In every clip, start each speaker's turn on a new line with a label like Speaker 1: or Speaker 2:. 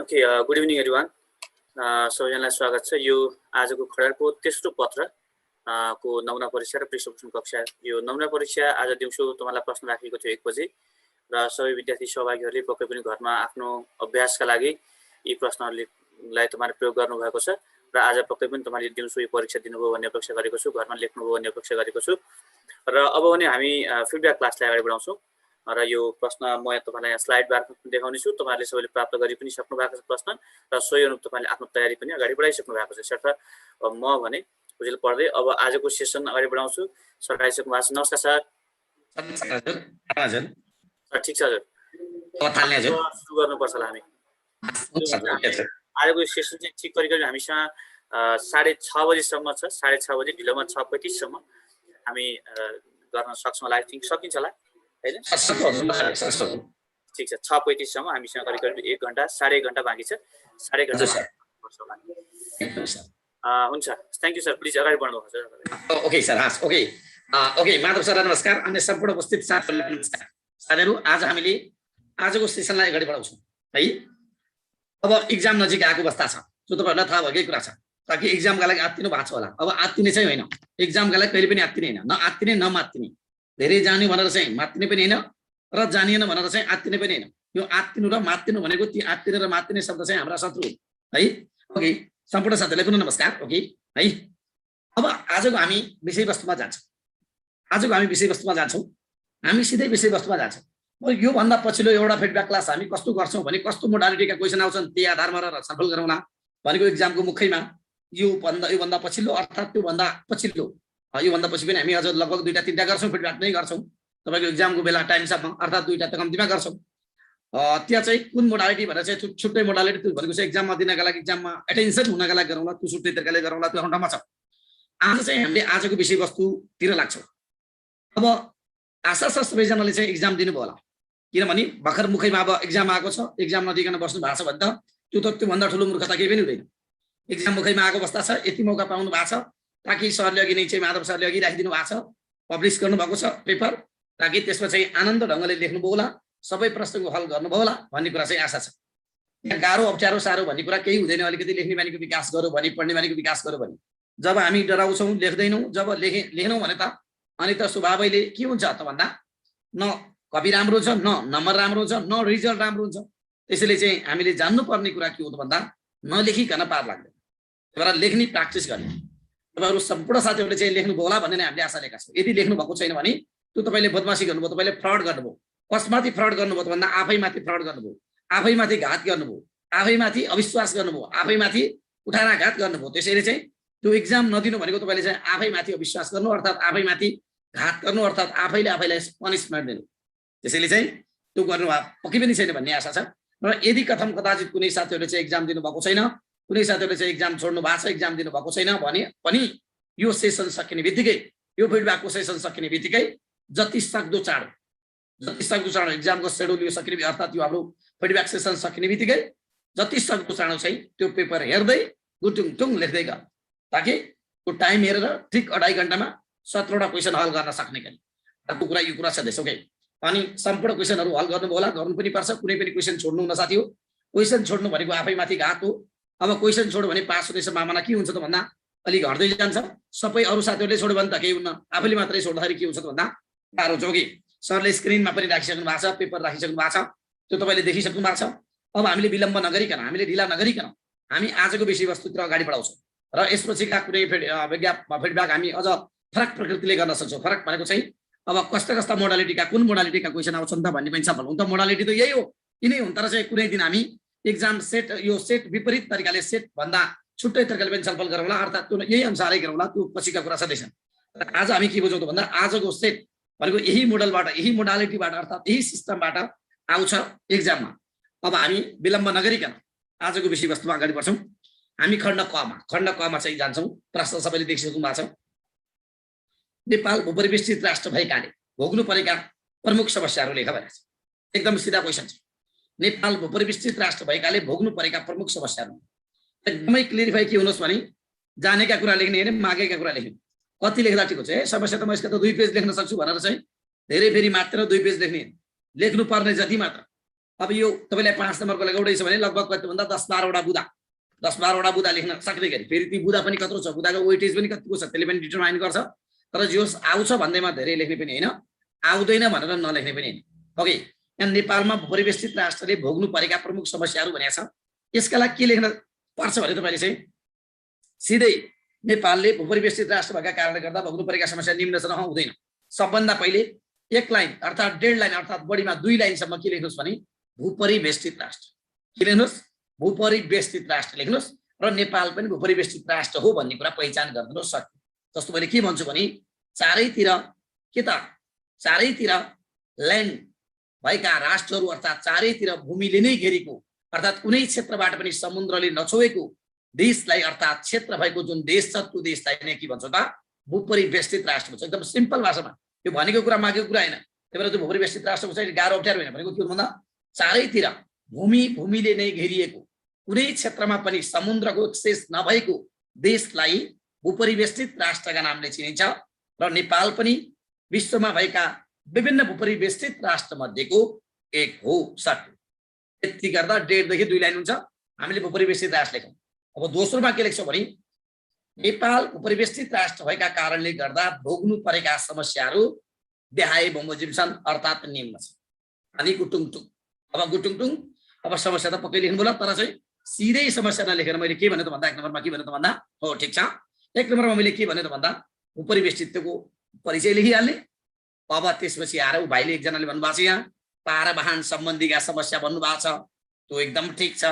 Speaker 1: Okay, good evening everyone. सबैजनालाई स्वागत छ। यो आजको खडारको तेस्रो पत्र को नमुना परीक्षा र प्रिसक्सन कक्षा। यो नमुना परीक्षा आज दिउँसो तपाईँलाई प्रश्न राखेको थियो 1 बजे र सबै विद्यार्थी सहभागीहरूले पक्कै पनि घरमा आफ्नो अभ्यासका लागि यी प्रश्नहरूलाई तपाईँले प्रयोग गर्नुभएको छ र आज पक्कै पनि तपाईँले दिउँसो यो परीक्षा दिनुभयो भन्ने अपेक्षा गरेको छु, घरमा लेख्नुभयो भन्ने अपेक्षा गरेको छु। र अब भने हामी फिडब्याक क्लासलाई अगाडि बढाउँछौँ र यो प्रश्न म तपाईँलाई स्लाइड बार देखाउने छु। तपाईँहरूले सबैले प्राप्त गरि पनि सक्नु भएको छ प्रश्न र सोही अनुरूप तपाईँले आफ्नो तयारी पनि अगाडि बढाइसक्नु भएको छ। सर म भने बुझेर पढ्दै अब आजको सेसन अगाडि बढाउँछु। सर आइसक्नु भएको छ। नमस्कार सर।
Speaker 2: हजुर
Speaker 1: सर ठिक छ हजुर। सुरु गर्नुपर्छ होला हामी। आजको सेसन चाहिँ ठिक करिब हामीसँग 6:30 बजीसम्म छ। 6:30 बजी ढिलोमा 6:35 सम्म हामी गर्न सक्छौँ होला। आई थिङ्क सकिन्छ होला हैन? ठिक छ। 6:35 सम्म हामीसँग करिब 1 घण्टा 1.5 घण्टा बाँकी छ। 1.5 घण्टा हुन्छ। Thank you sir. प्लिज अगाडि बढ्नुहोस् सर।
Speaker 2: Okay sir. हस् ओके ओके माधव सर नमस्कार। अन्य सम्पूर्ण उपस्थित साथीहरुलाई नमस्कार। साथीहरु आज हामीले आजको सेसनलाई अगाडि बढाउँछौँ है। अब एक्जाम नजिक आएको अवस्था छ जो तपाईहरुलाई थाहा भएकै कुरा छ। ताकि एक्जामका लागि आत्तिनु भएको छ होला। अब आत्तिने चाहिँ होइन, एक्जामका लागि कहिले पनि आत्तिने होइन। न आत्तिने न मात्तिने। धेरै जान्यो भनेर चाहिँ मात्तिने पनि होइन र जानिएन भनेर चाहिँ आत्तिने पनि होइन। यो आत्तिनु र मात्तिनु भनेको ती आत्तिने र मात्तिने शब्द चाहिँ हाम्रा शत्रु है। ओके सम्पूर्ण साथीहरुलाई पुनः नमस्कार। ओके है। अब आजको हामी विषयवस्तुमा जान्छौँ। हामी सिधै विषयवस्तुमा जान्छौँ। यो भन्दा पछिल्लो एउटा फिडब्याक क्लास हामी कस्तो गर्छौँ भने कस्तो मोडालिटीका क्वेशन आउँछन् त्यही आधारमा र छलफल गरौँला भनेको एक्जामको मुखैमा। यो भन्दा पछिल्लो अर्थात् त्यो भन्दा पछिल्लो योभन्दा पछि पनि हामी अझ लगभग 2-3टा गर्छौँ। फिडब्याक नै गर्छौँ तपाईँको एक्जामको बेला टाइमसम्म, अर्थात् 2टा त कम्तीमा गर्छौँ। त्यहाँ चाहिँ कुन मोडालिटी भनेर चाहिँ छुट्टै मोडालिटी त्यो भनेको चाहिँ एक्जाममा दिनका लागि, एक्जाममा एटेन्सन हुनका लागि गरौँला, त्यो छुट्टै तरिकाले गरौँला, त्यो ठाउँमा छ। आज चाहिँ हामीले आजको विषयवस्तुतिर लाग्छौँ। अब आशा छ सबैजनाले चाहिँ एक्जाम दिनुभयो होला, किनभने भर्खर मुखैमा अब एक्जाम आएको छ। एक्जाम नदिकन बस्नु भएको छ भने त त्योभन्दा ठुलो मूर्खता केही पनि हुँदैन। एक्जाम मुखैमा आएको अवस्था छ, यति मौका पाउनु भएको छ ताकि सरले अघि नै चाहिँ माधव सरले अघि राखिदिनु भएको छ, पब्लिस गर्नुभएको छ पेपर, ताकि त्यसमा चाहिँ आनन्द ढङ्गले लेख्नुभयो होला, सबै प्रश्नको हल गर्नुभयो होला भन्ने कुरा चाहिँ आशा छ। यहाँ गाह्रो अप्ठ्यारो साह्रो भन्ने कुरा केही हुँदैन। अलिकति लेख्ने बानीको विकास गर्यो भने, पढ्ने बानीको विकास गर्यो भने, जब हामी डराउँछौँ लेख्दैनौँ, जब लेख्नौँ भने त अनि त स्वभावैले के हुन्छ त भन्दा न कपी राम्रो छ, न नम्बर राम्रो छ, न रिजल्ट राम्रो हुन्छ। त्यसैले चाहिँ हामीले जान्नुपर्ने कुरा के हो त भन्दा नलेखिकन पार लाग्दैन। त्यही भएर लेख्ने प्र्याक्टिस गर्ने। तपाईँहरू सम्पूर्ण साथीहरूले चाहिँ लेख्नुभयो होला भन्ने हामीले आशा लिएका छौँ। यदि लेख्नु भएको छैन भने त्यो तपाईँले बदमासी गर्नुभयो, तपाईँले फ्रड गर्नुभयो। कसमाथि फ्रड गर्नुभयो भन्दा आफैमाथि फ्रड गर्नुभयो, आफैमाथि घात गर्नुभयो, आफैमाथि अविश्वास गर्नुभयो, आफैमाथि उठानाघात गर्नुभयो। त्यसैले चाहिँ त्यो एक्जाम नदिनु भनेको तपाईँले चाहिँ आफैमाथि अविश्वास गर्नु, अर्थात् आफैमाथि घात गर्नु, अर्थात् आफैले आफैलाई पनिसमेन्ट दिनु। त्यसैले चाहिँ त्यो गर्नु पक्कै पनि छैन भन्ने आशा छ। र यदि कथम कदाचित कुनै साथीहरूले चाहिँ एक्जाम दिनुभएको छैन, कुनै साथीहरूले चाहिँ एक्जाम छोड्नु भएको छ, एक्जाम दिनुभएको छैन भने पनि यो सेसन सकिने बित्तिकै, यो फिडब्याकको सेसन सकिने बित्तिकै जति सक्दो चाँडो एक्जामको सेड्युल यो सकिने, अर्थात् यो हाम्रो फिडब्याक सेसन सकिने बित्तिकै जति सक्दो चाँडो चाहिँ त्यो पेपर हेर्दै गुटुङ लेख्दै गर, ताकि त्यो टाइम हेरेर ठिक 2.5 घण्टामा 17वटा क्वेसन हल गर्न सक्ने गरी अर्को कुरा यो कुरा छँदैछ। ओके, अनि सम्पूर्ण क्वेसनहरू हल गर्नुभयो होला, गर्नु पनि पर्छ। कुनै पनि क्वेसन छोड्नु हुन साथी हो। क्वेसन छोड्नु भनेको आफैमाथि घात हो। अब क्वेसन छोड्यो भने पास हुने सम्भावना के हुन्छ त भन्दा अलिक घट्दै जान्छ। सबै अरू साथीहरूले छोड्यो भने त केही हुन्न, आफैले मात्रै छोड्दाखेरि के हुन्छ त भन्दा गाह्रो हुन्छ। ओके, सरले स्क्रिनमा पनि राखिसक्नु भएको छ, पेपर राखिसक्नु भएको छ, त्यो तपाईँले देखिसक्नु भएको छ। अब हामीले विलम्ब नगरिकन, हामीले ढिला नगरिकन हामी आजको विषयवस्तुतिर अगाडि बढाउँछौँ र यसपछिका कुनै फिडब्याक हामी अझ फरक प्रकृतिले गर्न सक्छौँ। फरक भनेको चाहिँ अब कस्ता मोडालिटीका, कुन मोडालिटीका क्वेसन आउँछन् त भन्ने पनि छ भनौँ त। मोडालिटी त यही हो, यिनै हुन्। तर चाहिँ कुनै दिन हामी एक्जाम सेट विपरीत तरिकाले, सेट भन्दा छुट्टै तरिकाले पनि छलफल गरौँला, अर्थात् त्यो यही अनुसारै गरौँला, त्यो पछिका कुरा छँदैछन्। आज हामी के बुझौँ त भन्दा आजको सेट भनेको यही मोडलबाट, यही मोडालिटीबाट, अर्थात् यही सिस्टमबाट आउँछ एक्जाममा। अब हामी विलम्ब नगरिकन आजको विषयवस्तुमा अगाडि बढ्छौँ। हामी खण्ड कमा चाहिँ जान्छौँ। प्रश्न सबैले देखिसक्नु भएको छ। नेपाल भूपरिवेष्टित राष्ट्र भएकाले भोग्नु परेका प्रमुख समस्याहरू लेखा भइरहेछ। एकदम सिधा क्वेसन छ। नेपाल भूपरिवेष्टित राष्ट्र भएकाले भोग्नु परेका प्रमुख समस्याहरू एकदमै क्लियरिफाई के हुनुहोस् भने जानेका कुरा लेख्ने होइन, मागेका कुरा लेख्ने। कति लेख्दा ठिक हुन्छ है? समस्या त म यसका त 2 पेज लेख्न सक्छु भनेर चाहिँ धेरै फेरि मात्र 2 पेज लेख्ने, लेख्नु पर्ने जति मात्र। अब यो तपाईँलाई 5 नम्बरको लागि एउटै छ भने लगभग कति भन्दा 10-12 वटा बुदा लेख्न सक्ने गरी फेरि ती बुदा पनि कत्रो छ, बुदाको वेटेज पनि कतिको छ त्यसले पनि डिटरमाइन गर्छ। तर जोस आउँछ भन्दैमा धेरै लेख्ने पनि होइन, आउँदैन भनेर नलेख्ने पनि होइन। ओके, यहाँ नेपालमा परिवेष्टित राष्ट्रले भोग्नु परेका प्रमुख समस्याहरू भनेको छ। यसका लागि के लेख्न पर्छ भने तपाईँले चाहिँ सिधै नेपालले भूपरिवेष्टित राष्ट्र भएका कारणले गर्दा भोग्नु परेका समस्या निम्न छन्, हुँदैन। सबभन्दा पहिले एक लाइन अर्थात् 1.5 लाइन अर्थात् बढीमा 2 लाइनसम्म के लेख्नुहोस् भने भूपरिवेष्टित राष्ट्र के लेख्नुहोस्, भूपरिवेष्टित राष्ट्र लेख्नुहोस् र नेपाल पनि भूपरिवेष्टित राष्ट्र हो भन्ने कुरा पहिचान गरिदिनुहोस्। सक्यो। जस्तो मैले के भन्छु भने चारैतिर ल्यान्ड भएका राष्ट्रहरू अर्थात् चारैतिर भूमिले नै घेरेको अर्थात् कुनै क्षेत्रबाट पनि समुद्रले नछोएको देशलाई अर्थात् क्षेत्र भएको जुन देश छ त्यो देशलाई नै के भन्छ त भूपरिवेष्टित राष्ट्र भन्छ। एकदम सिम्पल भाषामा यो भनेको कुरा मागेको कुरा होइन। त्यही भएर त्यो भूपरिवेष्टित राष्ट्रको चाहिँ गाह्रो अप्ठ्यारो होइन भनेको के भन्दा चारैतिर भूमिले नै घेरिएको कुनै क्षेत्रमा पनि समुद्रको एक्सेस नभएको देशलाई भूपरिवेष्टित राष्ट्रका नामले चिनिन्छ र नेपाल पनि विश्वमा भएका विभिन्न भूपरिवेष्टित राष्ट्र मध्येको एक हो। सक्यो। यति गर्दा 1.5 देखि 2 लाइन हुन्छ। हामीले भूपरिवेष्टित राष्ट्र लेख्छौँ। अब दोस्रोमा के लेख्छौँ भने नेपाल भूपरिवेष्टित राष्ट्र भएका कारणले गर्दा भोग्नु परेका समस्याहरू देहाय बमोजिम छन् अर्थात् निम्न छन्। अनि गुटुङटुङ अब समस्या त पक्कै लेख्नु होला, तर चाहिँ सिधै समस्या नलेखेर मैले के भने त भन्दा 1 नम्बरमा के भने त भन्दा हो ठिक छ 1 नम्बरमा मैले के भने त भन्दा भूपरिवेष्टितको परिचय लेखिहाल्ने। अब त्यसपछि आएर भाइले एकजनाले भन्नुभएको छ यहाँ पारवाहन सम्बन्धीका समस्या भन्नुभएको छ, त्यो एकदम ठिक छ।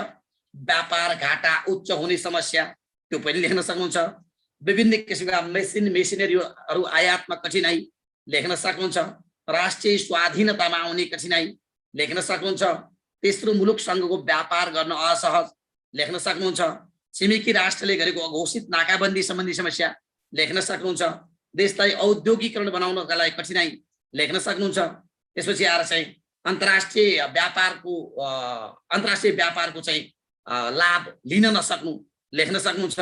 Speaker 2: व्यापार घाटा उच्च हुने समस्या त्यो पनि लेख्न सक्नुहुन्छ। विभिन्न किसिमका मेसिनरीहरू आयातमा कठिनाई लेख्न सक्नुहुन्छ। राष्ट्रिय स्वाधीनतामा आउने कठिनाई लेख्न सक्नुहुन्छ। तेस्रो मुलुकसँगको व्यापार गर्न असहज लेख्न सक्नुहुन्छ। छिमेकी राष्ट्रले गरेको अघोषित नाकाबन्दी सम्बन्धी समस्या लेख्न सक्नुहुन्छ। देशलाई औद्योगिकरण बनाउनका लागि कठिनाई लेख्न सक्नुहुन्छ। त्यसपछि आएर चाहिँ अन्तर्राष्ट्रिय व्यापारको चाहिँ लाभ लिन नसक्नु लेख्न सक्नुहुन्छ।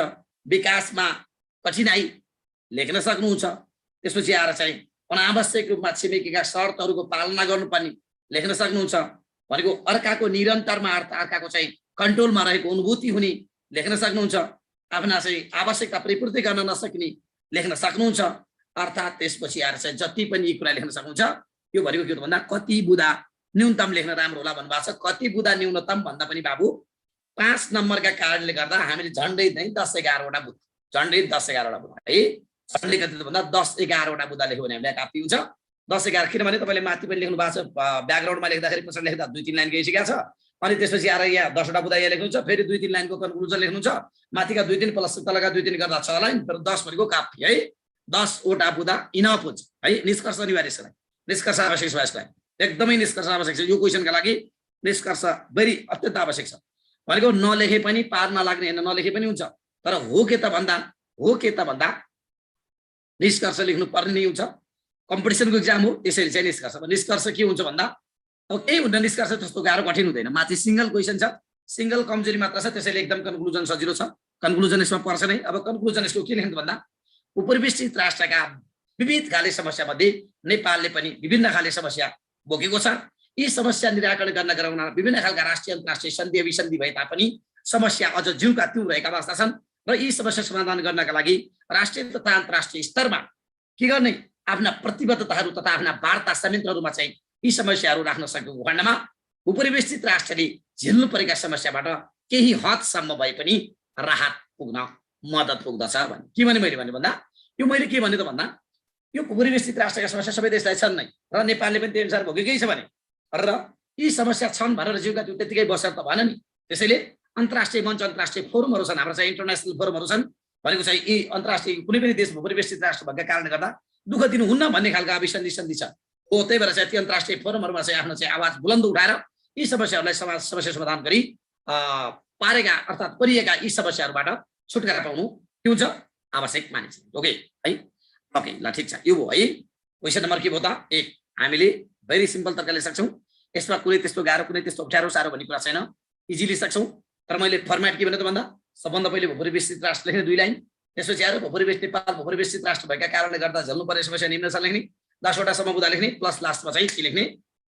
Speaker 2: विकासमा कठिनाई लेख्न सक्नुहुन्छ। त्यसपछि आएर चाहिँ अनावश्यक रूपमा छिमेकीका शर्तहरूको पालना गर्नुपर्ने लेख्न सक्नुहुन्छ। भनेको अर्काको निरन्तरमा अर्काको चाहिँ कन्ट्रोलमा रहेको अनुभूति हुने लेख्न सक्नुहुन्छ। आफ्ना चाहिँ आवश्यकता परिपूर्ति गर्न नसक्ने लेख्न सक्नुहुन्छ। अर्थात् त्यसपछि आएर चाहिँ जति पनि यी कुरा लेख्न सक्नुहुन्छ। यो भनेको के हो भन्दा कति बुदा न्यूनतम लेख्न राम्रो होला भन्नुभएको छ। कति बुदा न्यूनतम भन्दा पनि बाबु 5 नम्बरका कारणले गर्दा हामीले झन्डै नै 10-11 वटा बुदा है झन्डै कति भन्दा 10-11 वटा बुदा लेख्यो भने हामीलाई काफी हुन्छ। 10-11 किनभने तपाईँले माथि पनि लेख्नु भएको छ ब्याकग्राउन्डमा लेख्दाखेरि पछाडि लेख्दा 2-3 लाइन गइसकेको छ। अनि त्यसपछि आएर यहाँ 10 वटा बुदा यहाँ लेख्नुहुन्छ, फेरि 2-3 लाइनको कन्क्लुजन लेख्नुहुन्छ। माथिका 2-3 प्लस तलका 2-3 गर्दा 6 लाइन, तर 10 भनेको काफी है। 10 वटा बुदा इनफ हुन्छ है। निष्कर्ष अनिवार्य छ, निष्कर्ष आवश्यक छ। यसलाई एकदमै निष्कर्ष आवश्यक छ। यो क्वेसनका लागि निष्कर्ष भेरी अत्यन्त आवश्यक छ। भनेको नलेखे पनि पार नलाग्ने होइन, नलेखे पनि हुन्छ, तर हो के त भन्दा निष्कर्ष लेख्नु पर्ने नै हुन्छ। कम्पिटिसनको एक्जाम हो, त्यसैले चाहिँ निष्कर्ष। निष्कर्ष के हुन्छ भन्दा अब केही हुँदैन, निष्कर्ष त्यस्तो गाह्रो कठिन हुँदैन। माथि सिंगल क्वेसन छ, सिंगल कमजोरी मात्र छ, त्यसैले एकदम कन्क्लुजन सजिलो छ। कन्क्लुजन यसमा पर्छ नै। अब कन्क्लुजन यसको के लेख्नु भन्दा उपरिवेष्टित राष्ट्रका विविध खाले समस्या मध्ये नेपालले पनि विभिन्न खाले समस्या भोगेको छ। यी समस्या निराकरण गराउन विभिन्न खालका राष्ट्रिय अन्तर्राष्ट्रिय सन्धि अभिसन्धि भए तापनि समस्या अझ जिउका तिउ रहेका अवस्था छन् र यी समस्या समाधान गर्नका लागि राष्ट्रिय तथा अन्तर्राष्ट्रिय स्तरमा के गर्ने आफ्ना प्रतिबद्धताहरू तथा आफ्ना वार्ता संयन्त्रहरूमा चाहिँ यी समस्याहरू राख्न सकेको खण्डमा उपरिवेष्टित राष्ट्रले झेल्नु परेका समस्याबाट केही हदसम्म भए पनि राहत पुग्न मद्दत पुग्दछ भने के भने मैले भन्दा यो मैले के भने त भन्दा यो उपरिवेष्टित राष्ट्रका समस्या सबै देशलाई छन् नै र नेपालले पनि त्यही अनुसार भोगेकै छ भने र यी समस्या छन् भनेर जिउका त्यो त्यतिकै बसेर त भएन नि। त्यसैले अन्तर्राष्ट्रिय मञ्च अन्तर्राष्ट्रिय फोरमहरू छन्, हाम्रो चाहिँ इन्टरनेसनल फोरमहरू छन्। भनेको चाहिँ यी अन्तर्राष्ट्रिय कुनै पनि देश भूपरिवेष्टित राष्ट्र भएका कारणले गर्दा दुःख दिनुहुन्न भन्ने खालका अभिसन्धि सन्धि छ हो। त्यही भएर चाहिँ ती अन्तर्राष्ट्रिय फोरमहरूमा चाहिँ आफ्नो चाहिँ आवाज बुलन्द उठाएर यी समस्याहरूलाई समस्या समाधान गरी परिएका यी समस्याहरूबाट छुटकारा पाउनु के हुन्छ आवश्यक मानिन्छ। ओके है, ओके ल ठिक छ। यो हो है क्वेसन नम्बर के भयो त 1। हामीले भेरी सिम्पल तरिकाले सक्छौँ। यसमा कुनै त्यस्तो गाह्रो कुनै त्यस्तो अप्ठ्यारो साह्रो भन्ने कुरा छैन, इजिली सक्छौँ। तर मैले फर्मेट के भने त भन्दा सबभन्दा पहिले भूपरिवेष्टित राष्ट्र लेख्ने 2 लाइन, त्यसपछि आएर नेपाल भूपरिवेष्टित राष्ट्र भएका कारणले गर्दा झेल्नु पर्ने समस्या निम्न छ लेख्ने, 10 वटा सम्म बुदा लेख्ने, प्लस लास्टमा चाहिँ के लेख्ने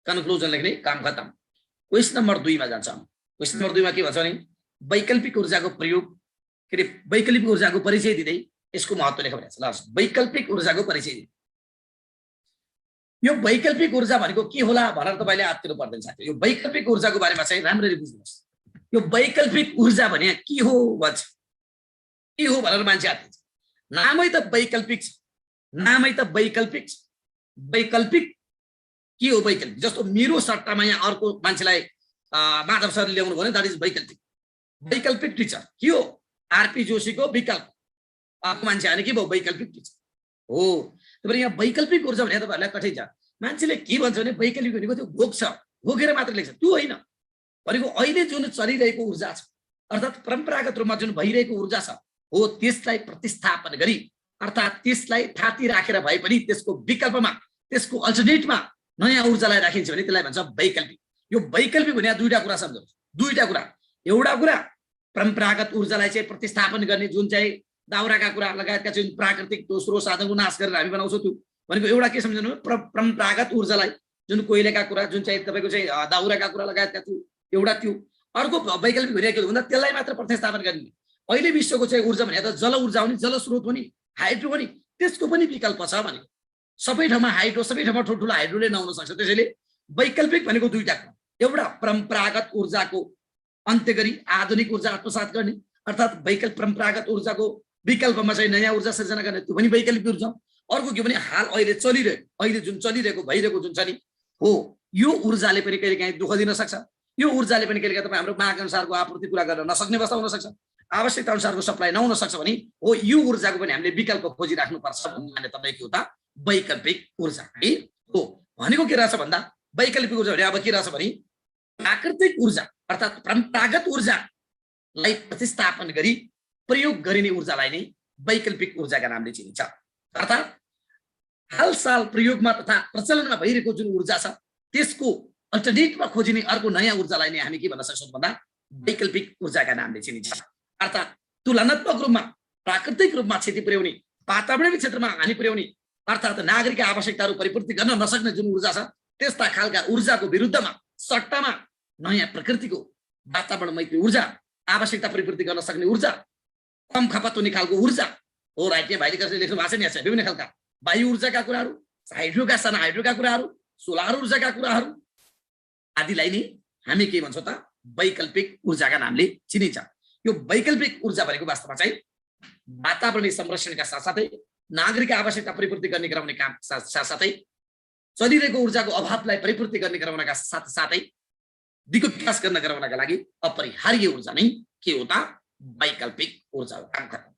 Speaker 2: कन्क्लुजन लेख्ने, काम खत्म। क्वेसन नम्बर 2 मा जान्छ। क्वेसन नम्बर 2 मा के भन्छ भने वैकल्पिक ऊर्जाको प्रयोग के अरे वैकल्पिक ऊर्जाको परिचय दिँदै यसको महत्त्व लेख भनेको छ। ल वैकल्पिक ऊर्जाको परिचय दिँदै यो वैकल्पिक ऊर्जा भनेको के होला भनेर तपाईले आत्तिनु पर्दैन साथी। यो वैकल्पिक ऊर्जाको बारेमा चाहिँ राम्ररी बुझ्नुहोस्। यो वैकल्पिक ऊर्जा भने के हो भन्छ, के हो भनेर मान्छे आत्तिन्छ। नामै त वैकल्पिक छ, नामै त वैकल्पिक छ। वैकल्पिक के हो वैकल्पिक? जस्तो मेरो सट्टामा यहाँ अर्को मान्छेलाई माधव सरले ल्याउनु भने द्याट इज वैकल्पिक। वैकल्पिक टिचर के हो? आरपी जोशीको विकल्प। अर्को मान्छे आने के भयो? वैकल्पिक टिचर हो। तपाईँ यहाँ वैकल्पिक ऊर्जा भने तपाईँहरूलाई कठै छ। मान्छेले के भन्छ भने वैकल्पिक भनेको त्यो भोग्छ, भोगेर मात्र लेख्छ, त्यो होइन भनेको। अहिले जुन चलिरहेको ऊर्जा छ अर्थात् परम्परागत रूपमा जुन भइरहेको ऊर्जा छ हो त्यसलाई प्रतिस्थापन गरी अर्थात् त्यसलाई थाती राखेर भए पनि त्यसको विकल्पमा त्यसको अल्टरनेटमा नयाँ ऊर्जालाई राखिन्छ भने त्यसलाई भन्छ वैकल्पिक। यो वैकल्पिक भने दुईटा कुरा सम्झौँ, दुईटा कुरा। एउटा कुरा परम्परागत ऊर्जालाई चाहिँ प्रतिस्थापन गर्ने जुन चाहिँ दाउराका कुरा लगायतका चाहिँ प्राकृतिक स्रोत साधनको नाश गरेर हामी बनाउँछौँ त्यो भनेको एउटा के सम्झनु? परम्परागत ऊर्जालाई जुन कोइलाका कुरा जुन चाहिँ तपाईँको चाहिँ दाउराका कुरा लगायतका त्यो एउटा त्यो। अर्को वैकल्पिक भने के हो भन्दा त्यसलाई मात्र प्रतिस्थापन गर्ने। अहिले विश्वको चाहिँ ऊर्जा भने त जल ऊर्जा हो नि, जल स्रोत हो नि, हाइड्रो हो नि, त्यसको पनि विकल्प छ भनेको। सबै ठाउँमा हाइड्रो, सबै ठाउँमा ठुल्ठुलो हाइड्रोले नहुन सक्छ। त्यसैले वैकल्पिक भनेको दुईटा कुरा। एउटा परम्परागत ऊर्जाको अन्त्य गरी आधुनिक ऊर्जा आत्मसात गर्ने अर्थात् परम्परागत ऊर्जाको विकल्पमा चाहिँ नयाँ ऊर्जा सृजना गर्ने, त्यो पनि वैकल्पिक ऊर्जा। अर्को के भने हाल अहिले चलिरहेको, अहिले जुन चलिरहेको भइरहेको जुन छ नि हो, यो ऊर्जाले पनि कहिलेकाहीँ दुःख दिन सक्छ। यो ऊर्जाले पनि कहिलेकाहीँ तपाईँ हाम्रो माग अनुसारको आपूर्ति पूरा गर्न नसक्ने अवस्था हुन सक्छ, आवश्यकता अनुसारको सप्लाई नहुन सक्छ भने हो यो ऊर्जाको पनि हामीले विकल्प खोजिराख्नुपर्छ भन्ने तपाईँको एउटा वैकल्पिक ऊर्जा है हो। भनेको के रहेछ भन्दा वैकल्पिक ऊर्जा भने अब के रहेछ भने प्राकृतिक ऊर्जा अर्थात् परम्परागत ऊर्जालाई प्रतिस्थापन गरी प्रयोग गरिने ऊर्जालाई नै वैकल्पिक ऊर्जाका नामले चिनिन्छ। अर्थात् हालसाल प्रयोगमा तथा प्रचलनमा भइरहेको जुन ऊर्जा छ त्यसको अल्टरनेटमा खोजिने अर्को नयाँ ऊर्जालाई नै हामी के भन्न सक्छौँ भन्दा वैकल्पिक ऊर्जाका नामले चिनिन्छ। अर्थात् तुलनात्मक रूपमा प्राकृतिक रूपमा क्षति पुर्याउने, वातावरणीय क्षेत्रमा हानि पुर्याउने अर्थात् नागरिक आवश्यकताहरू परिपूर्ति गर्न नसक्ने जुन ऊर्जा छ त्यस्ता खालका ऊर्जाको विरुद्धमा सट्टामा नयाँ प्रकृतिको वातावरणमैत्री ऊर्जा, आवश्यकता परिपूर्ति गर्न सक्ने ऊर्जा, कम खपत हुने खालको ऊर्जा हो। राइट भाइले कसरी लेख्नु भएको छ नि, विभिन्न खालका वायु ऊर्जाका कुराहरू, हाइड्रोका साना हाइड्रोका कुराहरू, सोलर ऊर्जाका कुराहरू आदिलाई नै हामी के भन्छौँ त वैकल्पिक ऊर्जाका नामले चिनिन्छ। यो वैकल्पिक ऊर्जा भनेको वास्तवमा चाहिँ वातावरणीय संरक्षणका साथसाथै नागरिक आवश्यकता परिपूर्ति गर्ने गराउने काम साथसाथै चलिरहेको ऊर्जाको अभावलाई परिपूर्ति गर्ने गराउनका साथसाथै दिगो विकास गर्न गराउनका लागि अपरिहार्य ऊर्जा नै के हो त वैकल्पिक ऊर्जा हो। काम खत्म।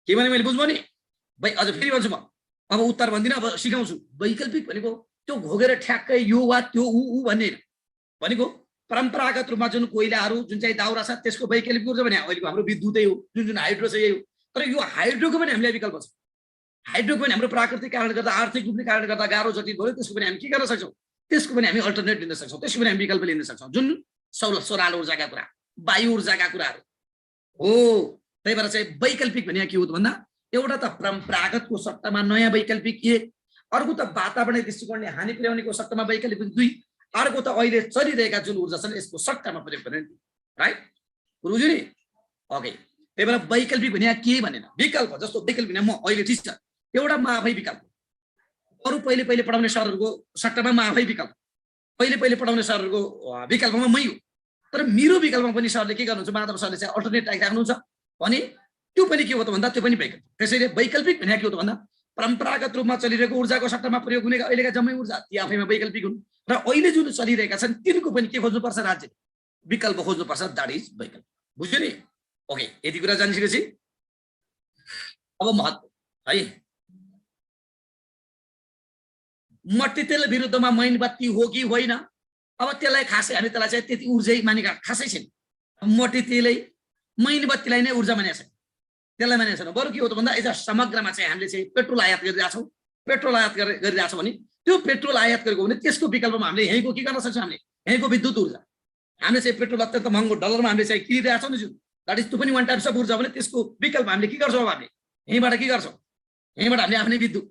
Speaker 2: के भने मैले बुझ्नु नि? अझ फेरि भन्छु म, अब उत्तर भन्दिनँ, अब सिकाउँछु। वैकल्पिक भनेको त्यो घोगेर ठ्याक्कै यो वा त्यो ऊ भन्ने भनेको परम्परागत रूपमा जुन कोइलाहरू जुन चाहिँ दाउरा छ त्यसको वैकल्पिक ऊर्जा भने अहिलेको हाम्रो विद्युतै हो, जुन जुन हाइड्रो छ यही हो। तर यो हाइड्रोको पनि हामीले विकल्प छ। हाइड्रोको पनि हाम्रो प्राकृतिक कारणले गर्दा आर्थिक रूपले कारणले गर्दा गाह्रो जटिल भयो, त्यसको पनि हामी के गर्न सक्छौँ? त्यसको पनि हामी अल्टरनेट लिन सक्छौँ, त्यसको पनि हामी विकल्प लिन सक्छौँ। जुन सौर ऊर्जाका कुरा, वायु ऊर्जाका कुराहरू हो। त्यही भएर चाहिँ वैकल्पिक भने के हो भन्दा एउटा त परम्परागतको सट्टामा नयाँ वैकल्पिक एक, अर्को त वातावरणीय दृष्टिकोणले हानि पुर्याउनेको सट्टामा वैकल्पिक दुई, अर्को त अहिले चलिरहेका जुन ऊर्जा छन् यसको सट्टामा प्रयोग गर्ने। राइट बुझ्यो नि? ओके। त्यही भएर वैकल्पिक भने के भनेन विकल्प। जस्तो वैकल्पिक भने म अहिले ठिक छ एउटा म आफै विकल्प, अरू पहिले पढाउने सरहरूको सट्टामा म आफै विकल्प, पहिले पढाउने सरहरूको विकल्पमा मै हो। तर मेरो विकल्पमा पनि सरले के गर्नुहुन्छ, माधव सरले चाहिँ अल्टरनेट राख्नुहुन्छ भने त्यो पनि के हो त भन्दा त्यो पनि वैकल्पिक। त्यसैले वैकल्पिक भने के हो त भन्दा परम्परागत रूपमा चलिरहेको ऊर्जाको सट्टामा प्रयोग हुने अहिलेका जम्मै ऊर्जा ती आफैमा वैकल्पिक हुन् र अहिले जुन चलिरहेका छन् तिनको पनि के खोज्नुपर्छ? राज्य विकल्प खोज्नुपर्छ, द्याट इज वैकल्प। बुझ्यो नि? ओके। यति कुरा जानिसकेपछि अब महत्त्व है, मट्टी तेल विरुद्धमा मैनबत्ती हो कि होइन? अब त्यसलाई खासै हामी त्यसलाई चाहिँ त्यति ऊर्जै मानेका खासै छैन। मट्टी तेलै मैनबत्तीलाई नै ऊर्जा मानेको छैन, त्यसलाई मानेको छैन। बरु के हो त भन्दा एज समग्रमा चाहिँ हामीले चाहिँ पेट्रोल आयात गरिरहेछौँ। पेट्रोल आयात गरिरहेछौँ भने त्यो पेट्रोल आयात गरेको भने त्यसको विकल्पमा हामीले यहीँको के गर्न सक्छौँ? हामीले यहीँको विद्युत ऊर्जा, हामीले चाहिँ पेट्रोल अत्यन्त महँगो डलरमा हामीले चाहिँ किनिरहेछौँ नि जुन, द्याट इज त्यो पनि वान टाइप्स अफ ऊर्जा भने त्यसको विकल्प हामीले के गर्छौँ? अब हामीले यहीँबाट के गर्छौँ? यहीँबाट हामीले आफ्नै विद्युत,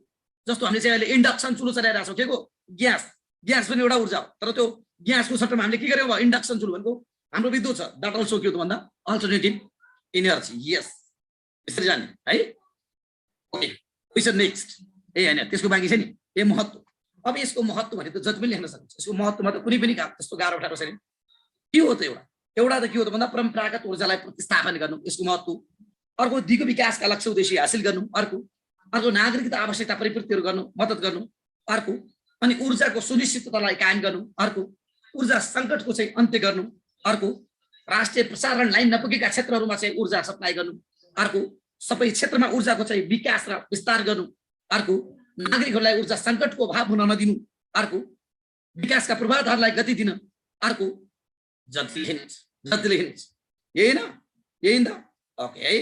Speaker 2: जस्तो हामीले चाहिँ अहिले इन्डक्सन चुलो चलाइरहेछौँ, के को ग्यास, ग्यास पनि एउटा ऊर्जा हो। तर त्यो ग्यासको सट्टामा हामीले के गर्यौँ? इन्डक्सन चुलो भनेको हाम्रो विद्युत छ, द्याट अल्सो के हो त भन्दा अल्टरनेटिभ इनर्जी। यस, यसरी जाने है। Okay, question next. होइन, त्यसको बाँकी छ नि ए महत्त्व। अब यसको महत्त्व भने त जति पनि लेख्न सकिन्छ। यसको महत्त्वमा त कुनै पनि त्यस्तो गाह्रो उठाएको छैन। के हो त? एउटा त के हो त भन्दा परम्परागत ऊर्जालाई प्रतिस्थापन गर्नु यसको महत्त्व। अर्को दिगो विकासका लक्ष्य उद्देश्य हासिल गर्नु। अर्को नागरिकता आवश्यकता परिपूर्तिहरू गर्नु, मद्दत गर्नु। अर्को अनि ऊर्जाको सुनिश्चिततालाई कायम गर्नु। अर्को ऊर्जा सङ्कटको चाहिँ अन्त्य गर्नु। अर्को राष्ट्रिय प्रसारण लाइन नपुगेका क्षेत्रहरूमा चाहिँ ऊर्जा सप्लाई गर्नु। अर्को सबै क्षेत्रमा ऊर्जाको चाहिँ विकास र विस्तार गर्नु। अर्को नागरिकहरूलाई ऊर्जा सङ्कटको अभाव हुन नदिनु। अर्को विकासका पूर्वाधारलाई गति दिन। अर्को जति लेखिन्छ यही न, यही त। ओके है,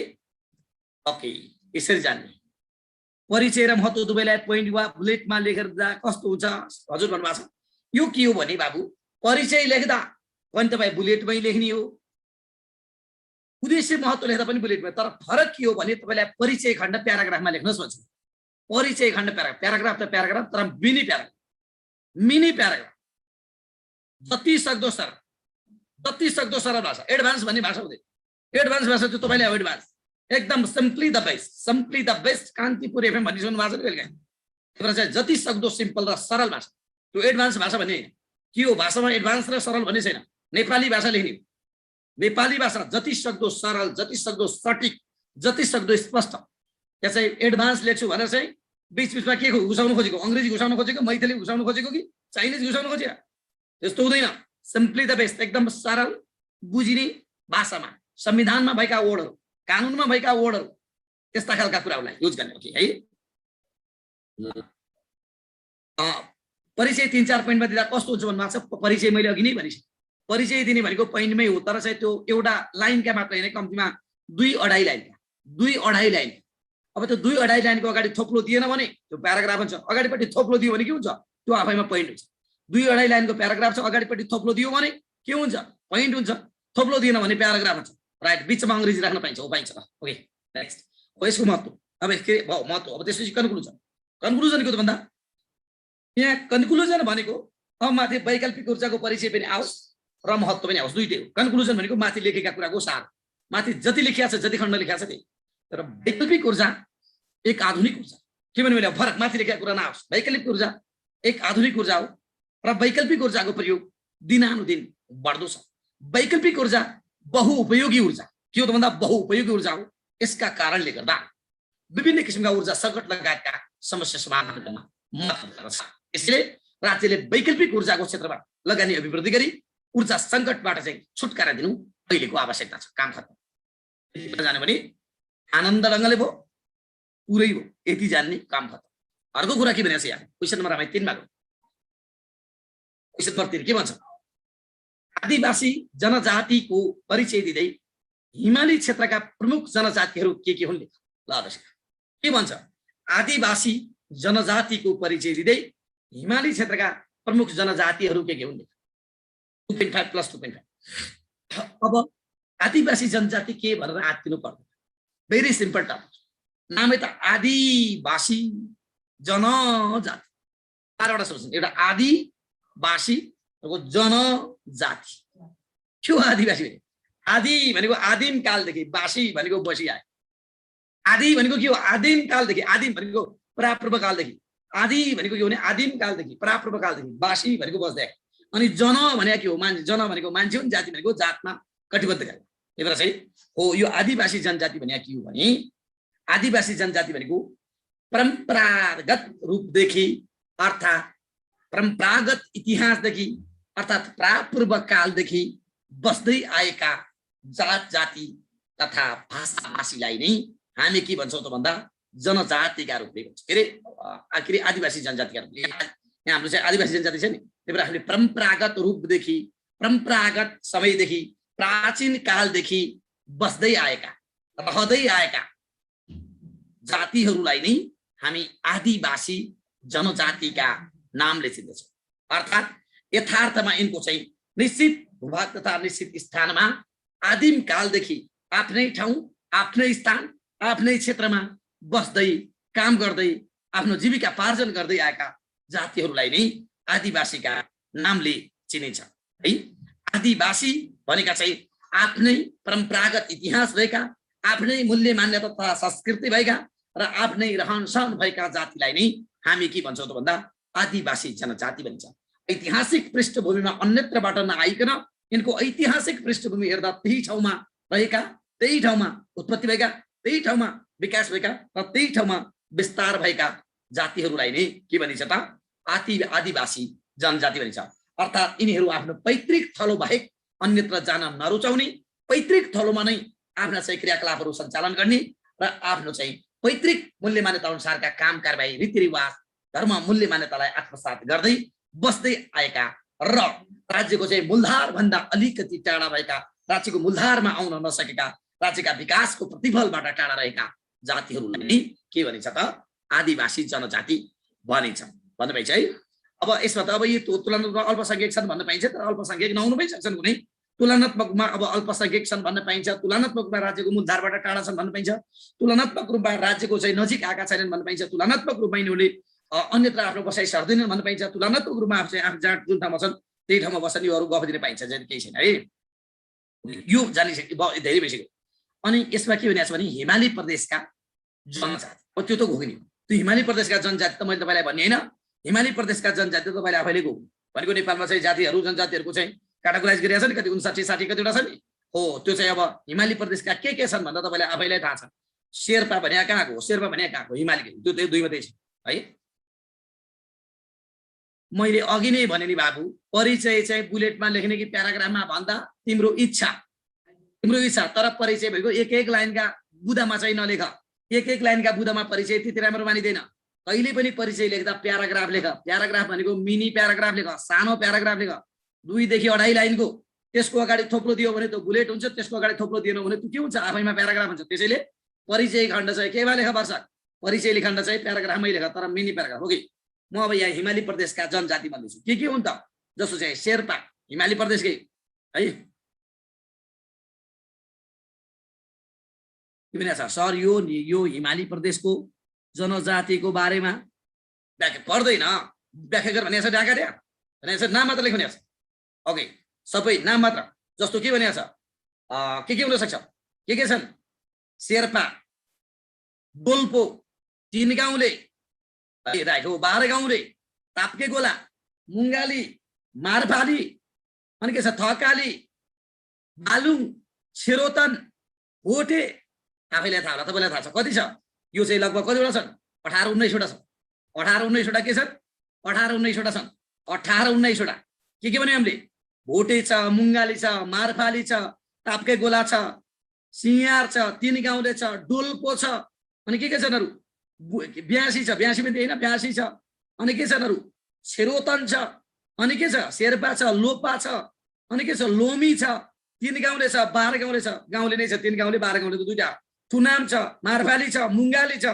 Speaker 2: ओके, यसरी जान्ने। परिचय र महत्त्व दुवैलाई पोइन्ट वा बुलेटमा लेखेर कस्तो हुन्छ हजुर भन्नुभएको छ। यो के हो भने बाबु, परिचय लेख्दा पनि तपाईँ बुलेटमै लेख्ने हो, उद्देश्य महत्त्व लेख्दा पनि बुलेटमै। तर फरक के हो भने तपाईँलाई परिचय खण्ड प्याराग्राफमा लेख्नुहोस् भन्छु। परिचय खण्ड प्याराग्राफ त प्याराग्राफ, तर मिनी प्याराग्राफ जति सक्दो सरल भाषा। एडभान्स भन्ने भाषा हुँदैन। एडभान्स भाषा चाहिँ तपाईँले अब एडभान्स एकदम simply the best Kantipur FM भन्ने सुन्नु भएको छ बेलुका। त्यही चाहिँ जति सक्दो सिम्पल र सरल भाषा। त्यो एडभान्स भाषा भन्ने के हो? भाषामा एडभान्स र सरल भन्ने छैन। नेपाली भाषा लेख्ने, नेपाली भाषा जति सक्दो सरल, जति सक्दो सटिक, जति सक्दो स्पष्ट। त्यहाँ चाहिँ एडभान्स लेख्छु भनेर चाहिँ बिचमा के घुसाउनु खोजेको? अङ्ग्रेजी घुसाउनु खोजेको, मैथिली घुसाउनु खोजेको कि चाइनिज घुसाउनु खोजेको? त्यस्तो हुँदैन। सिम्पली द बेस्ट, एकदम सरल बुझिने भाषामा, संविधानमा भएका वर्डहरू, कानुनमा भएका वर्डहरू, त्यस्ता खालका कुराहरूलाई युज गर्ने। ओके है। परिचय 3-4 पोइन्टमा दिँदा कस्तो हुन्छ भन्नुभएको छ। परिचय मैले अघि नै भनिसकेँ, परिचय दिने भनेको पोइन्टमै हो, तर चाहिँ त्यो एउटा लाइनका मात्र होइन, कम्तीमा 2-2.5 लाइन। अब त्यो 2-2.5 लाइनको अगाडि थोप्लो दिएन भने त्यो प्याराग्राफ हुन्छ। अगाडिपट्टि थोप्लो दियो भने के हुन्छ? त्यो आफैमा पोइन्ट हुन्छ। 2-2.5 लाइनको प्याराग्राफ छ, अगाडिपट्टि थोप्लो दियो भने के हुन्छ? पोइन्ट हुन्छ। थोप्लो दिएन भने प्याराग्राफ हुन्छ। राइट, बिचमा अङ्ग्रेजी राख्न पाइन्छ हो? पाइन्छ। Okay next. हो यसको महत्त्व। अब के भयो महत्त्व? अब त्यसपछि कन्क्लुजन के हो त भन्दा यहाँ कन्क्लुजन भनेको अब माथि वैकल्पिक ऊर्जाको परिचय पनि आओस् र महत्त्व पनि आओस्, दुईटै हो। कन्क्लुजन भनेको माथि लेखेका कुराको सार, माथि जति लेखिया छ, जति खण्ड लेखिया छ त्यही। तर वैकल्पिक ऊर्जा एक आधुनिक ऊर्जा के भन्नु मैले फरक माथि लेखेका कुरा नआओस्। वैकल्पिक ऊर्जा एक आधुनिक ऊर्जा हो र वैकल्पिक ऊर्जाको प्रयोग दिनानुदिन बढ्दो छ। वैकल्पिक ऊर्जा बहुउपयोगी ऊर्जा के हो त भन्दा बहुउपयोगी ऊर्जा हो। यसका कारणले गर्दा विभिन्न किसिमका ऊर्जा सङ्कट लगायतका समस्या समाधान गर्न मद्दत गर्छ। यसले राज्यले वैकल्पिक ऊर्जाको क्षेत्रमा लगानी अभिवृद्धि गरी ऊर्जा सङ्कटबाट चाहिँ छुटकारा दिनु अहिलेको आवश्यकता छ। काम खत्म जाने भने आनन्द ढङ्गले भयो, पुरै हो, यति जान्ने काम खत्म। अर्को कुरा के भनेको छ यहाँ क्वेसन नम्बर 3 मा क्वेसन नम्बर 3 के भन्छ? आदिवासी जनजातिको परिचय दिँदै हिमाली क्षेत्रका प्रमुख जनजातिहरू के हुन्? ल के भन्छ? आदिवासी जनजातिको परिचय दिँदै हिमाली क्षेत्रका प्रमुख जनजातिहरू के हुन्? 2.5 + 2.5। अब आदिवासी जनजाति के भनेर आत्तिनु पर्दैन। भेरी सिम्पल टर्म, नामै त आदिवासी जनजाति। 4वटा सोच्नु, एउटा आदिवासी जनजाति। के हो आदिवासी भने? आदि भनेको आदिम कालदेखि, वासी भनेको बसी आयो। आदि भनेको के हो? आदिम कालदेखि। आदिम भनेको प्रापूर्व कालदेखि। आदि भनेको के हो भने आदिम कालदेखि, प्रापूर्व कालदेखि। वासी भनेको बस्दै आयो। अनि जन भनेको के हो? मान्छे। जन भनेको मान्छे हो, जाति भनेको जातमा कटिबद्ध गरे। त्यही भएर चाहिँ हो यो आदिवासी जनजाति भनेको के हो भने आदिवासी जनजाति भनेको परम्परागत रूपदेखि अर्थात् परम्परागत इतिहासदेखि अर्थात् प्रापूर्व कालदेखि बस्दै आएका जात जाति तथा भाषाभाषीलाई नै हामी के भन्छौँ त भन्दा जनजातिका रूपले भन्छौँ। के अरे आदिवासी जनजातिका रूपले। यहाँ हाम्रो चाहिँ आदिवासी जनजाति छ नि, त्यही भएर हामीले परम्परागत रूपदेखि, परम्परागत समयदेखि, प्राचीन कालदेखि बस्दै आएका, रहँदै आएका जातिहरूलाई नै हामी आदिवासी जनजातिका नामले चिन्दछौँ। अर्थात् यथार्थमा यिनको चाहिँ निश्चित भूभाग तथा निश्चित स्थानमा आदिम कालदेखि आफ्नै ठाउँ, आफ्नै स्थान, आफ्नै क्षेत्रमा बस्दै काम गर्दै आफ्नो जीविका पार्जन गर्दै आएका जातिहरूलाई नै आदिवासीका नामले चिनिन्छ। है। आदिवासी भनेका चाहिँ आफ्नै परम्परागत इतिहास भएका, आफ्नै मूल्य मान्यता तथा संस्कृति भएका र आफ्नै रहनसहन भएका जातिलाई नै हामी के भन्छौँ त भन्दा आदिवासी जनजाति भन्छ। ऐतिहासिक पृष्ठभूमिमा अन्यत्रबाट नआइकन यिनको ऐतिहासिक पृष्ठभूमि हेर्दा त्यही ठाउँमा रहेका, त्यही ठाउँमा उत्पत्ति भएका, त्यही ठाउँमा विकास भएका र त्यही ठाउँमा विस्तार भएका जातिहरूलाई नै के भनिन्छ त आदिवासी जनजाति भनिन्छ। अर्थात् यिनीहरू आफ्नो पैतृक थलो बाहेक अन्यत्र जान नरुचाउने, पैतृक थलोमा नै आफ्ना चाहिँ क्रियाकलापहरू सञ्चालन गर्ने र आफ्नो चाहिँ पैतृक मूल्य मान्यता अनुसारका काम कारबाही रीतिरिवाज धर्म मूल्य मान्यतालाई आत्मसात गर्दै बस्दै आएका र राज्यको चाहिँ मूलधार भन्दा अलिकति टाढा भएका, राज्यको मूलधारमा आउन नसकेका, राज्यका विकासको प्रतिफलबाट टाढा रहेका जातिहरूलाई नै के भनिन्छ त आदिवासी जनजाति भनिन्छ भन्नु पाइन्छ है। अब यसमा त अब यो तुलनात्मक अल्पसंख्यक छन् भन्न पाइन्छ, तर अल्पसंख्यक नहुनु पनि सक्छन् कुनै। तुलनात्मकमा अब अल्पसंख्यक छन् भन्न पाइन्छ, तुलनात्मक रूपमा राज्यको मूलधारबाट टाढा छन् भन्न पाइन्छ, तुलनात्मक रूपमा राज्यको चाहिँ नजिक आएका छैनन् भन्न पाइन्छ, तुलनात्मक रूपमा यिनीहरूले अन्यत्र आफ्नो बसाइ सर्दैनन् भन्न पाइन्छ, तुलनात्मक रूपमा चाहिँ आफ्नो जात जुन ठाउँमा छन् त्यही ठाउँमा बस्छन्, योहरू गफ दिन पाइन्छ, चाहिँ केही छैन है। यो जानिसक्यो धेरै भइसक्यो। अनि यसमा के भनिएको छ भने हिमाली प्रदेशका जनजाति, अब त्यो त घोग्ने त्यो हिमाली प्रदेशका जनजाति त मैले तपाईँलाई भन्ने होइन, हिमाली प्रदेशका जनजाति त तपाईँले आफैले गो भनेको नेपालमा चाहिँ जातिहरू जनजातिहरूको चाहिँ काटेगोराइज गरिरहेको छ नि, कति 59-60 कतिवटा छ नि। हो त्यो चाहिँ अब हिमाली प्रदेशका के छन् भन्दा तपाईँलाई आफैलाई थाहा छ। शेर्पा भने कहाँको, शेर्पा भने कहाँको, हिमाली त्यो दुई मात्रै छ है। मैले अघि नै भने नि बाबु, परिचय चाहिँ बुलेटमा लेख्ने कि प्याराग्राफमा भन्दा तिम्रो इच्छा, तर परिचय भएको एक लाइनका बुदामा चाहिँ नलेख, एक लाइनका बुदामा परिचय त्यति राम्रो मानिँदैन। कहिले पनि परिचय लेख्दा प्याराग्राफ लेख, प्याराग्राफ भनेको मिनी प्याराग्राफ लेख, सानो प्याराग्राफ लेख, 2 देखि 2.5 लाइनको। त्यसको अगाडि थोप्लो दियो भने त बुलेट हुन्छ, त्यसको अगाडि थोप्लो दिएन भने त्यो के हुन्छ, आफैमा प्याराग्राफ हुन्छ। त्यसैले परिचय खण्ड चाहिँ केमा लेख वर्ष, परिचय खण्ड चाहिँ प्याराग्राफमै लेख, तर मिनी प्याराग्राफ हो कि। म अब यहाँ हिमाली प्रदेशका जनजाति भन्दैछु, के हुन् त, जस्तो चाहिँ शेर्पा हिमाली प्रदेशकै है। सर यो हिमाली प्रदेशको जनजातिको बारेमा व्याख्या पर्दैन, व्याख्या गर भनेको छ, ढाका त्यहाँ भनेको छ, नाम मात्र लेख्नु छ। ओके, सबै नाम मात्र। जस्तो के भनेको छ, के हुन सक्छ, के छन्, शेर्पा, डोल्पो, 3 गाउँले, राइट हो, 12 गाउँले, ताप्के गोला, मुङ्गाली, मारफाली, अनि के छ, थकाली, बालुङ, छिरोतन, भोटे, आफैलाई थाहा होला, तपाईँलाई थाहा छ कति छ। यो चाहिँ लगभग कतिवटा छन्, 18-19वटा छन्। 18-19वटा के छन्, 18-19वटा छन्, 18-19वटा। के भन्यो हामीले, भोटे छ, मुङ्गाली छ, मारफाली छ, ताप्के गोला छ, सियार छ, 3 गाउँले छ, डोल्पो छ, अनि के छन् अरू, ब्यासी छ, ब्यासी पनि होइन, ब्यासी छ, अनि के छन् अरू, छिरोतन छ, अनि के छ, शेर्पा छ, लोपा छ, अनि के छ, लोमी छ, 3 गाउँले छ, 12 गाउँले छ, गाउँले नै छ 3 गाउँले, 12 गाउँले त दुईटा, थुनाम छ, मारफाली छ, मुङ्गाली छ,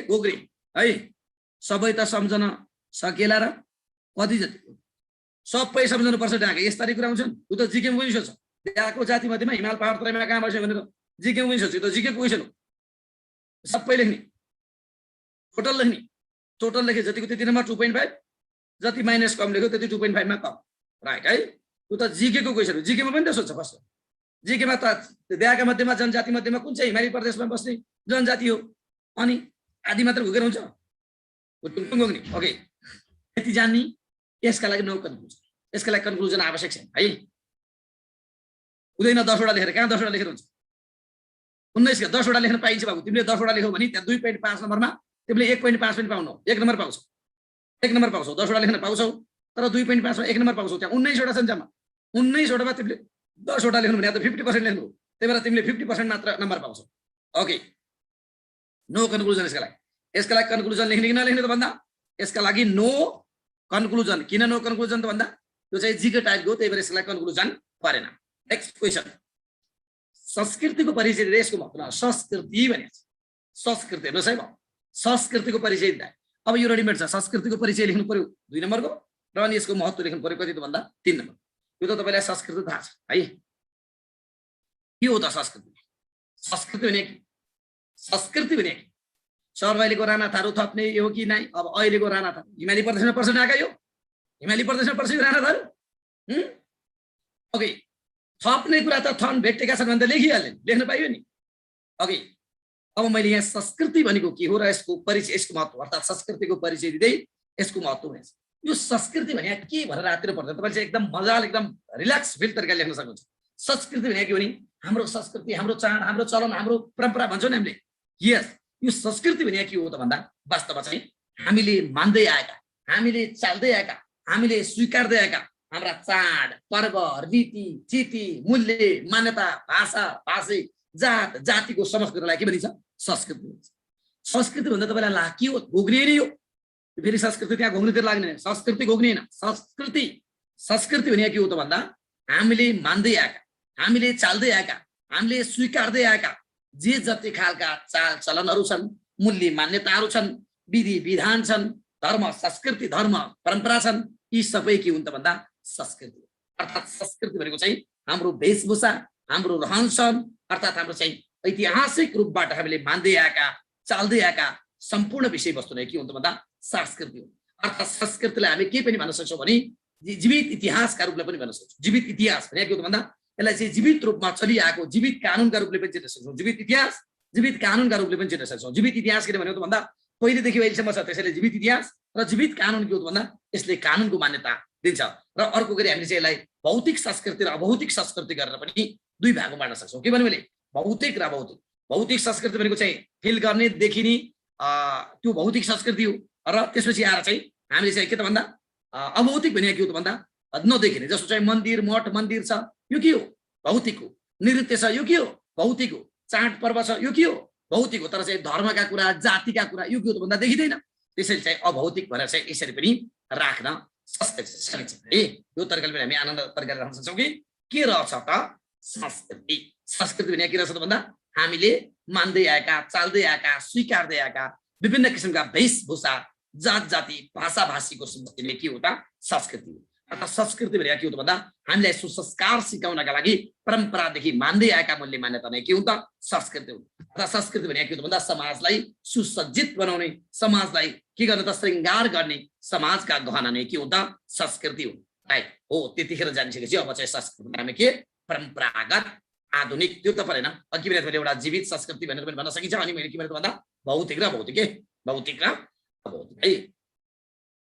Speaker 2: गोग्री है। सबै त सम्झन सकेला र कति जति सबै सम्झनु पर्छ ढाका, यस्ता कुरा हुन्छन्। उ त जिकेमा पनि सोध्छ, त्यहाँको जाति मध्येमा हिमाल पहाड तराईमा कहाँ बस्यो भनेर जिकेमा पनि सोध्छ, त्यो जिकेको क्वेसन हो। सबै लेख्ने, टोटल लेख्ने, टोटल लेखे जतिको त्यति नम्बर 2.5, जति माइनस कम लेख्यो त्यति 2.5 मा कम, राइट है। उ त जिकेको क्वेसन हो, जिकेमा पनि त सोध्छ फर्स्ट। जिकेमा त देहाका मध्येमा जनजाति मध्येमा कुन चाहिँ हिमाली प्रदेशमा बस्ने जनजाति हो, अनि आदि मात्र भुकेर हुन्छ, ओके। यति जान्ने, यसका लागि नो कन्क्लुजन, यसका लागि कन्क्लुजन आवश्यक छ है। हुँदैन 10वटा लेखेर, कहाँ 10वटा लेखेर हुन्छ, 19 10वटा लेख्न पाइन्छ बाबु। तिमीले 10वटा लेख्यौ भने त्यहाँ 2.5 नम्बरमा तिमीले 1.5 पनि पाउनौ, 1 नम्बर पाउँछौ, 1 नम्बर पाउँछौ। 10वटा लेख्न पाउँछौ, तर 2.5 मा 1 नम्बर पाउँछौ। त्यहाँ 19वटा छन् जम्मा, 19वटामा तिमीले 10वटा लेख्नु भने त 50% लेख्नु हो, त्यही भएर तिमीले 50% मात्र नम्बर पाउँछौ। Okay, no conclusion. यसका लागि कन्क्लुजन लेख्ने कि नलेख्ने त भन्दा, यसका लागि नो कन्क्लुजन। किन नो कन्क्लुजन त भन्दा त्यो चाहिँ जिके टाइपको, त्यही भएर यसका लागि कन्क्लुजन परेन। नेक्स्ट क्वेसन, संस्कृतिको परिचय दिँदा यसको मतलब संस्कृति भने संस्कृति हेर्नुहोस् है, संस्कृतिको परिचय दिँदा अब यो रेडिमेड छ। संस्कृतिको परिचय लेख्नु पर्यो 2 नम्बरको, र अनि यसको महत्त्व लेख्नु पर्यो कति त भन्दा 3 नम्बर। यो त तपाईँलाई संस्कृति थाहा छ है, के हो त संस्कृति। संस्कृति भने के, संस्कृति भने के, सरबाइलेको राणा थारू थप्ने यो कि नै। अब अहिलेको राणा थारू हिमाली प्रदेशमा पर्छ ढाका, यो हिमाली प्रदेशमा पर्छ यो राणा थारू, ओके, थप्ने कुरा त थन भेटेका छन् भने त लेखिहाल्ने, लेख्न पाइयो नि। ओके, अब मैले यहाँ संस्कृति भनेको के हो र यसको परिचय, यसको महत्त्व अर्थात् संस्कृतिको परिचय दिँदै यसको महत्त्व हुन्छ। यो संस्कृति भने के भनेर रातिर पर्दा तपाईँले चाहिँ एकदम मजाले एकदम रिल्याक्स फिल तरिकाले लेख्न सक्नुहुन्छ। संस्कृति भने के हो नि, हाम्रो संस्कृति, हाम्रो चाड, हाम्रो चलन, हाम्रो परम्परा भन्छौँ नि हामीले। यस, यो संस्कृति भने के हो त भन्दा वास्तवमा चाहिँ हामीले मान्दै आएका, हामीले चाल्दै आएका, हामीले स्वीकार्दै आएका हाम्रा चाड, पर्व, रीति, चिति, मूल्य, मान्यता, भाषा, भाषी, जात, जातिको समष्टिलाई के भनिन्छ? संस्कृति भनिन्छ। संस्कृति भन्दा तपाईँलाई ला के हो? घोग्ने नै हो। फेरि संस्कृति त्यहाँ घोग्नेतिर लाग्ने, संस्कृति घोग्ने होइन। संस्कृति भने के हो त भन्दा हामीले मान्दै आएका, हामीले चाल्दै आएका, हामीले स्वीकार्दै आएका जे जति खालका चाल चलनहरू छन्, मूल्य मान्यताहरू छन्, विधि विधान छन्, धर्म संस्कृति, धर्म परम्परा छन्, यी सबै के हुन् त भन्दा संस्कृति। अर्थात् संस्कृति भनेको चाहिँ हाम्रो वेशभूषा, हाम्रो रहन सहन, अर्थात् हाम्रो चाहिँ ऐतिहासिक रूपबाट हामीले मान्दै आएका, चाल्दै आएका सम्पूर्ण विषयवस्तु नै के हुन्छ भन्दा संस्कृति हो। अर्थात् संस्कृतिलाई हामी के पनि भन्न सक्छौँ भने जीवित इतिहासका रूपले पनि भन्न सक्छौँ। जीवित इतिहास भने के हो भन्दा यसलाई चाहिँ जीवित रूपमा चलिआएको जीवित कानुनका रूपले पनि चिन्न सक्छौँ। जीवित इतिहास जीवित कानुनका रूपले पनि चिन्न सक्छौँ। जीवित इतिहास के भनेको भन्दा पहिलेदेखि अहिलेसम्म छ, त्यसैले जीवित इतिहास र जीवित कानुन के हो भन्दा यसले कानुनको मान्यता दिन्छ। र अर्को गरी हामीले चाहिँ यसलाई भौतिक संस्कृति र अभौतिक संस्कृति गरेर पनि दुई भागमा बाँड्न सक्छौँ। के भन्यो भने भौतिक र अभौतिक। भौतिक संस्कृति भनेको चाहिँ फिल गर्ने, देखिने त्यो भौतिक संस्कृति हो। र त्यसपछि आएर चाहिँ हामीले चाहिँ के त भन्दा अभौतिक भने के हो त भन्दा नदेखिने, जस्तो चाहिँ मन्दिर, मठ मन्दिर छ, यो के हो? भौतिक हो। नृत्य छ, यो के हो? भौतिक हो। चाड पर्व छ, यो के हो? भौतिक हो। तर चाहिँ धर्मका कुरा, जातिका कुरा यो के हो त भन्दा देखिँदैन। त्यसैले चाहिँ अभौतिक भनेर चाहिँ यसरी पनि राख्न सकिन्छ। यो तरिकाले पनि हामी आनन्द तरिकाले राख्न सक्छौँ कि के रहेछ त संस्कृति। संस्कृति भने के रहेछ त भन्दा हामीले मान्दै आएका, चाल्दै आएका, स्वीकार्दै आएका विभिन्न किसिमका वेशभूषा, जात जाति, भाषा भाषीको समष्टिले के हो त संस्कृति हो। अर्थात् संस्कृति भने के हो त भन्दा हामीलाई सुसंस्कार सिकाउनका लागि परम्परादेखि मान्दै आएका मूल्य मान्यता नै के हो त संस्कृति हो। अर्थात् संस्कृति भने के हो त भन्दा समाजलाई सुसज्जित बनाउने, समाजलाई के गर्ने त श्रृङ्गार गर्ने समाजका गहना नै के हो त संस्कृति हो। राइट हो। त्यतिखेर जानिसकेपछि अब चाहिँ संस्कृति हामी के परम्परागत आधुनिक त्यो त परेन। अघि पनि मैले एउटा जीवित संस्कृति भनेर पनि भन्न सकिन्छ। अनि मैले के भनेर भन्दा भौतिक र भौतिक, भौतिक र अभौतिक है।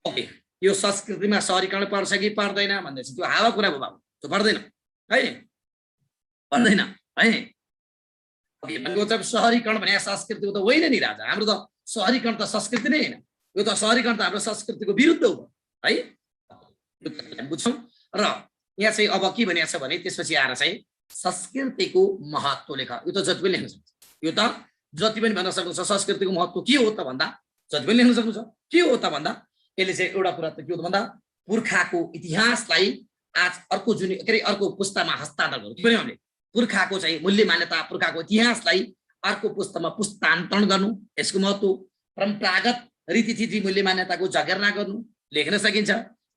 Speaker 2: ओके, यो संस्कृतिमा सहरीकरण पर्छ कि पर्दैन भन्दैछ, त्यो हावा कुरा भयो बाबु, त्यो पर्दैन है, पर्दैन है। ओके, भनेको चाहिँ सहरीकरण भने संस्कृतिको त होइन नि राजा, हाम्रो त सहरीकरण त संस्कृति नै होइन, यो त सहरीकरण त हाम्रो संस्कृतिको विरुद्ध हो है। बुझ्छौँ। र यहाँ चाहिँ अब के भनिएको छ भने त्यसपछि आएर चाहिँ संस्कृतिको महत्त्व लेख। यो त जति पनि लेख्न सक्छ, यो त जति पनि भन्न सक्नुहुन्छ। संस्कृतिको महत्त्व के हो त भन्दा जति पनि लेख्न सक्नुहुन्छ। के हो त भन्दा यसले चाहिँ एउटा कुरा त के हो त भन्दा पुर्खाको इतिहासलाई आज अर्को के अरे अर्को पुस्तामा हस्तान्तरण गर्नु। के भन्यो भने पुर्खाको चाहिँ मूल्य मान्यता, पुर्खाको इतिहासलाई अर्को पुस्तामा पुस्तान्तरण गर्नु, यसको महत्त्व। परम्परागत रीतिथिति मूल्य मान्यताको जगेर्ना गर्नु लेख्न सकिन्छ।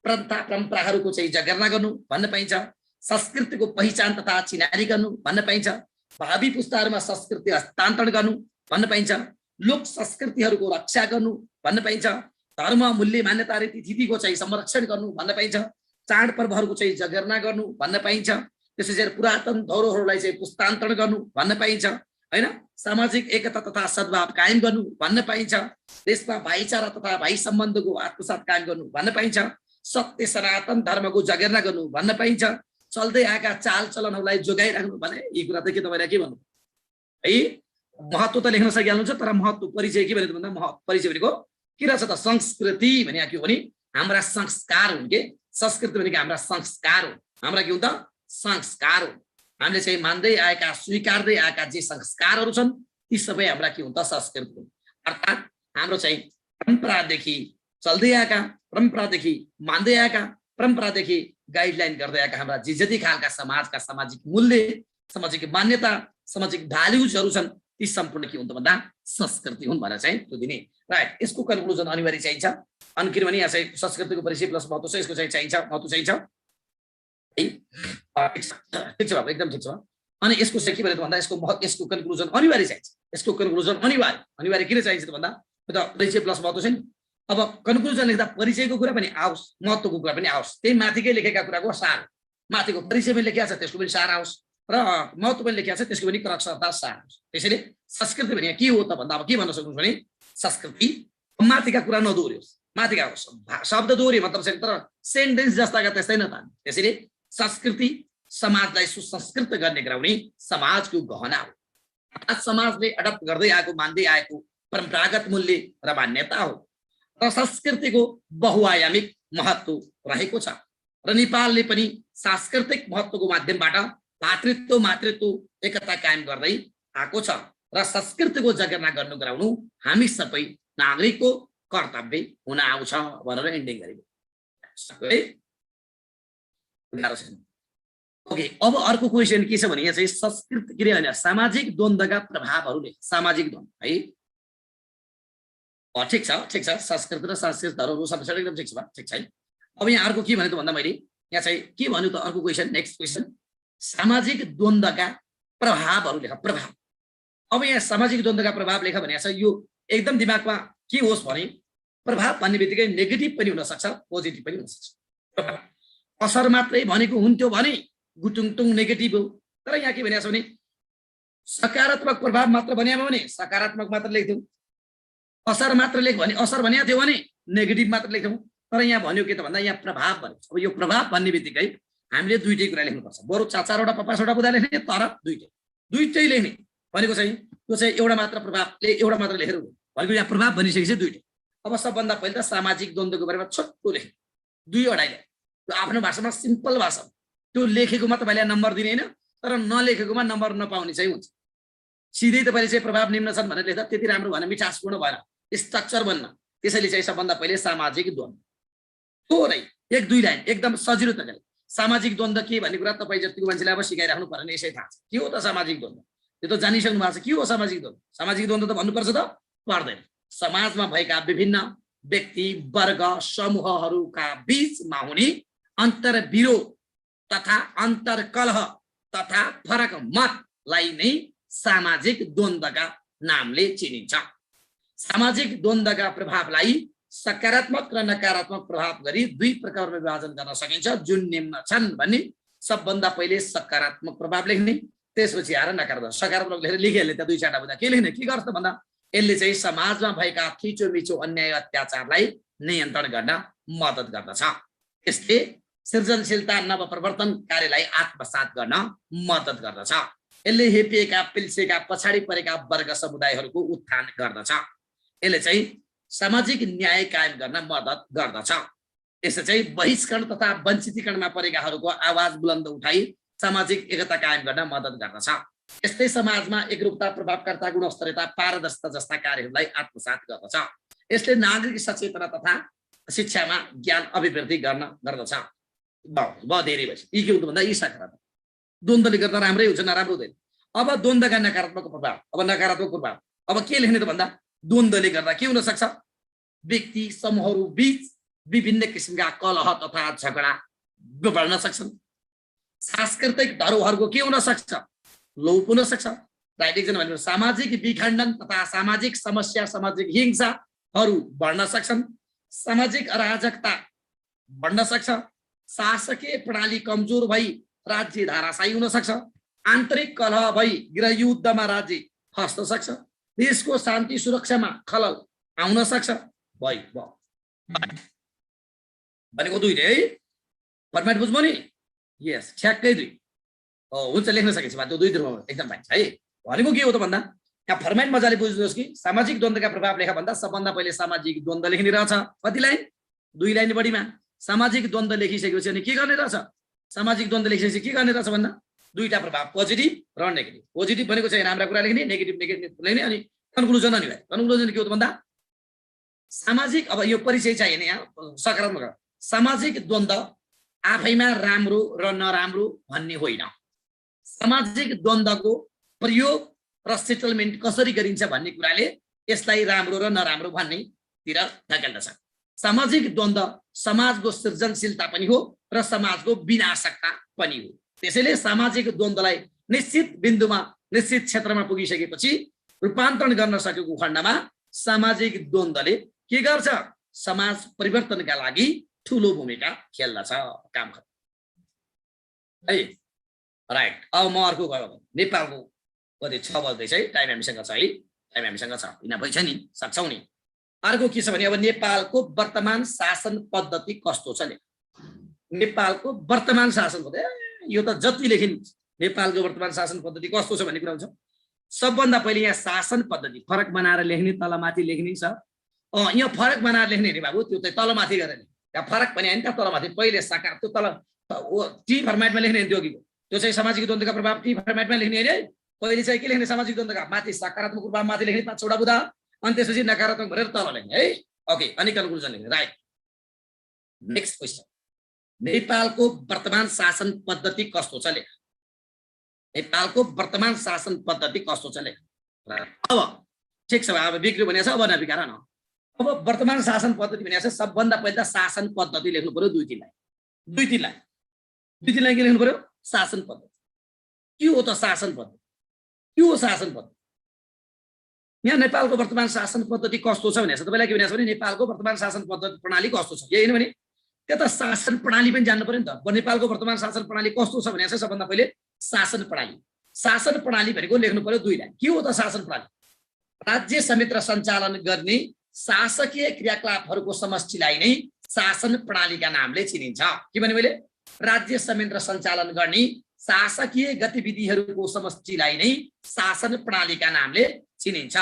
Speaker 2: प्रथा परम्पराहरूको चाहिँ जगेर्ना गर्नु भन्न पाइन्छ। संस्कृतिको पहिचान तथा चिनारी गर्नु भन्न पाइन्छ। भावी पुस्ताहरूमा संस्कृति हस्तान्तरण गर्नु भन्न पाइन्छ। लोक संस्कृतिहरूको रक्षा गर्नु भन्न पाइन्छ। धर्म मूल्य मान्यता रीतिथितिको चाहिँ संरक्षण गर्नु भन्न पाइन्छ। चाड पर्वहरूको चाहिँ जगेर्ना गर्नु भन्न पाइन्छ। त्यसैगरी पुरातन धरोहरलाई चाहिँ पुस्तान्तरण गर्नु भन्न पाइन्छ हैन। सामाजिक एकता तथा सद्भाव कायम गर्नु भन्न पाइन्छ। देशमा भाइचारा तथा भाइ सम्बन्धको आत्मसात कायम गर्नु भन्न पाइन्छ। सत्य सनातन धर्मको जगेर्ना गर्नु भन्न पाइन्छ। चल्दै आएका चाल चलनहरूलाई जोगाइराख्नु भने यी कुरा त के तपाईलाई के भन्नु है। महत्त्व त लेख्न सकिहाल्नुहुन्छ, तर महत्त्व परिचय के भने भन्दा परिचय भनेको के रहेछ त संस्कृति भने के हो भने हाम्रा संस्कार हुन् के। संस्कृति भनेको हाम्रा संस्कार हो, हाम्रा के हुन् त संस्कार हो। हामीले चाहिँ मान्दै आएका, स्वीकार्दै आएका जे संस्कारहरू छन् ती सबै हाम्रा के हुन् त संस्कृति हुन्। अर्थात् हाम्रो चाहिँ परम्परादेखि चल्दै आएका, परम्परादेखि मान्दै आएका, परम्परादेखि गाइडलाइन गर्दै आएका हाम्रा जे जति खालका समाजका सामाजिक मूल्य, सामाजिक मान्यता, सामाजिक भ्याल्युजहरू छन् ती सम्पूर्ण के हुन्छ भन्दा संस्कृति हुन् भनेर चाहिँ त्यो दिने। राइट, यसको कन्क्लुजन अनिवार्य चाहिन्छ। अनि किनभने यहाँ चाहिँ संस्कृतिको परिचय प्लस महत्त्व छ, यसको चाहिँ चाहिन्छ, महत्त्व चाहिन्छ है। ठिक छ बाबु, एकदम ठिक छ। अनि यसको चाहिँ के भने भन्दा यसको कन्क्लुजन अनिवार्य चाहिन्छ। यसको कन्क्लुजन अनिवार्य किन चाहिन्छ त भन्दा त्यो त परिचय प्लस महत्त्व छ नि। अब कन्क्लुजन लेख्दा परिचयको कुरा पनि आओस्, महत्त्वको कुरा पनि आओस्, त्यही माथिकै लेखेका कुराको सार, माथिको परिचयमा लेखिएको छ त्यसको पनि सार आओस् र महत्त्व पनि लेखिएको छ त्यसको पनि क्रक्स अर्थात् सार आओस्। त्यसैले संस्कृति भने के हो त भन्दा अब के भन्न सक्नुहुन्छ भने संस्कृति माथिका कुरा नदोहोरियोस्, माथिका शब्द दोहोरियो मतलब छैन तर सेन्टेन्स जस्ताका त्यस्तै न त। त्यसैले संस्कृति समाजलाई सुसंस्कृत गर्ने गराउने समाजको गहना हो, अर्थात् समाजले एडप्ट गर्दै आएको मान्दै आएको परम्परागत मूल्य र मान्यता हो र संस्कृतिको बहुआयामिक महत्त्व रहेको छ र नेपालले पनि सांस्कृतिक महत्त्वको माध्यमबाट भातृत्व मातृत्व एकता कायम गर्दै आएको छ र संस्कृतिको जगेर्ना गर्नु गराउनु हामी सबै नागरिकको कर्तव्य हुन आउँछ भनेर एन्डिङ गरेको। ओके, अब अर्को क्वेसन के छ भने यहाँ चाहिँ संस्कृति के अरे सामाजिक द्वन्द्वका प्रभावहरूले, सामाजिक द्वन्द्व है ठिक छ संस्कृति र संस्कृतहरू सब एकदम ठिक छ ठिक छैन। अब यहाँ अर्को के भने त भन्दा मैले यहाँ चाहिँ के भन्यो त अर्को क्वेसन, नेक्स्ट क्वेसन सामाजिक द्वन्द्वका प्रभावहरू लेख, प्रभाव। अब यहाँ सामाजिक द्वन्द्वका प्रभाव लेख भने यो एकदम दिमागमा के होस् भने प्रभाव भन्ने बित्तिकै नेगेटिभ पनि हुन सक्छ पोजिटिभ पनि हुन सक्छ। असर मात्रै भनेको हुन्थ्यो भने गुटुङटुङ नेगेटिभ हो, तर यहाँ के भनेको छ भने सकारात्मक प्रभाव मात्र भनेको भने सकारात्मक मात्र लेख्थ्यौँ, असर मात्र लेख भने असर भनेको थियो भने नेगेटिभ मात्र लेख्थ्यौँ, तर यहाँ भन्यो के त भन्दा यहाँ प्रभाव भन्यो। अब यो प्रभाव भन्ने बित्तिकै हामीले दुईटै कुरा लेख्नुपर्छ, बरु 4-4वटा 5-5वटा बुँदा लेख्ने तर दुईटै लेख्ने भनेको चाहिँ त्यो चाहिँ एउटा मात्र प्रभावले एउटा मात्र लेखेर हुँदैन भनेको यहाँ प्रभाव भनिसकेपछि दुईटै। अब सबभन्दा पहिला त सामाजिक द्वन्द्वको बारेमा छोटो लेख्ने 2 अढाई त्यो आफ्नो भाषामा सिम्पल भाषा, त्यो लेखेकोमा तपाईँले नम्बर दिने होइन तर नलेखेकोमा नम्बर नपाउने चाहिँ हुन्छ। सिधै तपाईँले चाहिँ प्रभाव निम्न छन् भनेर लेख्दा त्यति राम्रो भएन, मिठासपूर्ण भएन, स्ट्रक्चर बन्न। त्यसैले चाहिँ सबभन्दा पहिले सामाजिक द्वन्द्व थोरै 1-2 लाइन एकदम सजिलो तरिकाले सामाजिक द्वन्द्व के भन्ने कुरा तपाईँ जतिको मान्छेलाई अब सिकाइराख्नु पर्ने यसै थाहा छ के हो त सामाजिक द्वन्द्व, त्यो त जानिसक्नु भएको छ के हो सामाजिक द्वन्द्व। सामाजिक द्वन्द्व त भन्नुपर्छ त पर्दैन, समाजमा भएका विभिन्न व्यक्ति वर्ग समूहहरूका बीचमा हुने अन्तर्विरोध तथा अन्तर्कलह तथा फरक मतलाई नै सामाजिक द्वन्द्वका नामले चिनिन्छ। सामाजिक द्वन्द्वका प्रभावलाई सकारात्मक र नकारात्मक प्रभाव गरी 2 प्रकारमा विभाजन गर्न सकिन्छ जुन निम्न छन् भन्ने सबभन्दा पहिले सकारात्मक प्रभाव लेख्ने, त्यसपछि आएर नकारात्मक। सकारात्मक लेखेर लेखिहाल्ने त्यहाँ 2-4वटा बुँदा के लेख्ने के गर्छ त भन्दा यसले चाहिँ समाजमा भएका थिचोमिचो अन्याय अत्याचारलाई नियन्त्रण गर्न मद्दत गर्दछ। यसले सृजनशीलता नवप्रवर्तन कार्यलाई आत्मसात गर्न मद्दत गर्दछ। यसले हेपिएका पिल्सेका पछाडि परेका वर्ग समुदायहरूको उत्थान गर्दछ। यसले चाहिँ सामाजिक न्याय कायम गर्न मद्दत गर्दछ। यसले चाहिँ बहिष्करण तथा वञ्चितीकरणमा परेकाहरूको आवाज बुलन्द उठाई सामाजिक एकता कायम गर्न मद्दत गर्दछ। यस्तै समाजमा एकरूपता प्रभावकारिता गुणस्तरीयता पारदर्शिता जस्ता कार्यहरूलाई आत्मसात गर्दछ। यसले नागरिक सचेतना तथा शिक्षामा ज्ञान अभिवृद्धि गर्न गर्दछ। धेरै भएपछि यी के हुन्छ भन्दा यी सकारात्मक द्वन्द्वले गर्दा राम्रै हुन्छ नराम्रो हुँदैन। अब द्वन्द्वका नकारात्मक प्रभाव, अब नकारात्मक प्रभाव अब के लेख्ने त भन्दा द्वन्द्वले गर्दा के हुन सक्छ व्यक्ति समूहहरू बीच विभिन्न किसिमका कलह तथा झगडा बढ्न सक्छन्। सांस्कृतिक धरोहरको के हुन सक्छ लोप हुन सक्छ। राइट एकजना भन्नु सामाजिक विखण्डन तथा सामाजिक समस्या सामाजिक हिंसाहरू बढ्न सक्छन्। सामाजिक अराजकता बढ्न सक्छ। शासकीय प्रणाली कमजोर भई राज्य धाराशायी हुन सक्छ। आन्तरिक कलह भई गृहयुद्धमा राज्य फस्न सक्छ। देशको शान्ति सुरक्षामा खलल आउन सक्छ। भनेको 2 है फर्मेट बुझ्नु नि यस ठ्याक्कै 2 हुन्छ लेख्न सकिन्छ त्यो 2 तिर एकदम पाइन्छ है। भनेको के हो त भन्दा यहाँ फर्मेट मजाले बुझ्नुहोस् कि सामाजिक द्वन्द्वका प्रभाव लेखा भन्दा सबभन्दा पहिले सामाजिक द्वन्द्व लेख्ने रहेछ। कति लाइन 2 लाइन बढीमा सामाजिक द्वन्द्व लेखिसकेपछि अनि के गर्ने रहेछ सामाजिक द्वन्द्व लेखिसकेपछि के गर्ने रहेछ भन्दा 2टा प्रभाव पोजिटिभ र नेगेटिभ। पोजिटिभ भनेको चाहिँ राम्रा कुरा लेख्ने, नेगेटिभ लेख्ने अनि कन्क्लुजन अनिवार्य। कन्क्लुजन के हो त भन्दा सामाजिक अब यो परिचय चाहिएन यहाँ सकारात्मक सामाजिक द्वन्द्व आफैमा राम्रो र नराम्रो भन्ने होइन। सामाजिक द्वन्द्वको प्रयोग र सेटलमेन्ट कसरी गरिन्छ भन्ने कुराले यसलाई राम्रो र नराम्रो भन्नेतिर धकेल्दछ। सामाजिक द्वन्द्व समाजको सृजनशीलता पनि हो र समाजको विनाशकता पनि हो। त्यसैले सामाजिक द्वन्द्वलाई निश्चित बिन्दुमा निश्चित क्षेत्रमा पुगिसकेपछि रूपान्तरण गर्न सकेको खण्डमा सामाजिक द्वन्द्वले के गर्छ समाज परिवर्तनका लागि ठूलो भूमिका खेल्दछ। काम है राइट। अब म अर्को गयो नेपालको कति 6 बज्दैछ है, टाइम हामीसँग छ है, टाइम हामीसँग छ, किन भइछ नि, सक्छौँ नि। अर्को के छ भने अब नेपालको वर्तमान शासन पद्धति कस्तो छ नि, नेपालको वर्तमान शासन पद्धति, यो त जति लेखिन नेपालको वर्तमान शासन पद्धति कस्तो छ भन्ने कुरा हुन्छ। सबभन्दा पहिले यहाँ शासन पद्धति फरक बनाएर लेख्ने, तलमाथि लेख्ने छ। यहाँ फरक बनाएर लेख्ने नि बाबु, त्यो चाहिँ तलमाथि गरेर त्यहाँ फरक पनि होइन, त्यहाँ तलमाथि पहिले साकार त्यो तल टी फर्मेटमा लेख्ने त्यो त्यो चाहिँ सामाजिक द्वन्द्वका प्रभाव टी फर्मेटमा लेख्ने होइन है। पहिले चाहिँ के लेख्ने, सामाजिक द्वन्द्वका माथि सकारात्मक प्रभाव माथि लेख्ने 5 वटा बुदा, अनि त्यसपछि नकारात्मक भनेर तल लेख्ने है। ओके, अनि कन्क्लुजन लेख्ने। राइट, नेक्स्ट क्वेसन, नेपालको वर्तमान शासन पद्धति कस्तो छ लेख। नेपालको वर्तमान शासन पद्धति कस्तो छ लेख। अब ठिक छ, अब बिग्रियो भने अब नबिगार न। अब वर्तमान शासन पद्धति भने सबभन्दा पहिला शासन पद्धति लेख्नु पर्यो, दुई तीन लाइन के लेख्नु पर्यो, शासन पद्धति। के हो त शासन पद्धति, के हो शासन पद्धति। यहाँ नेपालको वर्तमान शासन पद्धति कस्तो छ भनेको छ, तपाईँलाई के भनेको छ भने नेपालको वर्तमान शासन पद्धति प्रणाली कस्तो छ, यही होइन भने त्यता शासन प्रणाली पनि जान्नु पर्यो नि त। नेपालको वर्तमान शासन प्रणाली कस्तो छ भनेको छ सबभन्दा पहिले शासन प्रणाली। शासन प्रणाली भनेको लेख्नु पर्यो 2 लाइन। के हो त शासन प्रणाली, राज्य संयन्त्र सञ्चालन गर्ने शासकीय क्रियाकलापहरूको समष्टिलाई नै शासन प्रणालीका नामले चिनिन्छ। के भने मैले, राज्य संयन्त्र सञ्चालन गर्ने शासकीय गतिविधिहरूको समष्टिलाई नै शासन प्रणालीका नामले चिनिन्छ।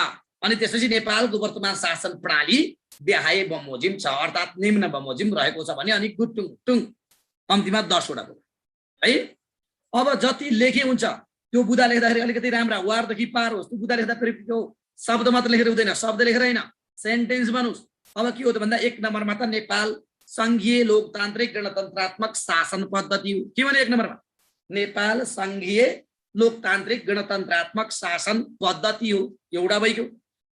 Speaker 2: अनि त्यसपछि नेपालको वर्तमान शासन प्रणाली देहाय बमोजिम छ, अर्थात् निम्न बमोजिम रहेको छ भने अनि गुटुङ टुङ कम्तीमा 10 वटा है। अब जति लेखे हुन्छ त्यो बुदा लेख्दाखेरि अलिकति राम्रा वारदेखि पार होस्, त्यो बुदा लेख्दा फेरि त्यो शब्द मात्र लेखेर हुँदैन, शब्द लेखेर होइन सेन्टेन्स बनोस्। अब के हो त भन्दा 1 नम्बरमा त नेपाल संघीय लोकतान्त्रिक गणतन्त्रात्मक शासन पद्धति हो। के भने 1 नम्बरमा नेपाल संघीय लोकतान्त्रिक गणतन्त्रात्मक शासन पद्धति हो, एउटा भइगयो।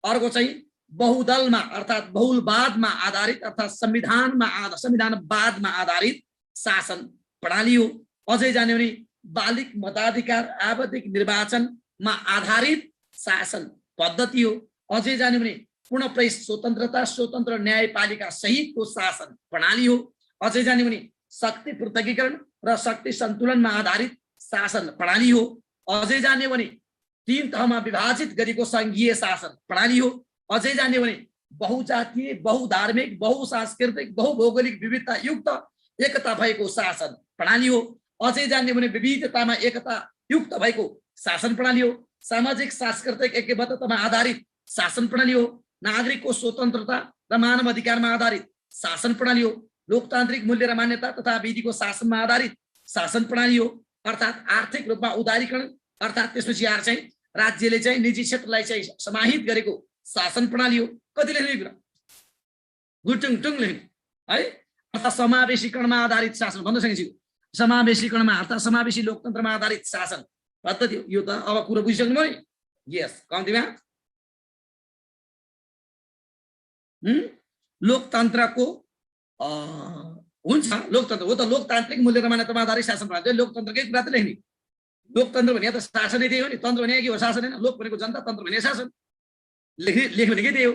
Speaker 2: अर्को चाहिँ बहुदलमा अर्थात् बहुलवादमा आधारित अर्थात् संविधानवादमा आधारित शासन प्रणाली हो। अझै जाने भने बालिक मताधिकार आवधिक निर्वाचनमा आधारित शासन पद्धति हो। अझै जाने भने पूर्ण प्रेस स्वतन्त्रता, स्वतन्त्र न्यायपालिका सहितको शासन प्रणाली हो। अझै जाने भने शक्ति पृथकीकरण र शक्ति सन्तुलनमा आधारित शासन प्रणाली हो। अझै जाने भने 3 तहमा विभाजित गरेको संघीय शासन प्रणाली हो। अझै जाने भने बहुजातीय, बहुधार्मिक, बहुसांस्कृतिक, बहुभौगोलिक विविधता युक्त एकता भएको शासन प्रणाली हो। अझै जाने भने विविधतामा एकता युक्त भएको शासन प्रणाली हो। सामाजिक सांस्कृतिक ऐक्यबद्धतामा आधारित शासन प्रणाली हो। नागरिकको स्वतन्त्रता र मानव अधिकारमा आधारित शासन प्रणाली हो। लोकतान्त्रिक मूल्य र मान्यता तथा विधिको शासनमा आधारित शासन प्रणाली हो। अर्थात् आर्थिक रूपमा उदारीकरण अर्थात् त्यसपछि आएर चाहिँ राज्यले चाहिँ निजी क्षेत्रलाई चाहिँ समाहित गरेको शासन प्रणाली हो। कति लेख्ने कुरा, गुटुङ टुङ लेख्ने है। अर्थात् समावेशीकरणमा आधारित शासन भन्न सकिन्छ, समावेशीकरणमा अर्थात् समावेशी लोकतन्त्रमा आधारित शासन पद्धति हो। यो त अब कुरा बुझिसक्नुभयो नि। यस, कम्तीमा लोकतन्त्रको हुन्छ, लोकतन्त्र हो त लोकतान्त्रिक मूल्य र मान्यतामा आधारित शासन प्रणाली। लोकतन्त्रकै कुरा त लेख्ने। लोकतन्त्र भने त शासनै त्यही हो नि, तन्त्र भने के हो, शासन होइन। लोक भनेको जनता, तन्त्र भने शासन, लेख्ने भनेकै त्यही हो।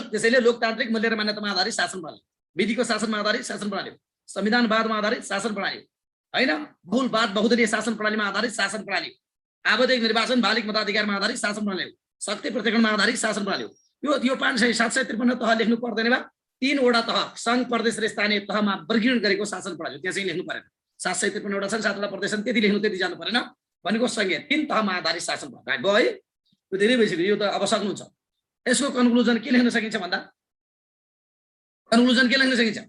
Speaker 2: त्यसैले लोकतान्त्रिक मूल्य र मान्यतामा आधारित शासन प्रणाली, विधिको शासनमा आधारित शासन प्रणाली हो। संविधानवादमा आधारित शासन प्रणाली होइन। बहुलवाद बहुदलीय शासन प्रणालीमा आधारित शासन प्रणाली हो। आवधिक निर्वाचन बालिक मताधिकारमा आधारित शासन प्रणाली हो। शक्ति प्रतिकरणमा आधारित शासन प्रणाली हो। यो 753 तह लेख्नु पर्दैन बा। 3 वटा तह संघ प्रदेश र स्थानीय तहमा वर्गीकरण गरेको शासन प्रणाली हो। त्यहाँ चाहिँ लेख्नु परेन। 753 वटा छन्, 7 वटा प्रदेश छन्, त्यति लेख्नु, त्यति जानु परेन भनेको संघीय 3 तहमा आधारित शासन प्रणाली भयो है। यो धेरै भइसक्यो, यो त अब सक्नुहुन्छ। यसको कन्क्लुजन के लेख्न सकिन्छ भन्दा, कन्क्लुजन के लेख्न सकिन्छ,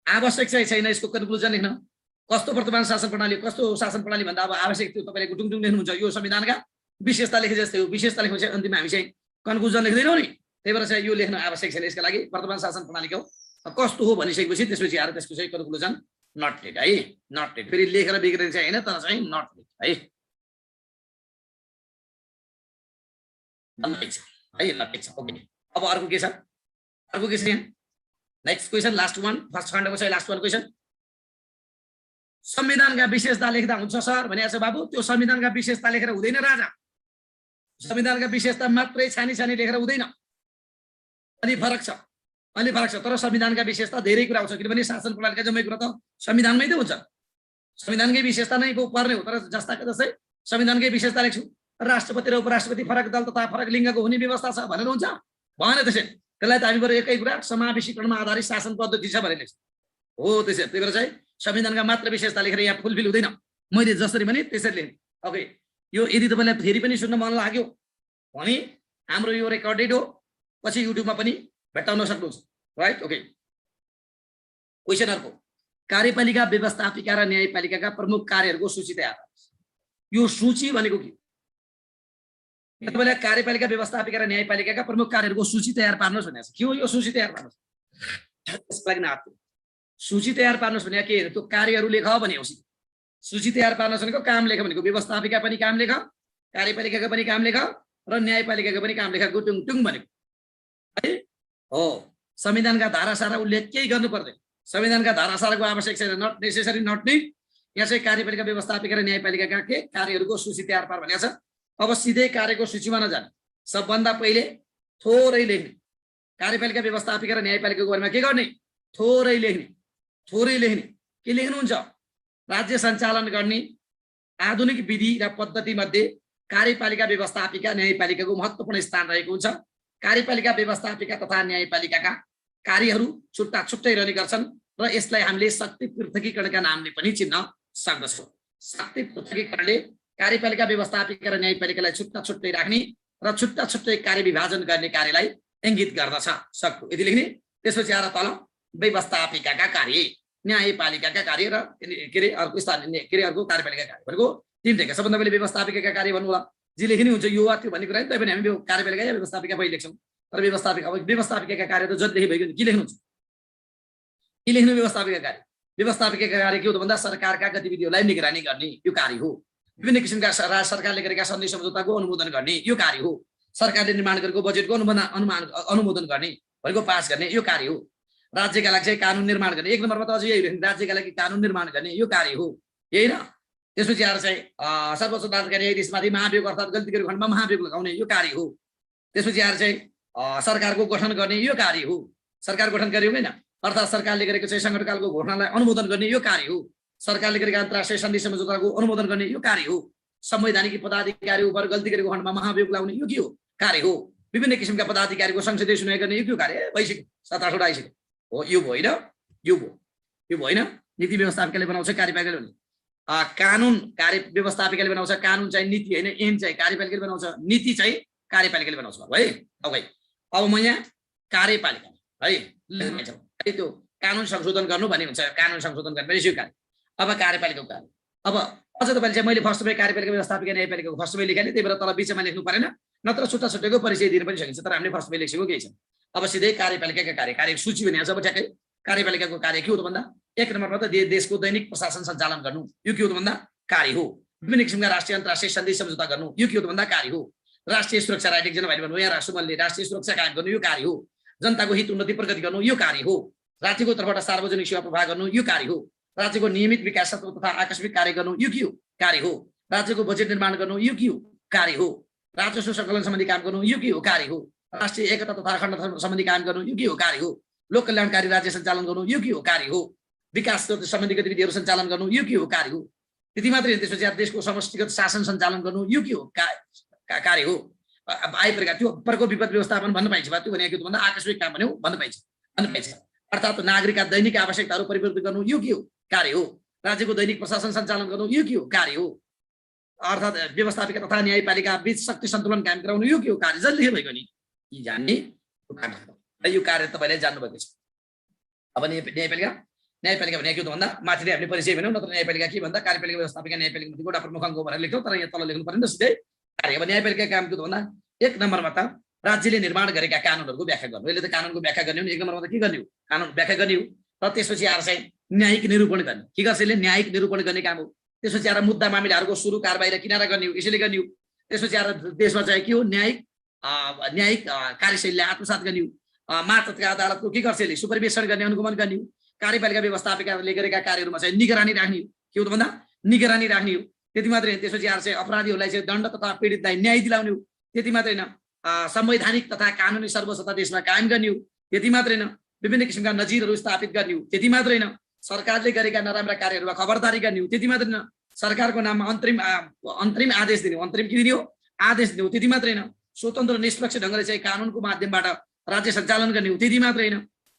Speaker 2: आवश्यक चाहिँ छैन यसको कन्क्लुजन लेख्न। कस्तो वर्तमान शासन प्रणाली, कस्तो शासन प्रणाली भन्दा अब आवश्यक त्यो तपाईँले गुटुङ लेख्नुहुन्छ। यो संविधानका विशेषता लेखे जस्तै हो। विशेषता लेखेपछि अन्तिममा हामी चाहिँ कन्क्लुजन लेख्दैनौँ नि, त्यही भएर चाहिँ यो लेख्न आवश्यक छैन। यसका लागि वर्तमान शासन प्रणालीको कस्तो हो भनिसकेपछि त्यसपछि आएर त्यसको चाहिँ कन्क्लुजन नट डेड है, नट डेड। फेरि लेखेर बिग्रिने चाहिँ होइन, तर चाहिँ नट डेड है। है छ ओके। अब अर्को के छ, अर्को के छ यहाँ next question, last one, first खण्डको चाहिँ लास्ट वान क्वेसन। संविधानका विशेषता लेख्दा हुन्छ सर भनेको छ बाबु। त्यो संविधानका विशेषता लेखेर हुँदैन राजा। संविधानका विशेषता मात्रै छानी छानी लेखेर हुँदैन, अनि फरक छ। अलि फरक छ, तर संविधानका विशेषता धेरै कुरा आउँछ, किनभने शासन प्रणालीका जम्मै कुरा त संविधानमै त हुन्छ। संविधानकै विशेषता नै पर्ने हो, तर जस्ताको जस्तै संविधानकै विशेषता लेख्छु, राष्ट्रपति र उपराष्ट्रपति फरक दल तथा फरक लिङ्गको हुने व्यवस्था छ भनेर हुन्छ? भएन त्यसै। त्यसलाई त हामी बरु एकै कुरा समावेशीकरणमा आधारित शासन पद्धति छ भनेर लेख्छु हो। त्यसै त्यही भएर चाहिँ संविधानका मात्र विशेषता लेखेर यहाँ फुलफिल हुँदैन। मैले जसरी भने त्यसरी लेखेँ। ओके, यो यदि तपाईँलाई फेरि पनि सुन्न मन लाग्यो भने हाम्रो यो रेकर्डेड हो, पछि युट्युबमा पनि भेट्टाउन सक्नुहुन्छ, राइट? ओके, क्वेसन अर्को, कार्यपालिका व्यवस्थापिका र न्यायपालिकाका प्रमुख कार्यहरूको सूची तयार गर्नुहोस्। यो सूची भनेको के? तपाईँले कार्यपालिका व्यवस्थापिका र न्यायपालिकाका प्रमुख कार्यहरूको सूची तयार पार्नुहोस् भनेको छ। के हो यो सूची तयार पार्नुहोस्? त्यसको लागि नाथ सूची तयार पार्नुहोस् भने के? त्यो कार्यहरू लेख भने हो। सूची तयार पार्नुहोस् भनेको काम लेख भनेको व्यवस्थापिका पनि काम लेख, कार्यपालिकाका पनि काम लेख र न्यायपालिकाका पनि काम लेख, गुटुङ टुङ भनेको है हो। संविधानका धारासारा उल्लेख केही गर्नु पर्दैन। संविधानका धारासाराको आवश्यक छैन, नट नेसेसरी, नट निड। यहाँ चाहिँ कार्यपालिका व्यवस्थापिका र न्यायपालिकाका के कार्यहरूको सूची तयार पार भनेको छ। अब सिधै कार्यको सूचीमा नजाने, सबभन्दा पहिले थोरै लेख्ने। कार्यपालिका व्यवस्थापिका र न्यायपालिकाको बारेमा के गर्ने? थोरै लेख्ने, थोरै लेख्ने। के लेख्नुहुन्छ? राज्य सञ्चालन गर्ने आधुनिक विधि र पद्धति मध्ये कार्यपालिका व्यवस्थापिका न्यायपालिकाको महत्त्वपूर्ण स्थान रहेको हुन्छ। कार्यपालिका व्यवस्थापिका तथा न्यायपालिकाका कार्यहरू छुट्टा छुट्टै रहने गर्छन् र यसलाई हामीले शक्ति पृथकीकरणका नामले पनि चिन्न सक्दछौँ। शक्ति पृथकीकरणले कार्यपालिका व्यवस्थापिका र न्यायपालिकालाई छुट्टा छुट्टै राख्ने र छुट्टा छुट्टै कार्य विभाजन गर्ने कार्यलाई इङ्गित गर्दछ। सक्यो यति लेख्ने। त्यसपछि आएर तल व्यवस्थापिकाका कार्य, न्यायपालिकाका कार्य र के अरे अर्को स्थानीय के अरे अर्को कार्यपालिका कार्य भनेको तिनटै। सबभन्दा पहिले व्यवस्थापिकाका कार्य भन्नु होला, जे लेख्ने हुन्छ यो वा त्यो भन्ने कुरा नि। तैपनि हामी कार्यपालिका या व्यवस्थापिका पहिले लेख्छौँ, तर व्यवस्थापिका अब व्यवस्थापिकाका कार्य त जति लेखे भइगयो नि। के लेख्नुहुन्छ? के लेख्नु? व्यवस्थापिका कार्य। व्यवस्थापिकाका कार्य के हो त भन्दा सरकारका गतिविधिहरूलाई निगरानी गर्ने यो कार्य हो। विभिन्न किसिमका सरकारले गरेका सन्धि सम्झौताको अनुमोदन गर्ने यो कार्य हो। सरकारले निर्माण गरेको बजेटको अनुमोदन गर्ने भनेको पास गर्ने यो कार्य हो। राज्यका लागि चाहिँ कानुन निर्माण गर्ने, एक नम्बरमा त अझै यही लेख्ने, राज्यका लागि कानुन निर्माण गर्ने यो कार्य हो, यही न? त्यसपछि आएर चाहिँ सर्वोच्च अदालतका न्यायाधीशमाथि महाभियोग अर्थात् गल्ती गरेको खण्डमा महाभियोग लगाउने यो कार्य हो। त्यसपछि आएर चाहिँ सरकारको गठन गर्ने यो कार्य हो। सरकार गठन गर्यो होइन, अर्थात् सरकारले गरेको चाहिँ सङ्कटकालको घोषणालाई अनुमोदन गर्ने यो कार्य हो। सरकारले गरेका अन्तर्राष्ट्रिय सन्धि सम्झौताको अनुमोदन गर्ने यो कार्य हो। संवैधानिक पदाधिकारी उप गल्ती गरेको खण्डमा महाभियोग लगाउने यो के हो? कार्य हो। विभिन्न किसिमका पदाधिकारीको संसदीय सुनवाई गर्ने यो के कार्य? भइसक्यो, 7-8 आइसक्यो हो। यो होइन, यो भयो, यो भएन। नीति व्यवस्थापिकाले बनाउँछ, कार्यपालिकाले बनाउँछ। कानुन कार्य व्यवस्थापिकाले बनाउँछ, कानुन चाहिँ नीति होइन, ऐन चाहिँ कार्यपालिकाले बनाउँछ, नीति चाहिँ कार्यपालिकाले बनाउँछ है। अब म यहाँ कार्यपालिका है त्यो कानुन संशोधन गर्नु भन्ने हुन्छ, कानुन संशोधन गर्ने यो कार्य। अब कार्यपालिकाको कार्य, अब अझ तपाईँले चाहिँ मैले फर्स्टमै कार्यपालिका व्यवस्थापिका न्यायपालिकाको फर्स्टमै लेखालेँ, त्यही भएर तल बिचमा लेख्नु परेन, नत्र छुट्टा छुट्टैको परिचय दिन पनि सकिन्छ, तर हामीले फर्स्टमै लेखेको केही छैन। अब सिधै कार्यपालिकाका कार्य, कार्य सूची भने अब ठ्याक्कै कार्यपालिकाको कार्य के हो त भन्दा एक नम्बरमा त देशको दैनिक प्रशासन सञ्चालन गर्नु यो के हो त भन्दा कार्य हो। विभिन्न किसिमका राष्ट्रिय अन्तर्राष्ट्रिय सन्धि सम्झौता गर्नु यो के हो त भन्दा कार्य हो। राष्ट्रिय सुरक्षा, राइट एकजना भाइले भन्नुभयो यहाँ राष्ट्रमलले राष्ट्रिय सुरक्षा कायम गर्नु यो कार्य हो। जनताको हित उन्नति प्रगति गर्नु यो कार्य हो। राज्यको तर्फबाट सार्वजनिक सेवा प्रवाह गर्नु यो कार्य हो। राज्यको नियमित विकास तथा आकस्मिक कार्य गर्नु यो के हो? कार्य हो। राज्यको बजेट निर्माण गर्नु यो के हो? कार्य हो। राजस्व सङ्कलन सम्बन्धी काम गर्नु यो के हो? कार्य हो। राष्ट्रिय एकता तथा अखण्डता सम्बन्धी काम गर्नु यो के हो? कार्य हो। लोक कल्याणकारी राज्य सञ्चालन गर्नु यो के हो? कार्य हो। विकास सम्बन्धी गतिविधिहरू सञ्चालन गर्नु यो के हो? कार्य हो। त्यति मात्रै होइन, त्यसपछि देशको समष्टिगत शासन सञ्चालन गर्नु यो के हो? कार्य हो। आइपरेका त्यो प्रकोप विपद व्यवस्थापन भन्न पाइन्छ, त्यो भनेको के भन्दा आकस्मिक काम भन्यो भन्न पाइन्छ। अर्थात् नागरिकका दैनिक आवश्यकताहरू परिवर्तित गर्नु यो के हो? कार्य हो। राज्यको दैनिक प्रशासन सञ्चालन गर्नु यो के हो? कार्य हो। अर्थात् व्यवस्थापिका तथा न्यायपालिका बीच शक्ति सन्तुलन कायम गराउनु यो के हो? कार्य। जसले भएको नि यी जान्ने यो कार्य तपाईँले जान्नुभएको छ। अब न्यायपालिका भने के हो भन्दा माथि नै हामीले परिचय भन्यौँ, नत्र न्यायपालिका के भन्दा कार्यपालिका व्यवस्थापिका न्यायपालिका एउटा प्रमुख अङ्ग भनेर लेख्यौँ, तर यहाँ तल लेख्नु परेन सिधै कार्य। अब न्यायपालिका काम के हो भन्दा एक नम्बरमा त राज्यले निर्माण गरेका कानुनहरूको व्याख्या गर्नु। यसले त कानुनको व्याख्या गर्ने हो नि, एक नम्बरमा त के गर्ने हो? कानुन व्याख्या गर्ने हो। र त्यसपछि आएर चाहिँ न्यायिक निरूपण गर्ने। के गर्छ यसले? न्यायिक निरूपण गर्ने काम हो। त्यसपछि आएर मुद्दा मामिलाहरूको सुरु कारबाही र किनारा गर्ने हो, यसैले गर्ने हो। त्यसपछि आएर देशमा चाहिँ के हो? न्यायिक कार्यशैलीलाई आत्मसात गर्ने हो। मातहतका अदालतको के गर्छ यसले? सुपरभिजन गर्ने, अनुगमन गर्ने हो। कार्यपालिका व्यवस्थापिकाले गरेका कार्यहरूमा चाहिँ निगरानी राख्ने हो। के हो त भन्दा निगरानी राख्ने हो। त्यति मात्रै होइन, त्यसपछि आएर चाहिँ अपराधीहरूलाई चाहिँ दण्ड तथा पीडितलाई न्याय दिलाउने हो। त्यति मात्रै होइन, संवैधानिक तथा कानुनी सर्वसत्ता देशमा कायम गर्ने हो। त्यति मात्रै होइन, विभिन्न किसिमका नजिरहरू स्थापित गर्ने हो, त्यति मात्रै होइन, सरकारले गरेका नराम्रा कार्यहरूमा खबरदारी गर्ने हो, त्यति मात्रै होइन, सरकारको नाममा अन्तरिम आदेश दिने हो, अन्तरिम के दिने हो, आदेश दिने हो, त्यति मात्रै होइन, स्वतन्त्र निष्पक्ष ढङ्गले चाहिँ कानुनको माध्यमबाट राज्य सञ्चालन गर्ने हो, त्यति मात्रै होइन,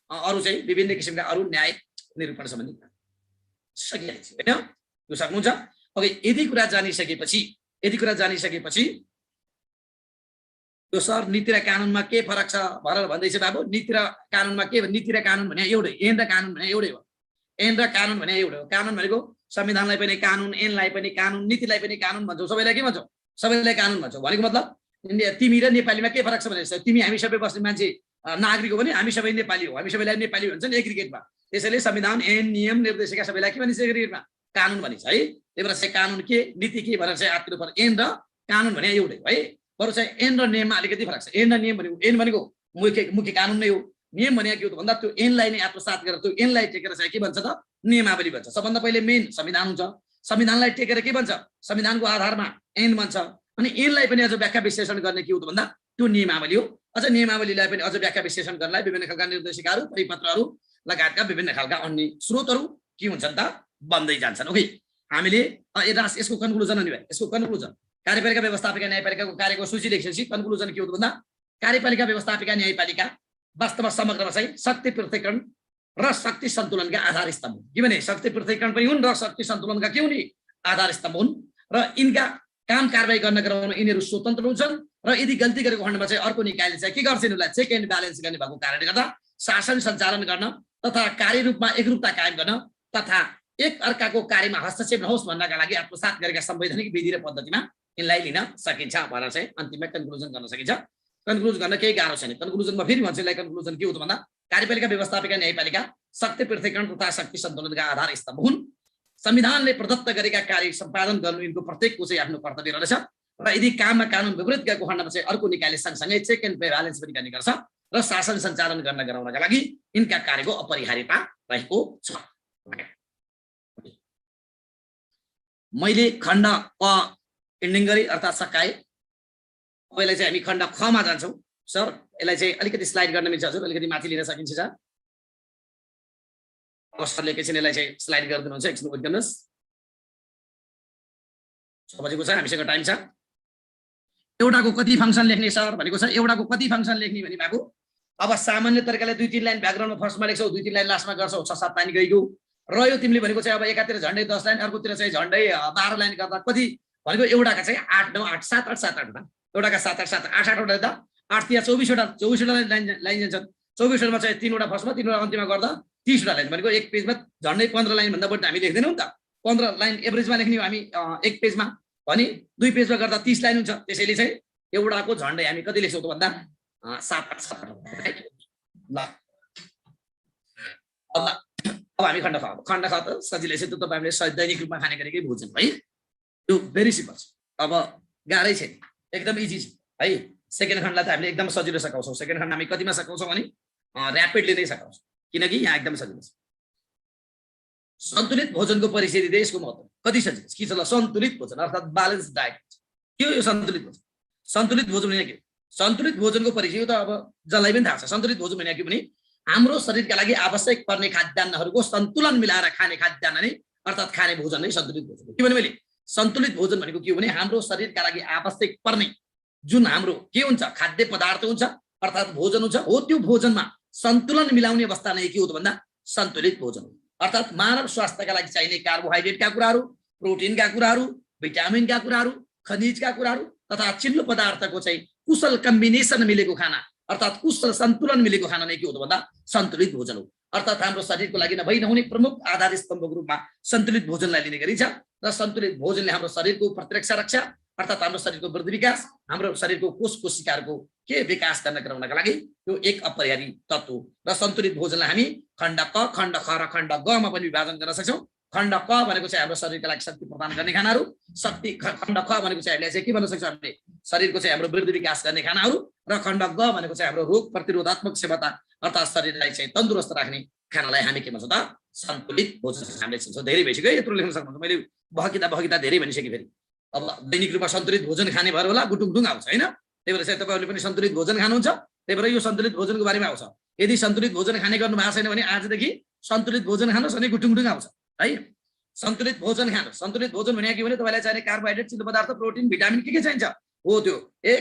Speaker 2: अरू चाहिँ विभिन्न किसिमका अरू न्याय निरूपण सम्बन्धी सकिहाल्छ होइन, यो सक्नुहुन्छ। ओके, यदि कुरा जानिसकेपछि यो सर नीति र कानुनमा के फरक छ भनेर भन्दैछ बाबु। नीति र कानुनमा के, नीति र कानुन भने एउटै, ऐन र कानुन भने एउटै हो, ऐन र कानुन भने एउटै हो। कानुन भनेको संविधानलाई पनि कानुन, ऐनलाई पनि कानुन, नीतिलाई पनि कानुन भन्छौ, सबैलाई के भन्छौ, सबैलाई कानुन भन्छौ। भनेको मतलब तिमी र नेपालीमा के फरक छ भने तिमी हामी सबै बस्ने मान्छे नागरिक हो भने हामी सबै नेपाली हो, हामी सबैलाई नेपाली भन्छ नि एग्रिगेटमा। त्यसैले संविधान, ऐन, नियम, निर्देशिका सबैलाई के भनिन्छ एग्रिगेटमा, कानुन भनिन्छ है। त्यही भएर चाहिँ कानुन के, नीति के भनेर चाहिँ आत्तिनु पर्छ। ऐन र कानुन भने एउटै है, बरु चाहिँ ऐन र नियममा अलिकति फरक छ। ऐन र नियम भनेको, ऐन भनेको मुख्य कानुन नै हो, नियम भनेको के हो त भन्दा त्यो ऐनलाई नै आत्मसात गरेर त्यो ऐनलाई टेकेर चाहिँ के भन्छ त, नियमावली भन्छ। सबभन्दा पहिले मेन संविधान हुन्छ, संविधानलाई टेकेर के भन्छ, संविधानको आधारमा ऐन भन्छ, अनि ऐनलाई पनि अझ व्याख्या विश्लेषण गर्ने के हो त भन्दा त्यो नियमावली हो। अझ नियमावलीलाई पनि अझ व्याख्या विश्लेषण गर्नलाई विभिन्न खालका निर्देशिकाहरू, परिपत्रहरू लगायतका विभिन्न खालका अन्य स्रोतहरू के हुन्छन् त, बन्दै जान्छन्। ओके, हामीले यसको कन्क्लुजन अनि भाइ, यसको कन्क्लुजन कार्यपालिका व्यवस्थापिका न्यायपालिकाको कार्यको सूची लेखेपछि कन्क्लुजन के हो त भन्दा कार्यपालिका व्यवस्थापिका न्यायपालिका वास्तवमा समग्रमा चाहिँ शक्ति पृथकीकरण र शक्ति सन्तुलनका आधार स्तम्भ हुन्। के भने शक्ति पृथकीकरण पनि हुन् र शक्ति सन्तुलनका के हुन्, आधार स्तम्भ हुन्, र यिनका काम कारबाही गर्न गराउन यिनीहरू स्वतन्त्र हुन्छन्। र यदि गल्ती गरेको खण्डमा चाहिँ अर्को निकायले चाहिँ के गर्छ, यिनीहरूलाई चेक एन्ड ब्यालेन्स गर्ने भएको कारणले गर्दा शासन सञ्चालन गर्न तथा कार्यरूपमा एकरूपता कायम गर्न तथा एक अर्काको कार्यमा हस्तक्षेप नहोस् भन्नका लागि आत्मसात गरेका संवैधानिक विधि र पद्धतिमा यिनलाई लिन सकिन्छ भनेर चाहिँ अन्तिममा कन्क्लुजन गर्न सकिन्छ। कन्क्लुज गर्न केही गाह्रो छैन। कन्क्लुजनमा फेरि भन्छु यसलाई, कन्क्लुजन के हो त भन्दा कार्यपालिका व्यवस्थापिका न्यायपालिका शक्ति पृथकीकरण तथा शक्ति सन्तुलनका आधार स्तम्भ हुन्। संविधानले प्रदत्त गरेका कार्य सम्पादन गर्नु यिनको प्रत्येकको चाहिँ आफ्नो कर्तव्य रहेछ, र यदि काममा कानुन विपरीत गएको खण्डमा चाहिँ अर्को निकायले सँगसँगै चेक एन्ड ब्यालेन्स पनि गर्ने गर्छ, र शासन सञ्चालन गर्न गराउनका लागि यिनका कार्यको अपरिहार्यता रहेको छ। मैले खण्ड क एन्डिङ गरी अर्थात् सकाए। अब यसलाई चाहिँ हामी खण्ड खमा जान्छौँ। सर यसलाई चाहिँ अलिकति स्लाइड गर्न मिल्छ हजुर, अलिकति माथि लिन सकिन्छ सर? सरले एकैछिन यसलाई चाहिँ स्लाइड गरिदिनुहुन्छ, एकछिन वेट गर्नुहोस्। 6 बजेको छ, हामीसँग टाइम छ। एउटाको कति फङ्सन लेख्ने सर भनेको छ, एउटाको कति फङ्सन लेख्ने भने बाबु अब सामान्य तरिकाले 2-3 लाइन ब्याकग्राउन्डमा फर्स्टमा लेख्छौ, 2-3 लाइन लास्टमा गर्छौ, 6-7 लाइन गइगयो। र यो तिमीले भनेको चाहिँ अब एकातिर झन्डै 10 लाइन, अर्कोतिर चाहिँ झन्डै 12 लाइन गर्दा कति भनेको एउटाका चाहिँ 8, 9, 8, 7, 8, 7, 8 एउटाका 7, 8, 7, 8, 8 वटा त 8 या 24 वटा लाइन जान्छन्। 24 वटामा चाहिँ 3 वटा फर्स्टमा 3 वटा अन्तिममा गर्दा 30 वटा लाइन भनेको एक पेजमा झन्डै 15 लाइन भन्दा बढी हामी लेख्दैनौँ नि त। 15 लाइन एभरेजमा लेख्ने हो हामी एक पेजमा, भने 2 पेजमा गर्दा 30 लाइन हुन्छ। त्यसैले चाहिँ एउटाको झन्डै हामी कति लेख्छौँ त भन्दा 7, 8, 7 ल। अब हामी खण्ड ख त सजिलै छ, त्यो तपाईहरुले दैनिक रूपमा खाने गरेकै बुझ्नु है। यो भेरी सिम्पल छ, अब गाह्रै छैन, एकदम इजी छ है। सेकेन्ड खण्डलाई त हामीले एकदम सजिलो सकाउँछौँ। सेकेन्ड खण्ड हामी कतिमा सकाउँछौँ भने र्यापिडली नै सकाउँछौँ, किनकि यहाँ एकदम सजिलो छ। सन्तुलित भोजनको परिचय दिँदै यसको महत्त्व कति सजिलो छ कि छ ल। सन्तुलित भोजन अर्थात् ब्यालेन्स डायट के हो यो सन्तुलित भोजन? सन्तुलित भोजन भने के? सन्तुलित भोजनको परिचय त अब जसलाई पनि थाहा छ। सन्तुलित भोजन भने के भने हाम्रो शरीरका लागि आवश्यक पर्ने खाद्यान्नहरूको सन्तुलन मिलाएर खाने खाद्यान्न नै अर्थात् खाने भोजन नै सन्तुलित भोजन हो। के भने मैले सन्तुलित भोजन भनेको के हो भने हाम्रो शरीरका लागि आवश्यक पर्ने जुन हाम्रो के हुन्छ खाद्य पदार्थ हुन्छ अर्थात् भोजन हुन्छ, हो त्यो भोजनमा सन्तुलन मिलाउने अवस्था नै के हो त भन्दा सन्तुलित भोजन हो। अर्थात् मानव स्वास्थ्यका लागि चाहिने कार्बोहाइड्रेटका कुराहरू, प्रोटिनका कुराहरू, भिटामिनका कुराहरू, खनिजका कुराहरू तथा चिल्लो पदार्थको चाहिँ कुशल कम्बिनेसन मिलेको खाना अर्थात् कुशल सन्तुलन मिलेको खाना नै के हो त भन्दा सन्तुलित भोजन हो। अर्थात् हाम्रो शरीरको लागि नभई नहुने प्रमुख आधार स्तम्भको रूपमा सन्तुलित भोजनलाई लिने गरिन्छ, र सन्तुलित भोजनले हाम्रो शरीरको प्रतिरक्षा रक्षा अर्थात् हाम्रो शरीरको वृद्धि विकास, हाम्रो शरीरको कोष कोशिकाहरूको के विकास गर्न गराउनका लागि यो एक अपरिहार्य तत्त्व हो। र सन्तुलित भोजनलाई हामी खण्ड क, खण्ड ख र खण्ड ग मा पनि विभाजन गर्न सक्छौँ। खण्ड क भनेको चाहिँ हाम्रो शरीरका लागि शक्ति प्रदान गर्ने खानाहरू, खण्ड ख भनेको चाहिँ हामीले चाहिँ के भन्न सक्छौँ हामीले शरीरको चाहिँ हाम्रो वृद्धि विकास गर्ने खानाहरू, र खण्ड ग भनेको चाहिँ हाम्रो रोग प्रतिरोधात्मक क्षमता अर्थात् शरीरलाई चाहिँ तन्दुरुस्त राख्ने खानालाई हामी के भन्छौँ त सन्तुलित भोजन हामीले चिन्छौँ। धेरै भइसक्यो, यत्रो लेख्न सक्नुहुन्छ। मैले बहकिँदा धेरै भनिसकेँ। फेरि अब दैनिक रूपमा सन्तुलित भोजन खाने भएर होला गुटुङटुङ आउँछ होइन। त्यही भएर चाहिँ तपाईँहरूले पनि सन्तुलित भोजन खानुहुन्छ, त्यही भएर यो सन्तुलित भोजनको बारेमा आउँछ। यदि सन्तुलित भोजन खाने गर्नु भएको छैन भने आजदेखि सन्तुलित भोजन खानुहोस् अनि गुटुङ आउँछ है। सन्तुलित भोजन खानुहोस्। सन्तुलित भोजन भने के भने तपाईँलाई चाहिने कार्बोहाइड्रेट, चिल्लो पदार्थ, प्रोटिन, भिटामिन के चाहिन्छ हो त्यो।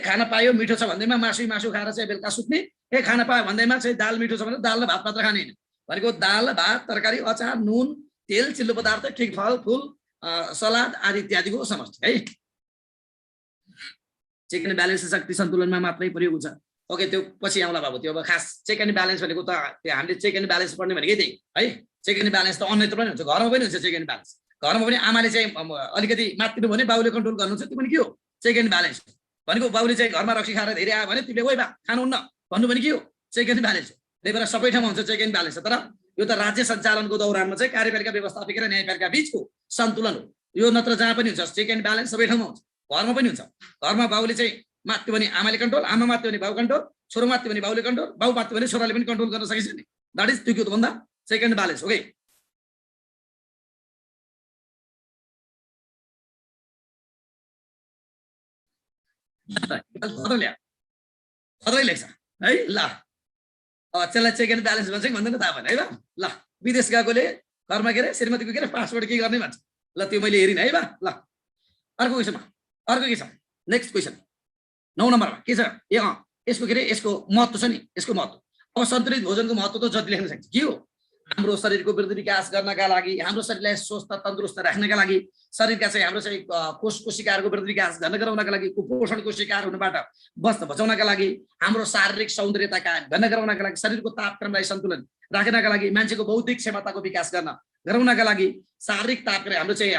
Speaker 2: खाना पायो मिठो छ भन्दैमा मासु खाएर चाहिँ बेलुका सुत्ने, खाना पायो भन्दैमा चाहिँ दाल मिठो छ भने दाल र भात मात्र खाने होइन। भनेको दाल, भात, तरकारी, अचार, नुन, तेल, चिल्लो पदार्थ, फल, सलाद आदि इत्यादिको समष्टि है। चेक एन्ड ब्यालेन्स शक्ति सन्तुलनमा मात्रै प्रयोग हुन्छ। ओके, त्यो पछि आउँला बाबु। त्यो अब खास चेक एन्ड ब्यालेन्स भनेको त त्यो हामीले चेक एन्ड ब्यालेन्स पढ्ने भनेकै त्यही है। चेक एन्ड ब्यालेन्स त अन्यत्र पनि हुन्छ, घरमा पनि हुन्छ चेक एन्ड ब्यालेन्स। घरमा पनि आमाले चाहिँ अलिकति मात्तिनु भने बाबुले कन्ट्रोल गर्नुहुन्छ, त्यो पनि के हो चेक एन्ड ब्यालेन्स भनेको। बाबुले चाहिँ घरमा रक्सी खाएर धेरै आयो भने तिमीले ओइ बा खानुहुन्न भन्नु भने के हो चेक एन्ड ब्यालेन्स हो। त्यही भएर सबै ठाउँमा हुन्छ चेक एन्ड ब्यालेन्स। तर यो त राज्य सञ्चालनको दौरानमा चाहिँ कार्यपालिका व्यवस्थापिका र न्यायपालिका बीचको सन्तुलन हो यो। नत्र जहाँ पनि हुन्छ चेक एन्ड ब्यालेन्स, सबै ठाउँमा हुन्छ, घरमा पनि हुन्छ। घरमा बाबुले चाहिँ मात्यो भने आमाले कन्ट्रोल, आमा मात्यो भने बाबु कन्ट्रोल, छोरो मात्यो भने बाबुले कन्ट्रोल, बाबु मात्यो भने छोराले पनि कन्ट्रोल गर्न सकिन्छ नि। द्याट इज त्यो के हो भन्दा चेक एन्ड ब्यालेन्स। ओके, सधैँ लेख्छ है। ल त्यसलाई चेक एन्ड ब्यालेन्स भन्छ कि भन्दैन थाहा भएन है। ल विदेश गएकोले घरमा के अरे श्रीमतीको के अरे पासपोर्ट के गर्ने भन्छ। ल त्यो मैले हेरिनँ है। ल अर्को के छ नेक्स्ट क्वेसन 9 नम्बरमा के छ। यसको के अरे यसको महत्त्व छ नि, यसको महत्त्व। अब सन्तुलित भोजनको महत्त्व त जति लेख्न सक्छ के हो। हाम्रो शरीरको वृद्धि विकास गर्नका लागि, हाम्रो शरीरलाई स्वस्थ तन्दुरुस्त राख्नका लागि, शरीरका चाहिँ हाम्रो चाहिँ कोशिकाहरूको वृद्धि विकास गर्न गराउनका लागि, कुपोषणको शिकार हुनबाट बचाउनका लागि, हाम्रो शारीरिक सौन्दर्यता कायम गर्न गराउनका लागि, शरीरको तापक्रमलाई सन्तुलन राख्नका लागि, मान्छेको बौद्धिक क्षमताको विकास गराउनका लागि, शारीरिक तापक्रम हाम्रो चाहिँ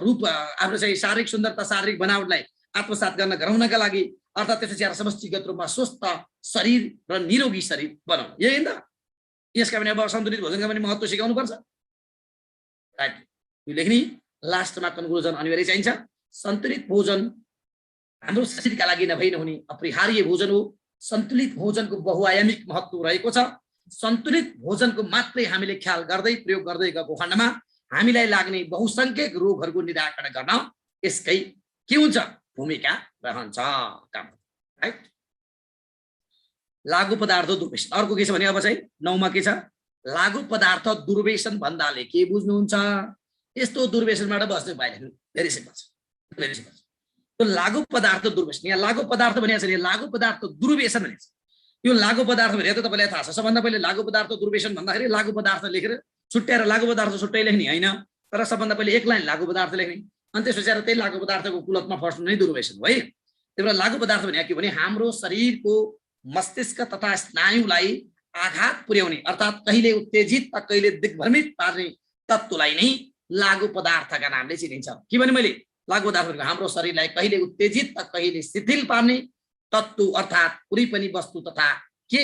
Speaker 2: रूप हाम्रो चाहिँ शारीरिक सुन्दरता, शारीरिक बनावटलाई आत्मसात गर्न गराउनका लागि, अर्थात् त्यसपछि समष्टिगत रूपमा स्वस्थ शरीर र निरोगी शरीर बनाउनु, यही त। यसका पनि अब सन्तुलित भोजनका पनि महत्त्व सिकाउनु पर्छ। राइट, यो लेख्ने लास्टमा कन्क्लुजन अनिवार्य चाहिन्छ। सन्तुलित भोजन हाम्रो शरीरका लागि नहुने अपरिहार्य भोजन हो। सन्तुलित भोजनको बहुआयामिक महत्त्व रहेको छ। सन्तुलित भोजनको मात्रै हामीले ख्याल गर्दै प्रयोग गर्दै गएको खण्डमा हामीलाई लाग्ने बहुसंख्यक रोगहरूको निराकरण गर्न यसकै के हुन्छ भूमिका रहन्छ। राइट, लागु पदार्थ दुर्व्यसन। अर्को के छ भने अब चाहिँ 9 मा के छ, लागु पदार्थ दुर्व्यसन भन्दाले के बुझ्नुहुन्छ। यस्तो दुर्व्यसनबाट बस्नु उपाय लेख्नु धेरै सिम्पल छ, भेरी सिम्पल छ। त्यो लागु पदार्थ दुर्व्यसन, यहाँ लागु पदार्थ भनेको छ नि, लागु पदार्थ दुर्व्यसन भनेको छ। यो लागु पदार्थ भने त तपाईँलाई थाहा छ। सबभन्दा पहिले लागु पदार्थ दुर्व्यसन भन्दाखेरि लागु पदार्थ लेखेर छुट्याएर लागु पदार्थ छुट्टै लेख्ने होइन, तर सबभन्दा पहिले एक लाइन लागु पदार्थ लेख्ने, अनि त्यसपछि त्यही लागु पदार्थको कुलतमा फस्नु नै दुर्व्यसन हो है। त्यही भएर लागु पदार्थ भने के भने हाम्रो शरीरको मस्तिष्क तथा स्नायुलाई आघात पुर्याउने अर्थात् कहिले उत्तेजित त कहिले दिग्भ्रमित पार्ने तत्त्वलाई नै लागु पदार्थका नामले चिनिन्छ। के भने मैले लागु पदार्थ भनेको हाम्रो शरीरलाई कहिले उत्तेजित त कहिले शिथिल पार्ने तत्त्व अर्थात् कुनै पनि वस्तु तथा के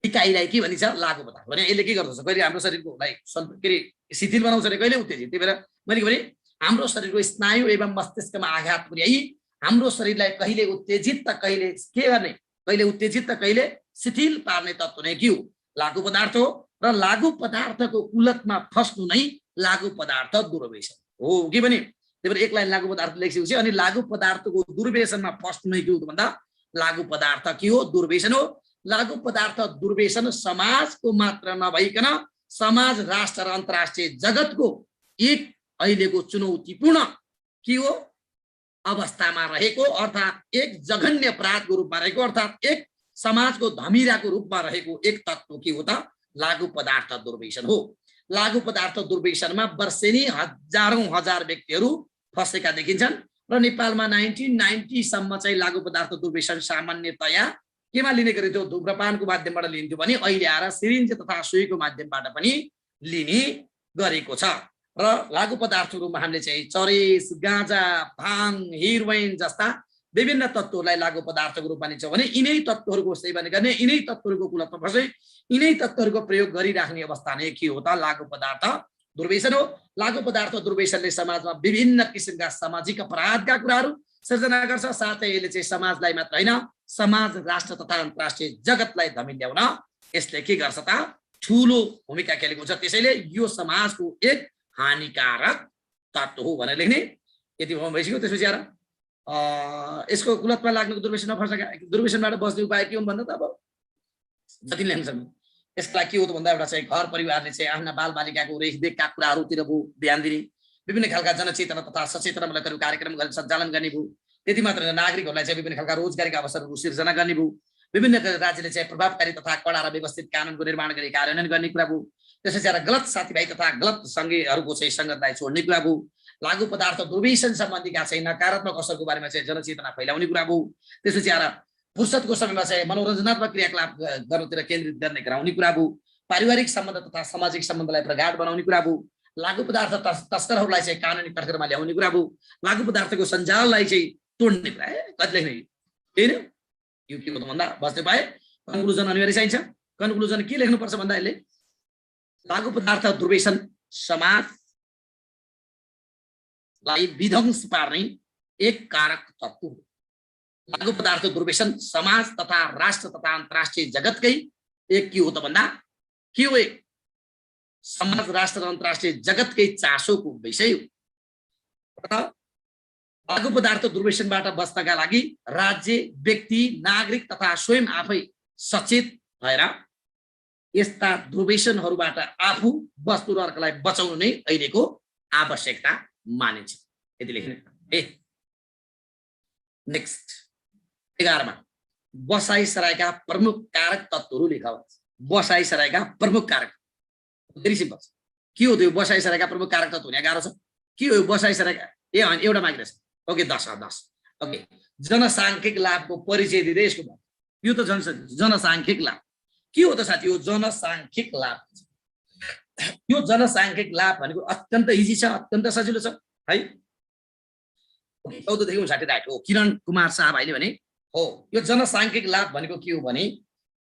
Speaker 2: इकाइलाई के भनिन्छ लागु पदार्थ भने। यसले के गर्दछ, कहिले हाम्रो शरीरको के अरे शिथिल बनाउँछ र कहिले उत्तेजित। त्यही भएर मैले भने हाम्रो शरीरको स्नायु एवं मस्तिष्कमा आघात पुर्याई हाम्रो शरीरलाई कहिले उत्तेजित त कहिले के गर्ने, कहिले उत्तेजित त कहिले शिथिल पार्ने तत्त्व नै के हो लागु पदार्थ हो। र लागु पदार्थको कुलतमा फस्नु नै लागु पदार्थ दुर्व्यसन हो। के भने त्यही भएर एक लाइन लागु पदार्थ लेखिसकेपछि अनि लागु पदार्थको दुर्व्यसनमा फस्नु नै के हो भन्दा लागु पदार्थ के हो दुर्व्यसन हो। लागु पदार्थ दुर्व्यसन समाजको मात्र नभइकन समाज, राष्ट्र र अन्तर्राष्ट्रिय जगतको एक अहिलेको चुनौतीपूर्ण के हो अवस्थामा रहेको, अर्थात् एक जघन्य अपराधको रूपमा रहेको, अर्थात् एक समाजको धमिराको रूपमा रहेको एक तत्त्व के हो त लागु पदार्थ दुर्व्यसन हो। लागु पदार्थ दुर्व्यसनमा वर्षेनी हजारौं हजार व्यक्तिहरू फसेका देखिन्छन् र नेपालमा 1990 सम्म चाहिँ लागु पदार्थ दुर्व्यसन सामान्यतया केमा लिने गरिन्थ्यो, धूम्रपानको माध्यमबाट लिन्थ्यो भने अहिले आएर सिरिन्ज तथा सुईको माध्यमबाट पनि लिने गरेको छ। र लागु पदार्थहरूमा हामीले चाहिँ चरेस, गाँजा, भाङ, हेरोइन जस्ता विभिन्न तत्त्वहरूलाई लागु पदार्थको रूपमा लिन्छ भने यिनै तत्त्वहरूको सेवन गर्ने, यिनै तत्त्वहरूको कुलतमा फसे, यिनै तत्त्वहरूको प्रयोग गरिराख्ने अवस्था नै के हो त लागु पदार्थ दुर्व्यसन हो। लागु पदार्थ दुर्व्यसनले समाजमा विभिन्न किसिमका सामाजिक अपराधका कुराहरू सृजना गर्छ, साथै यसले चाहिँ समाजलाई मात्र होइन समाज, राष्ट्र तथा अन्तर्राष्ट्रिय जगतलाई धमिल्याउन यसले के गर्छ त ठुलो भूमिका खेलेको छ। त्यसैले यो समाजको एक हानिकारक तत्त्व हो भनेर लेख्ने। यति भइसक्यो। त्यसपछि आएर यसको कुलतमा लाग्नुको दुर्व्यसनमा फर्सेका दुर्व्यसनबाट बस्ने उपाय के हुन् भन्दा त अब जति ल्याउन सक्नु। यसलाई के हो त भन्दा एउटा चाहिँ घर परिवारले चाहिँ आफ्ना बालबालिकाको रेखदेखका कुराहरूतिर भयो ध्यान दिने, विभिन्न खालका जनचेतना तथा सचेतनामूलक कार्यक्रम गरेर सञ्चालन गर्ने भयो। त्यति मात्र नागरिकहरूलाई चाहिँ विभिन्न खालका रोजगारीका अवसरहरू सिर्जना गर्ने भयो। विभिन्न राज्यले चाहिँ प्रभावकारी तथा कडा र व्यवस्थित कानुनको निर्माण गरी कार्यान्वयन गर्ने कुरा भयो। त्यसपछि आएर गलत साथीभाइ तथा गलत सङ्गीहरूको चाहिँ सङ्गतलाई छोड्ने कुरा भयो। लागु पदार्थ दुर्व्यसन सम्बन्धीका चाहिँ नकारात्मक असरको बारेमा चाहिँ जनचेतना फैलाउने कुरा भयो। त्यसपछि आएर फुर्सदको समयमा चाहिँ मनोरञ्जनात्मक क्रियाकलाप गर्नुतिर केन्द्रित गर्ने गराउने कुरा भयो। पारिवारिक सम्बन्ध तथा सामाजिक सम्बन्धलाई प्रगाढ बनाउने कुरा भयो। लागु पदार्थ तस्करहरूलाई चाहिँ कानुनी कठघरमा ल्याउने कुरा भयो। लागु पदार्थको सञ्जाललाई चाहिँ तोड्ने कुरा कति लेख्ने होइन यो के हो त भन्दा बस्दै पाए कन्क्लुजन अनिवार्य चाहिन्छ। कन्क्लुजन के लेख्नुपर्छ भन्दा यसले लागु पदार्थ दुर्व्यसन समाजलाई विध्वंस पार्ने एक कारक तत्व हो। लागु पदार्थ दुर्व्यसन समाज तथा राष्ट्र तथा अन्तर्राष्ट्रिय जगतकै एक के हो त भन्दा के हो, एक समाज राष्ट्र र अन्तर्राष्ट्रिय जगतकै चासोको विषय हो। लागु पदार्थ दुर्व्यसनबाट बच्नका लागि राज्य, व्यक्ति, नागरिक तथा स्वयं आफै सचेत भएर यस्ता दुर्व्यसनहरूबाट आफू वस्तु र अर्कालाई बचाउनु नै अहिलेको आवश्यकता मानिन्छ। यति लेख्ने नेक्स्ट 11 मा बसाइसरायका प्रमुख कारक तत्त्वहरू लेखा हुन्छ। बसाइसरायका प्रमुख कारक भेरी सिम्पल छ। के हो त्यो बसाइसरायका प्रमुख कारक तत्त्व हुने गाह्रो छ। के हो बसाइसरायका एउटा मात्र छ। ओके 10 ओके जनसाङ्ख्यिक लाभको परिचय दिँदै यसको बात यो त जनसाङ्ख्यिक लाभ के हो त साथी। यो जनसाङ्ख्यिक लाभ यो जनसाङ्ख्यिक लाभ भनेको अत्यन्त इजी छ, अत्यन्त सजिलो छ है। 14 देखि 59 राइट हो। किरण कुमार शाह भाइले भने हो यो जनसाङ्ख्यिक लाभ भनेको के हो भने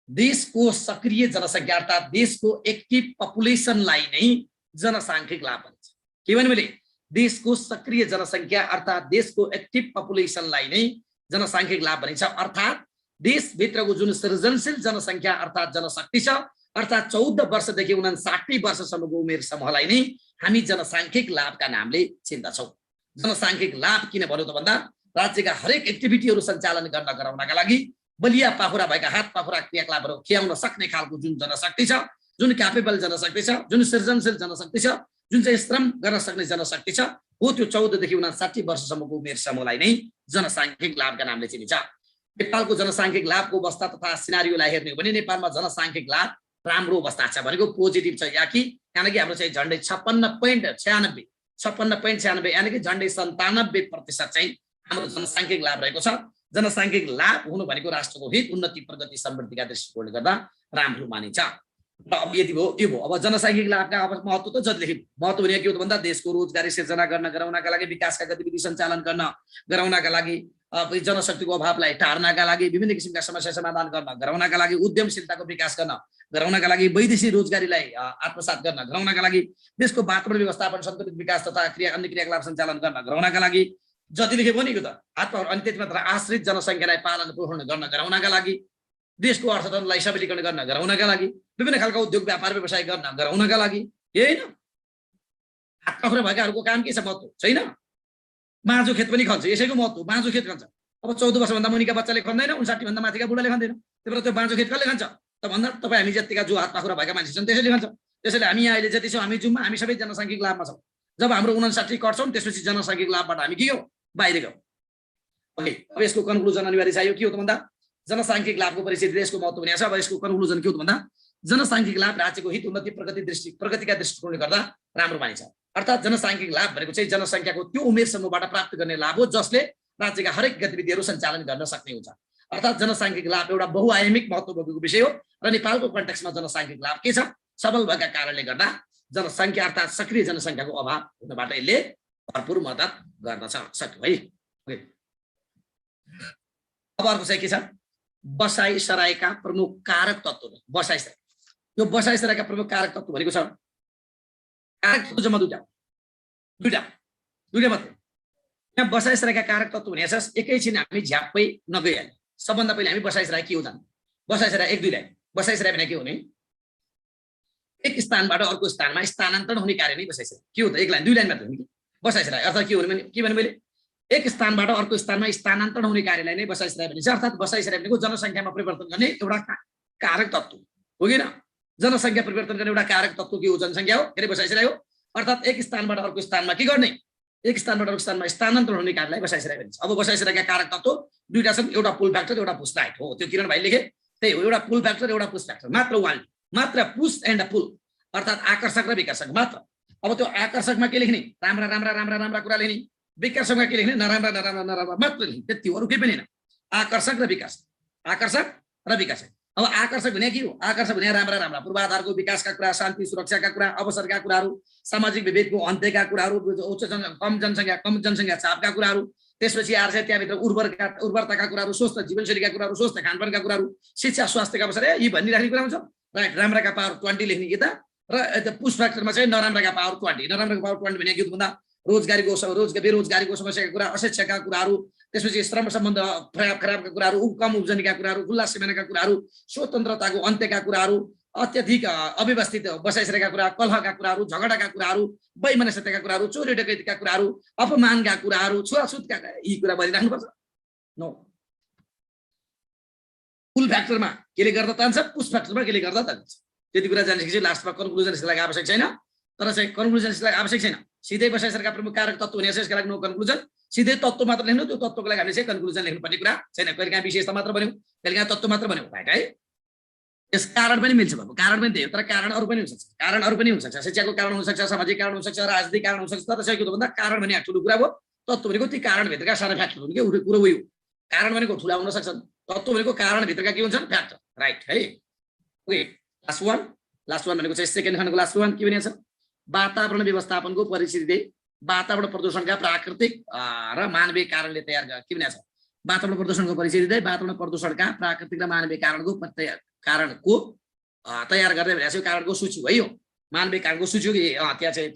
Speaker 2: देशको सक्रिय जनसङ्ख्या अर्थात् देशको एक्टिभ पपुलेसनलाई नै जनसाङ्ख्यिक लाभ भनिन्छ। के भने मैले देशको सक्रिय जनसङ्ख्या अर्थात् देशको एक्टिभ पपुलेसनलाई नै जनसाङ्ख्यिक लाभ भनिन्छ। अर्थात् देशभित्रको जुन सृजनशील जनसङ्ख्या अर्थात् जनशक्ति छ अर्थात् 14 वर्षदेखि 59 वर्षसम्मको उमेर समूहलाई नै हामी जनसाङ्ख्यिक लाभका नामले चिन्दछौँ। जनसाङ्ख्यिक लाभ किन भन्यो त भन्दा राज्यका हरेक एक्टिभिटीहरू सञ्चालन गर्न गराउनका लागि बलिया पाखुरा भएका हात पाखुरा क्रियाकलापहरू खियाउन सक्ने खालको जुन जनशक्ति छ, जुन क्यापेबल जनशक्ति छ, जुन सृजनशील जनशक्ति छ, जुन चाहिँ श्रम गर्न सक्ने जनशक्ति छ हो त्यो 14 देखि 59 वर्षसम्मको उमेर समूहलाई नै जनसाङ्ख्यिक लाभका नामले चिनिन्छ। नेपालको जनसाङ्ख्यिक लाभको अवस्था तथा सिनारियोलाई हेर्ने हो भने नेपालमा जनसाङ्ख्यिक लाभ राम्रो अवस्था छ भनेको पोजिटिभ छ। या कि यानि हाम्रो चाहिँ झन्डै 56.96 यानि कि झन्डै 97% चाहिँ हाम्रो जनसाङ्ख्यिक लाभ रहेको छ। जनसाङ्ख्यिक लाभ हुनु भनेको राष्ट्रको हित, उन्नति, प्रगति, समृद्धिका दृष्टिकोणले गर्दा राम्रो मानिन्छ। र अब यदि भयो त्यो भयो। अब जनसाङ्ख्यिक लाभका अब महत्त्व त जति लेख्यो महत्त्व भने के हो त भन्दा देशको रोजगारी सिर्जना गर्न गराउनका लागि, विकासका गतिविधि सञ्चालन गर्न गराउनका लागि, जनशक्तिको अभावलाई टार्नका लागि, विभिन्न किसिमका समस्या समाधान गर्न गराउनका लागि, उद्यमशीलताको विकास गर्न गराउनका लागि, वैदेशिक रोजगारीलाई आत्मसात गर्न गराउनका लागि, देशको वातावरण व्यवस्थापन, सन्तुलित विकास तथा अन्य क्रियाकलाप सञ्चालन गर्न गराउनका लागि जति लेखे भनेको त हात पाखुरा अनि त्यति मात्र आश्रित जनसङ्ख्यालाई पालन पोषण गर्न गराउनका लागि, देशको अर्थतन्त्रलाई सबलीकरण गर्न गराउनका लागि, विभिन्न खालका उद्योग व्यापार व्यवसाय गर्न गराउनका लागि होइन। हात पाखुरा भएकाहरूको काम के छ महत्त्व छैन। माजो खेत पनि खन्छ, यसैको महत्त्व माजो खेत खन्छ। अब 14 वर्षभन्दा मुनिका बच्चाले खन्दैन, 59 भन्दा माथिका बुढाले खाँदैन। त्यही भएर त्यो माजो खेत कसले खान्छ त भन्दा तपाईँ हामी जतिका जो हात पाखुरा भएका मान्छे छन् त्यसैले खान्छ। त्यसैले हामी यहाँ अहिले जति छौँ हामी जुम्मा हामी सबै जनसाङ्ख्यिक लाभमा छौँ। जब हाम्रो 59 कट्छौँ त्यसपछि जनसाङ्ख्यिक लाभबाट हामी के हो बाहिर गयौँ। ओके अब यसको कन्क्लुजन अनिवार्य चाहियो। के हो त भन्दा जनसाङ्ख्यिक लाभको परिचय देशको महत्त्व हुनेछ। अब यसको कन्क्लुजन के हो त भन्दा जनसाङ्ख्यिक लाभ राज्यको हित, उन्नति, प्रगतिका दृष्टिकोणले गर्दा राम्रो मानिन्छ। अर्थात् जनसाङ्ख्यिक लाभ भनेको चाहिँ जनसङ्ख्याको त्यो उमेर समूहबाट प्राप्त गर्ने लाभ हो जसले राज्यका हरेक गतिविधिहरू सञ्चालन गर्न सक्ने हुन्छ। अर्थात् जनसाङ्ख्यिक लाभ एउटा बहुआयामिक महत्त्व बोकेको विषय हो र नेपालको कन्टेक्स्टमा जनसाङ्ख्यिक लाभ के छ सबल भएका कारणले गर्दा जनसङ्ख्या अर्थात् सक्रिय जनसङ्ख्याको अभाव हुनबाट यसले भरपुर मद्दत गर्दछ। सक्यो है। अब अर्को चाहिँ के छ बसाइसरायका प्रमुख कारक तत्त्व। बसाइसराय यो बसाइसरायका प्रमुख कारक तत्त्व भनेको छ कारक तत्त्व जम्मा दुईटा मात्रै। यहाँ बसाइसरायका कारक तत्त्व भनेको छ एकैछिन हामी झ्याप्पै नगइहाल्ने। सबभन्दा पहिले हामी बसाइसराय के हो जान्नु। बसाइसराय 1 2 लाइन। बसाइसराय भने के हो भने एक स्थानबाट अर्को स्थानमा स्थानान्तरण हुने कार्य नै बसाइसराय। के हो त 1 लाइन 2 लाइन मात्र हो नि। बसाइसराय अर्थात् के हो भने मैले एक स्थानबाट अर्को स्थानमा स्थानान्तरण हुने कार्यलाई नै बसाइसराय भनिन्छ। अर्थात् बसाइसराय भनेको जनसङ्ख्यामा परिवर्तन गर्ने एउटा कारक तत्त्व हो किन जनसङ्ख्या परिवर्तन गर्ने एउटा कारक तत्त्व के हो जनसङ्ख्या हो के अरे बसाइसराई हो अर्थात् एक स्थानबाट अर्को स्थानमा के गर्ने एक स्थानबाट अर्को स्थानमा स्थानान्तरण हुने कार्यलाई बसाइसराई भनिन्छ अब बसाइसराईका कारक तत्त्व दुईटा छन् एउटा पुल फ्याक्टर एउटा पुश राइट हो त्यो किरण भाइ लेखे त्यही हो एउटा पुल फ्याक्टर एउटा पुश फ्याक्टर मात्र वान मात्र पुश एन्ड पुल अर्थात् आकर्षक र विकर्षक मात्र अब त्यो आकर्षकमा के लेख्ने राम्रा राम्रा राम्रा राम्रा कुरा लेख्ने विकर्षकमा के लेख्ने नराम्रा नराम्रा नराम्रा मात्र लेख्ने त्यति अरू केही पनि होइन आकर्षक र विकर्षक अब आकर्षक भने के हो आकर्षक भने राम्रा राम्रा पूर्वाधारको विकासका कुरा शान्ति सुरक्षाका कुरा अवसरका कुराहरू सामाजिक विभेदको अन्त्यका कुराहरू कम जनसङ्ख्या चापका कुराहरू त्यसपछि आएर त्यहाँभित्र उर्वरताका कुराहरू स्वस्थ जीवनशैलीका कुराहरू स्वस्थ खानपानका कुराहरू शिक्षा स्वास्थ्यका अवसर यी भनिराख्ने कुरा हुन्छ राइट राम्राका पावर 20 लेख्ने कि त र पुश फ्याक्टरमा चाहिँ नराम्राका पावर 20 नराम्राका पावर 20 भने के भन्दा बेरोजगारीको समस्याका कुरा अशिक्षाका कुराहरू त्यसपछि श्रम सम्बन्ध खराबका कुराहरू कम उब्जनीका कुराहरू खुल्ला सिमानाका कुराहरू स्वतन्त्रताको अन्त्यका कुराहरू अत्यधिक अव्यवस्थित बसाइसकेका कुरा कलहका कुराहरू झगडाका कुराहरू वैमनस्यताका कुराहरू चोरी डकैतीका कुराहरू अपमानका कुराहरू छुवाछुतका यी कुरा भनिराख्नुपर्छ नो पुल फ्याक्टरमा केले गर्दा तान्छ पुश फ्याक्टरमा केले गर्दा तान्छ त्यति कुरा जानिसकेपछि लास्टमा कन्क्लुजन यसलाई आवश्यक छैन तर चाहिँ कन्क्लुजन यसलाई आवश्यक छैन सिधै बसाइसकेका प्रमुख कारक तत्त्व हुने यसका लागि नो कन्क्लुजन सिधै तत्त्व मात्र लेख्नु त्यो तत्त्वको लागि हामीले चाहिँ कन्क्लुजन लेख्नुपर्ने कुरा छैन कहिलेकाहीँ विशेषता मात्र बन्यो कहिलेकाहीँ तत्त्व मात्र बन्यो राइट है यस कारण पनि मिल्छ बाबु कारण पनि त्यही हो तर कारण अरू पनि हुन सक्छ शिक्षाको कारण हुन सक्छ सामाजिक कारण हुन सक्छ राजनीतिक कारण हुन सक्छ तर चाहिँ के भन्दा कारण भने ठुलो कुरा हो तत्त्व भनेको ती कारणभित्रका सारा फ्याक्टर हुन् के कुरो उयो कारण भनेको ठुला हुन सक्छन् तत्त्व भनेको कारणभित्रका के हुन्छन् फ्याक्टर राइट है ओके लास्ट वान भनेको चाहिँ सेकेन्ड खण्डको लास्ट वान के भनिन्छ वातावरण व्यवस्थापनको परिस्थिति वातावरण प्रदूषणका प्राकृतिक र मानवीय कारणले तयार के भनिन्छ वातावरण प्रदूषणको परिस्थिति वातावरण प्रदूषणका प्राकृतिक र मानवीय कारणको तयार गर्दै भनेको कारणको सूची हो यो मानवीय कारणको सूची हो कि त्यहाँ चाहिँ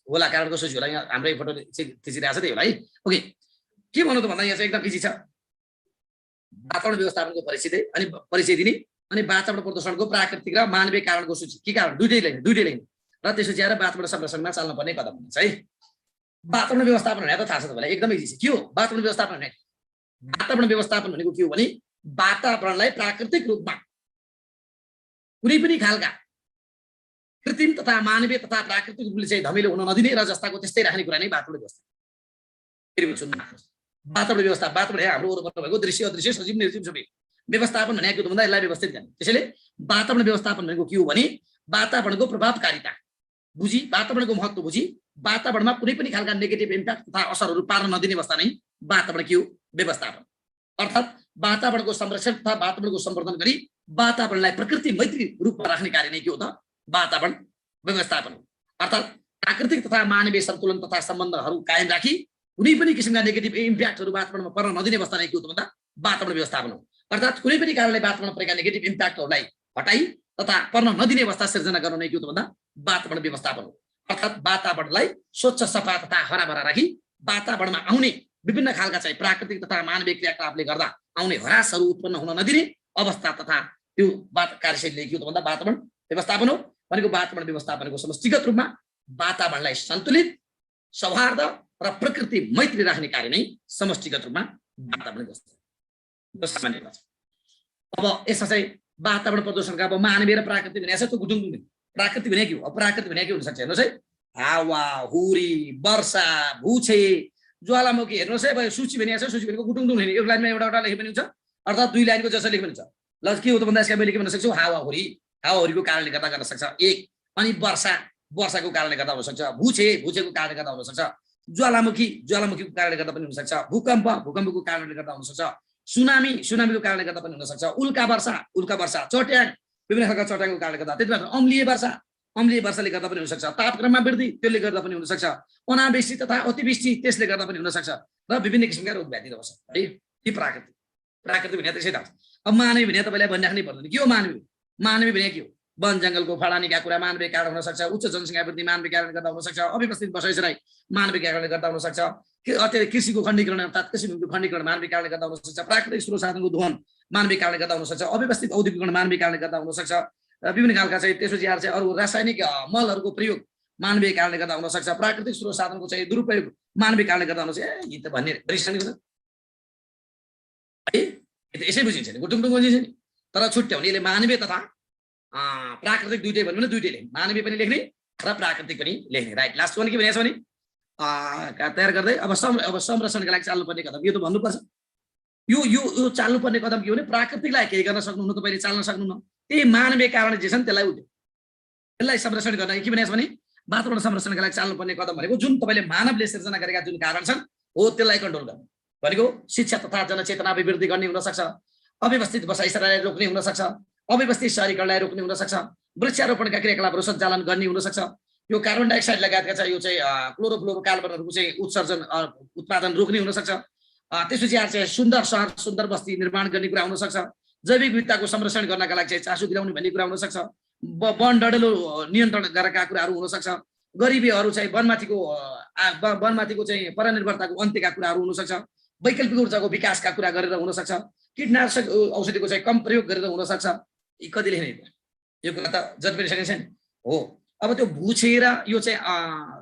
Speaker 2: होला कारणको सूची होला यहाँ हाम्रै फोटो खिचिरहेको छ त्यही होला है ओके के भन्नु त भन्दा यहाँ चाहिँ एकदम इजी छ वातावरण व्यवस्थापनको परिस्थिति अनि परिचय दिने अनि वातावरण प्रदूषणको प्राकृतिक र मानवीय कारणको सूची के कारण दुईटै लेख्ने र त्यसपछि आएर वातावरण संरक्षणमा चाल्न पर्ने कदम हुन्छ है वातावरण व्यवस्थापन भने त थाहा छ तपाईँलाई एकदमै इजी छ के हो वातावरण व्यवस्थापन भने वातावरण व्यवस्थापन भनेको के हो भने वातावरणलाई प्राकृतिक रूपमा कुनै पनि खालका कृत्रिम तथा मानवीय तथा प्राकृतिक रूपले चाहिँ धमिलो हुन नदिने र जस्ताको त्यस्तै राख्ने कुरा नै वातावरण व्यवस्थापन वातावरण व्यवस्थापन वातावरण हाम्रो वरपर भएको दृश्य अदृश्य सजीव निर्जीव सबै व्यवस्थापन भनेको के भन्दा यसलाई व्यवस्थित गर्ने त्यसैले वातावरण व्यवस्थापन भनेको के हो भने वातावरणको प्रभावकारिता बुझी वातावरणको महत्त्व बुझी वातावरणमा कुनै पनि खालका नेगेटिभ इम्प्याक्ट तथा असरहरू पार्न नदिने अवस्था नै वातावरण के हो व्यवस्थापन अर्थात् वातावरणको संरक्षण तथा वातावरणको सम्वर्धन गरी वातावरणलाई प्रकृति मैत्री रूपमा राख्ने कार्य नै के हो त वातावरण व्यवस्थापन हो अर्थात् प्राकृतिक तथा मानवीय सन्तुलन तथा सम्बन्धहरू कायम राखी कुनै पनि किसिमका नेगेटिभ इम्प्याक्टहरू वातावरणमा पर्न नदिने अवस्था नै के हो त भन्दा वातावरण व्यवस्थापन हो अर्थात् कुनै पनि कारणले वातावरणमा परेका नेगेटिभ इम्प्याक्टहरूलाई हटाई तथा पर्न नदिने अवस्था सिर्जना गर्न नै के हो त भन्दा वातावरण व्यवस्थापन हो अर्थात् वातावरणलाई स्वच्छ सफा तथा हराभरा राखी वातावरणमा आउने विभिन्न खालका चाहिँ प्राकृतिक तथा मानवीय क्रियाकलापले गर्दा आउने हरासहरू उत्पन्न हुन नदिने अवस्था तथा त्यो कार्यशैलीले के हो त भन्दा वातावरण व्यवस्थापन हो भनेको वातावरण व्यवस्थापनको समष्टिगत रूपमा वातावरणलाई सन्तुलित सौहार्द र प्रकृति मैत्री राख्ने कार्य नै समष्टिगत रूपमा वातावरण व्यवस्थापन अब यसमा चाहिँ वातावरण प्रदूषणका अब मानवीय र प्राकृतिक भने त्यो गुटुङ प्राकृतिक भने के हो अप्राकृतिक भने के हुन सक्छ हेर्नुहोस् है हावा हुरी वर्षा भूछे ज्वालामुखी हेर्नुहोस् है अब सूची भने सूची भनेको गुटुङ हुने एक लाइनमा एउटा लेखे पनि हुन्छ अर्थात् दुई लाइनको जसरी लेखे पनि हुन्छ ल के हो त भन्दा यसका मैले के भन्न सक्छु हावाहुरीको कारणले गर्दा गर्न सक्छ एक अनि वर्षाको कारणले गर्दा हुन सक्छ भूछेको कारणले गर्दा हुन सक्छ ज्वालामुखीको कारणले गर्दा पनि हुन सक्छ भूकम्पको कारणले गर्दा हुन सक्छ सुनामीको कारणले गर्दा पनि हुन सक्छ उल्का वर्षा चट्याङ विभिन्न खालका चट्याङको कारणले गर्दा त्यति बेला अम्लीय वर्षाले गर्दा पनि हुन सक्छ तापक्रममा वृद्धि त्यसले गर्दा पनि हुन सक्छ अनावृष्टि तथा अतिवृष्टि त्यसले गर्दा पनि हुन सक्छ र विभिन्न किसिमका रोग व्याधि आउँछ है यी प्राकृतिक भने त्यसै थाहा अब मानवीय भने तपाईँलाई भनिराख्नै पर्दैन के हो मानवीय भने के हो वन जङ्गलको फडानीका कुरा मानवीय कारण हुन सक्छ उच्च जनसङ्ख्या वृद्धि मानवीय कारणले गर्दा हुन सक्छ अव्यवस्थित बसाइसराई मानवीय कारणले गर्दा हुन सक्छ अत्यधिक कृषिको खण्डीकरण अर्थात् कृषिको खण्डीकरण मानवीय कारणले गर्दा हुन सक्छ प्राकृतिक स्रोत साधनको दोहन मानवीय कारणले गर्दा हुन सक्छ अव्यवस्थित औद्योगिकरण मानवीय कारणले गर्दा हुन सक्छ विभिन्न खालका चाहिँ त्यसपछि आएर चाहिँ अरू रासायनिक मलहरूको प्रयोग मानवीय कारणले गर्दा हुन सक्छ प्राकृतिक स्रोत साधनको चाहिँ दुरुपयोग मानवीय कारणले गर्दा हुन सक्छ यी त भन्ने है यसै बुझिन्छ नि गुटुङटुङ बुझिन्छ नि तर छुट्याउने यसले मानवीय तथा प्राकृतिक दुइटै भन्नु भने दुइटै लेख्ने, मानवीय पनि लेख्ने र प्राकृतिक पनि लेख्ने। राइट। लास्ट वान के भनेको छ भने तयार गर्दै अब संरक्षणका लागि चाल्नुपर्ने कदम, यो त भन्नुपर्छ। यो चाल्नुपर्ने कदम के हो भने प्राकृतिकलाई केही गर्न सक्नुहुन्न, तपाईँले चाल्न सक्नुहुन्न, त्यही मानवीय कारण जे छन् त्यसलाई उठ्यो, त्यसलाई संरक्षण गर्न के भनेको छ भने वातावरण संरक्षणका लागि चाल्नुपर्ने कदम भनेको जुन तपाईँले मानवले सिर्जना गरेका जुन कारण छन् हो त्यसलाई कन्ट्रोल गर्नु भनेको शिक्षा तथा जनचेतना अभिवृद्धि गर्ने हुन सक्छ, अव्यवस्थित बसाइसराईलाई रोक्ने हुन सक्छ, अव्यवस्थित शहरीकरणलाई रोक्ने हुन सक्छ, वृक्षारोपणका क्रियाकलापहरू सञ्चालन गर्ने हुन सक्छ, यो कार्बन डाइअक्साइड लगायतका चाहिँ यो चाहिँ क्लोरोफ्लोरोकार्बनहरूको चाहिँ उत्सर्जन उत्पादन रोक्ने हुन सक्छ, त्यसपछि आएर चाहिँ सुन्दर सहर सुन्दर बस्ती निर्माण गर्ने कुरा हुन सक्छ, जैविक विविधताको संरक्षण गर्नका लागि चाहिँ चासो दिलाउने भन्ने कुरा हुन सक्छ, वन डडेलो नियन्त्रण गरेका कुराहरू हुन सक्छ, गरिबीहरू चाहिँ वनमाथिको चाहिँ परनिर्भरताको अन्त्यका कुराहरू हुन सक्छ, वैकल्पिक ऊर्जाको विकासका कुरा गरेर हुन सक्छ, कीटनाशक औषधिको चाहिँ कम प्रयोग गरेर हुन सक्छ। यी कति लेख्ने यो कुरा त जति पनि सकिन्छ नि हो। अब त्यो भुछेर यो चाहिँ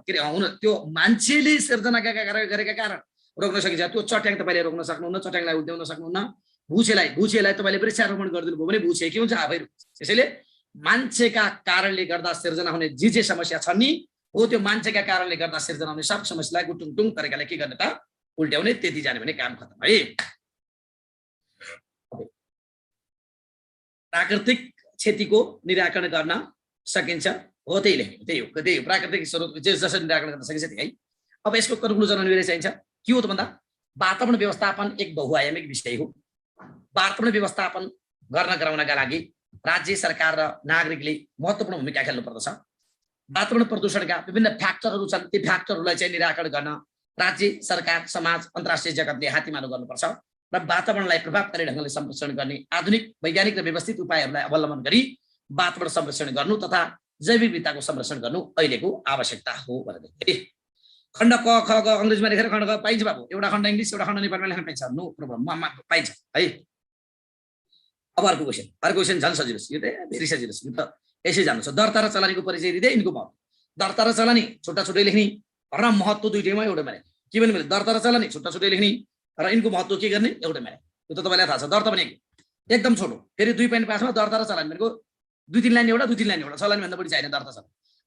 Speaker 2: के अरे हुन त्यो मान्छेले सिर्जना गरेका कारण रोक्न सकिन्छ। त्यो चट्याङ तपाईँले रोक्न सक्नुहुन्न, चट्याङलाई उल्ट्याउन सक्नुहुन्न, भुछेलाई तपाईँले वृक्षारोपण गरिदिनु भयो भने भुछे के हुन्छ आफै। त्यसैले मान्छेका कारणले गर्दा सिर्जना हुने जे समस्या छन् नि हो त्यो मान्छेका कारणले गर्दा सिर्जना हुने सब समस्यालाई गुटुङटुङ तरिकाले के गर्ने त उल्ट्याउने, त्यति जाने भने काम खतम है। प्राकृतिक क्षतिको निराकरण गर्न सकिन्छ हो, त्यही हो प्राकृतिक स्रोत जसरी निराकरण गर्न सकिन्छ त्यही है। अब यसको कन्क्लुजन अनिवार्य चाहिन्छ के हो त भन्दा वातावरण व्यवस्थापन एक बहुआयामिक विषय हो। वातावरण व्यवस्थापन गराउनका लागि राज्य सरकार र नागरिकले महत्त्वपूर्ण भूमिका खेल्नु पर्दछ। वातावरण प्रदूषणका विभिन्न फ्याक्टरहरू छन्, ती फ्याक्टरहरूलाई चाहिँ निराकरण गर्न राज्य सरकार समाज अन्तर्राष्ट्रिय जगतले हातीमालो गर्नुपर्छ र वातावरणलाई प्रभावकारी ढङ्गले संरक्षण गर्ने आधुनिक वैज्ञानिक र व्यवस्थित उपायहरूलाई अवलम्बन गरी वातावरण संरक्षण गर्नु तथा जैविक विविधताको संरक्षण गर्नु अहिलेको आवश्यकता हो भनेर। खण्ड क ख ग अङ्ग्रेजीमा लेखेर खण्ड क पाइन्छ बाबु, एउटा खण्ड इङ्ग्लिस एउटा खण्ड नेपालीमा लेख्न पाइन्छ, नो प्रब्लम, पाइन्छ है। अब अर्को क्वेसन झन् सजिलो, यो त भेरी सजिलो, यो त यसै जानु छ। दर्ता र चलानीको परिचय दिँदै यिनको महत्त्व, दर्ता र चलानी छुट्टा छुट्टै लेख्ने र महत्त्व दुइटैमा एउटै माने के भन्नु भने दर्ता र चलानी छुट्टा छुट्टै लेख्ने र यिनको महत्त्व के गर्ने एउटै माने। यो त तपाईँलाई थाहा छ। दर्ता भनेको एकदम छोटो, फेरि 2.5मा दर्ता र चलानी भनेको 2-3 लाइन एउटा 2-3 लाइन एउटा, चलानी भन्दा बढी चाहिने दर्ता छ।